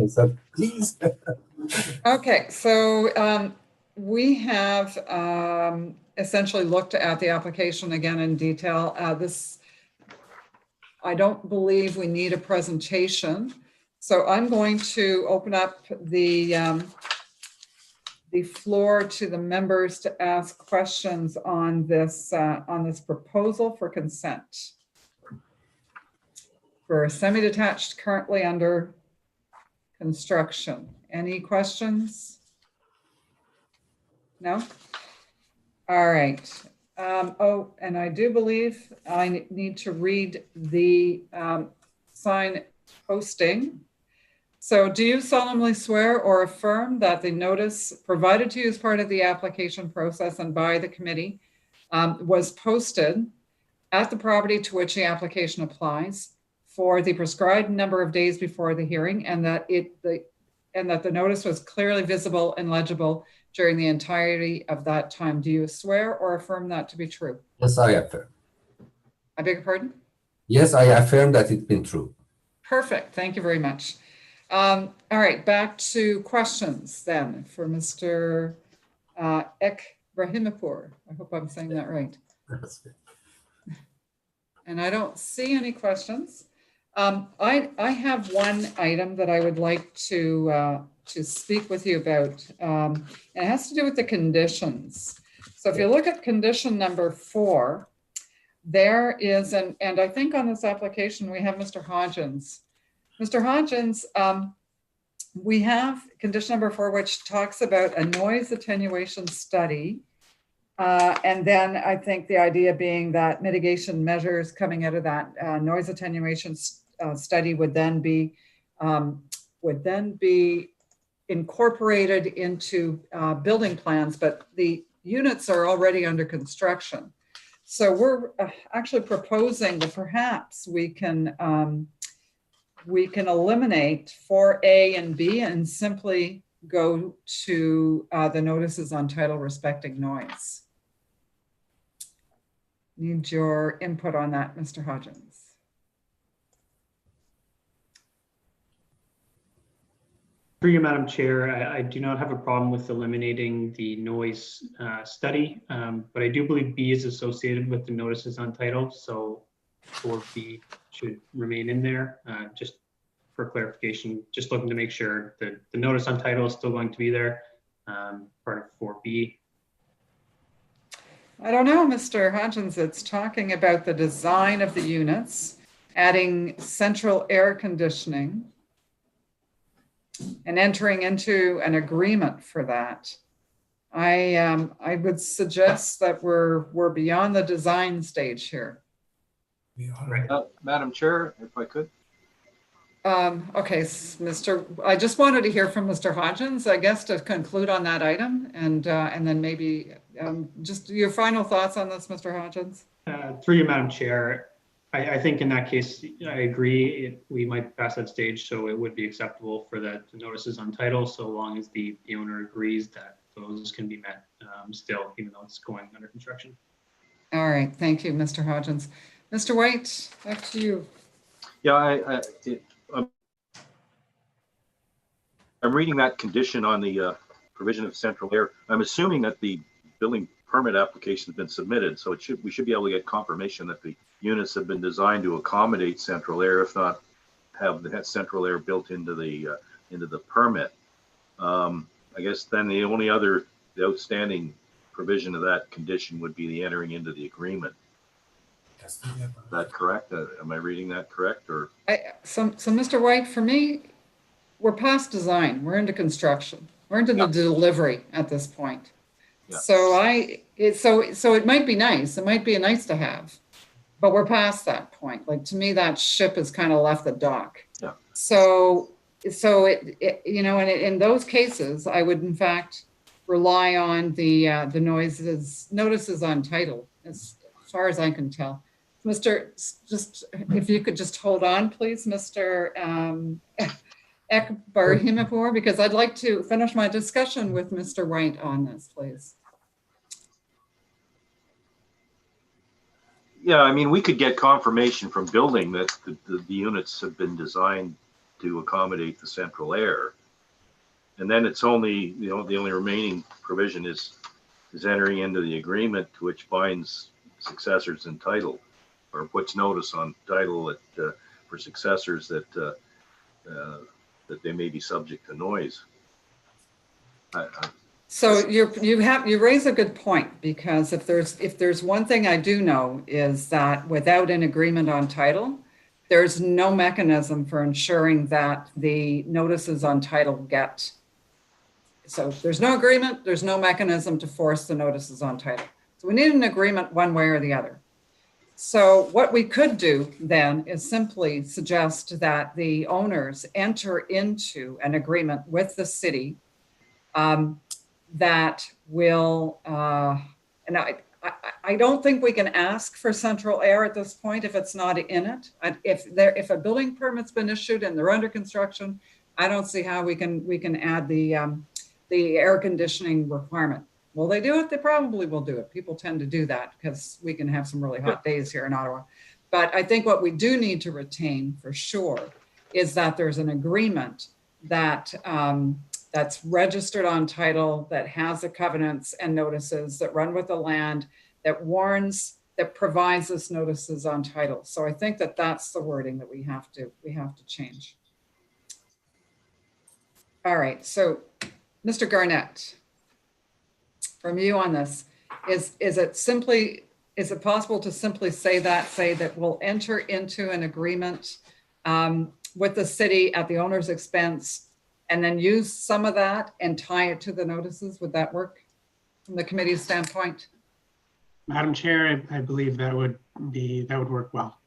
said, please. okay, so we have essentially looked at the application again in detail. I don't believe we need a presentation. So I'm going to open up the the floor to the members to ask questions on this proposal for consent for a semi-detached currently under construction. Any questions? No? All right. Oh, and I do believe I need to read the sign posting. So do you solemnly swear or affirm that the notice provided to you as part of the application process and by the committee was posted at the property to which the application applies for the prescribed number of days before the hearing, and that the notice was clearly visible and legible during the entirety of that time? Do you swear or affirm that to be true? Yes, I affirm. I beg your pardon? Yes, I affirm that it's been true. Perfect. Thank you very much. All right, back to questions then for Mr. Ekrahimpour. I hope I'm saying that right. And I don't see any questions. I have one item that I would like to speak with you about. And it has to do with the conditions. So if you look at condition number 4, there is, and I think on this application, we have Mr. Hodgins. Mr. Hodgins, we have condition number 4, which talks about a noise attenuation study. And then I think the idea being that mitigation measures coming out of that noise attenuation study would then be incorporated into building plans, but the units are already under construction. So we're actually proposing that perhaps we can eliminate 4A and B and simply go to the notices on title respecting noise. Need your input on that, Mr. Hodgins. Through you, Madam Chair, I do not have a problem with eliminating the noise study, but I do believe B is associated with the notices on title, so 4B should remain in there. Just for clarification, just looking to make sure that the notice on title is still going to be there, part of 4B. I don't know, Mr. Hodgins, it's talking about the design of the units, adding central air conditioning, and entering into an agreement for that. I would suggest that we're beyond the design stage here. Madam Chair, if I could. Okay, I just wanted to hear from Mr. Hodgins, I guess, to conclude on that item, and then maybe just your final thoughts on this, Mr. Hodgins. Through you, Madam Chair, I think in that case, I agree. We might pass that stage, so it would be acceptable for the notices on title, so long as the owner agrees that those can be met still, even though it's going under construction. All right, thank you, Mr. Hodgins. Mr. White, back to you. Yeah, I'm reading that condition on the provision of central air. I'm assuming that the building permit application has been submitted, so we should be able to get confirmation that the units have been designed to accommodate central air, if not have that central air built into the permit. I guess then the only other outstanding provision of that condition would be the entering into the agreement. Is that correct? Am I reading that correct? Or so Mr. White, for me, we're past design. We're into construction. We're into the delivery at this point. Yeah. So it might be nice. It might be a nice to have, but we're past that point. Like, to me, that ship has kind of left the dock. Yeah. So it you know, and in those cases, I would in fact rely on the notices on title, as far as I can tell. Just if you could just hold on, please, Mr. Ekrahimpour, because I'd like to finish my discussion with Mr. White on this, please. yeah, I mean, we could get confirmation from building that the units have been designed to accommodate the central air, and then it's only the only remaining provision is entering into the agreement to which binds successors in title, or puts notice on title that for successors that they may be subject to noise. So you raise a good point, because if there's one thing I do know is that without an agreement on title, there's no mechanism for ensuring that the notices on title get. So if there's no agreement, there's no mechanism to force the notices on title. So we need an agreement one way or the other. So what we could do then is simply suggest that the owners enter into an agreement with the city that will, and I don't think we can ask for central air at this point if it's not in it. If a building permit's been issued and they're under construction, I don't see how we can add the air conditioning requirement. Will they do it? They probably will do it. People tend to do that because we can have some really hot days here in Ottawa. But I think what we do need to retain for sure is that there's an agreement that that's registered on title, that has the covenants and notices that run with the land, that warns, that provides us notices on title. So I think that that's the wording that we have to change. All right, so Mr. Garnett, from you on this, is it possible to simply say that we'll enter into an agreement with the city at the owner's expense, and then use some of that and tie it to the notices? Would that work from the committee's standpoint? Madam Chair, I believe that would work well.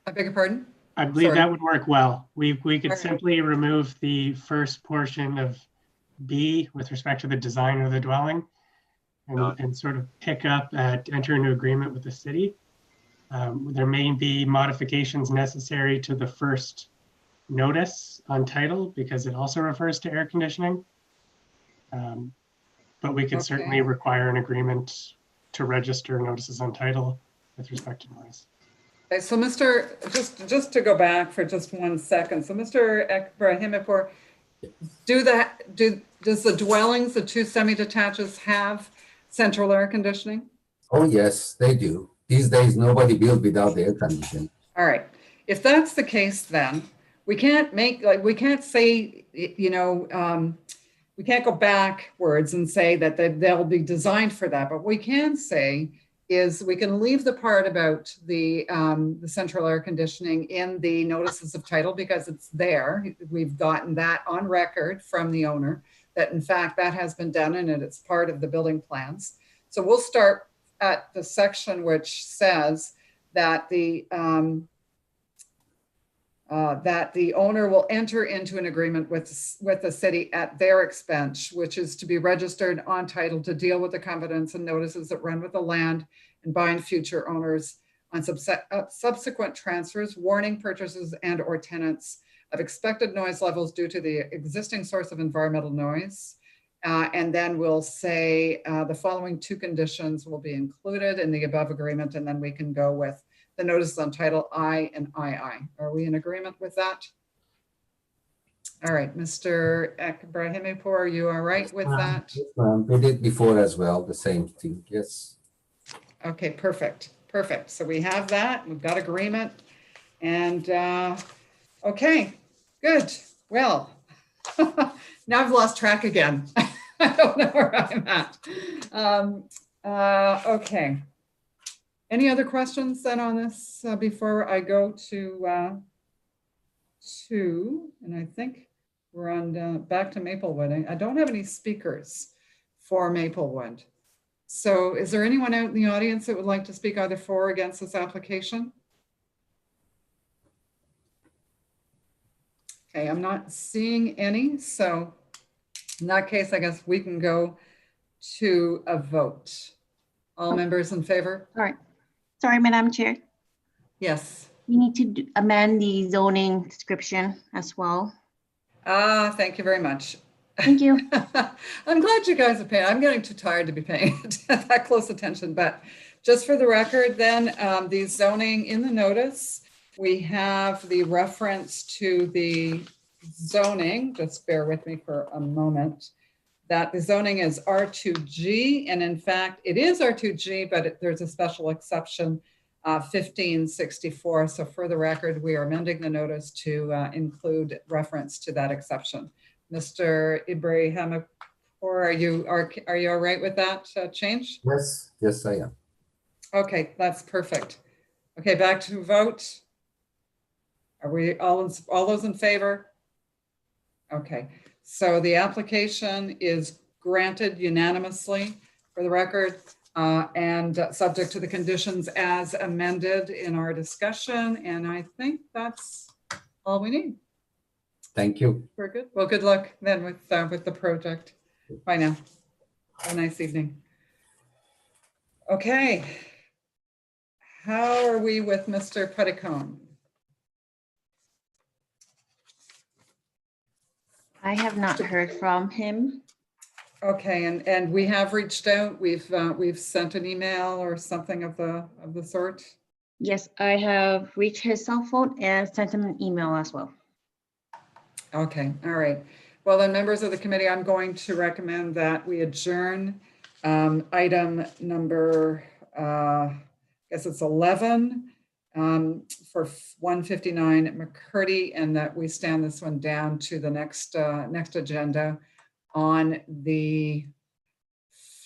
I beg your pardon? I believe Sorry. that would work well. We could right. simply remove the first portion of B with respect to the design of the dwelling and sort of pick up at enter into agreement with the city. There may be modifications necessary to the first notice on title because it also refers to air conditioning. But we could certainly require an agreement to register notices on title with respect to noise. Okay, so just to go back for just 1 second. So Mr. Ebrahimipur, does the dwellings, the 2 semi-detaches, have central air conditioning? Oh, yes, they do. These days, nobody builds without air conditioning. All right. If that's the case, then we can't say, we can't go backwards and say that they'll be designed for that. But what we can say is we can leave the part about the central air conditioning in the notices of title because it's there. We've gotten that on record from the owner that in fact that has been done and it's part of the building plans. So we'll start at the section which says that the owner will enter into an agreement with the city at their expense, which is to be registered on title to deal with the covenants and notices that run with the land and bind future owners on subsequent transfers, warning purchasers and or tenants of expected noise levels due to the existing source of environmental noise. And then we'll say the following 2 conditions will be included in the above agreement, and then we can go with the notices on title I and II. Are we in agreement with that? All right, Mr. Ebrahimipur, are you all right with that? Yes, ma'am. We did before as well, the same thing, yes. Okay, perfect. So we have that, we've got agreement. And okay, good. Well, now I've lost track again. I don't know where I'm at. Okay. Any other questions then on this before I go to, and I think we're on back to Maplewood. I don't have any speakers for Maplewood. So is there anyone out in the audience that would like to speak either for or against this application? Okay, I'm not seeing any. So in that case, I guess we can go to a vote. All members in favor? Sorry, Madam Chair. Yes. We need to amend the zoning description as well. Thank you very much. Thank you. I'm glad you guys are paying. I'm getting too tired to be paying that close attention, but just for the record then, the zoning in the notice, we have the reference to the zoning, just bear with me for a moment, that the zoning is R2G, and in fact, it is R2G, but there's a special exception, 1564. So for the record, we are amending the notice to include reference to that exception. Mr. Ibrahimipur, Or are you all right with that change? Yes, yes, I am. Okay, that's perfect. Okay, back to vote. Are we all those in favor? Okay, so the application is granted unanimously for the record, and subject to the conditions as amended in our discussion. And I think that's all we need. Thank you. We're good. Well, good luck then with the project. Bye now. Have a nice evening. Okay. How are we with Mr. Petticone? I have not heard from him. Okay, and we have reached out. We've sent an email or something of the sort. Yes, I have reached his cell phone and sent him an email as well. Okay, all right. Well, then, members of the committee, I'm going to recommend that we adjourn item number, I guess it's 11 for 159 McCurdy, and that we stand this one down to the next agenda on the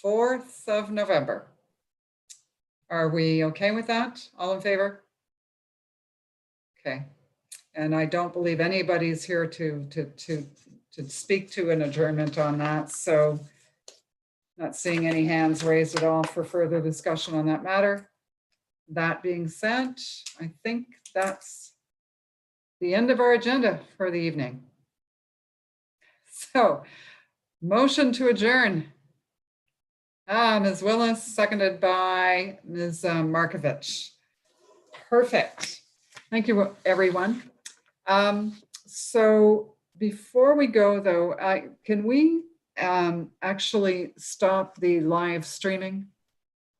4th of November. Are we okay with that? All in favor? Okay. And I don't believe anybody's here to speak to an adjournment on that. So not seeing any hands raised at all for further discussion on that matter. That being said, I think that's the end of our agenda for the evening. So motion to adjourn. Ms. Willis, seconded by Ms. Markovich. Perfect. Thank you, everyone. So before we go though, can we actually stop the live streaming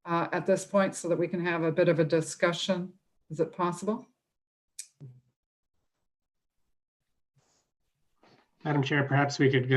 at this point so that we can have a bit of a discussion? Is it possible? Madam Chair, perhaps we could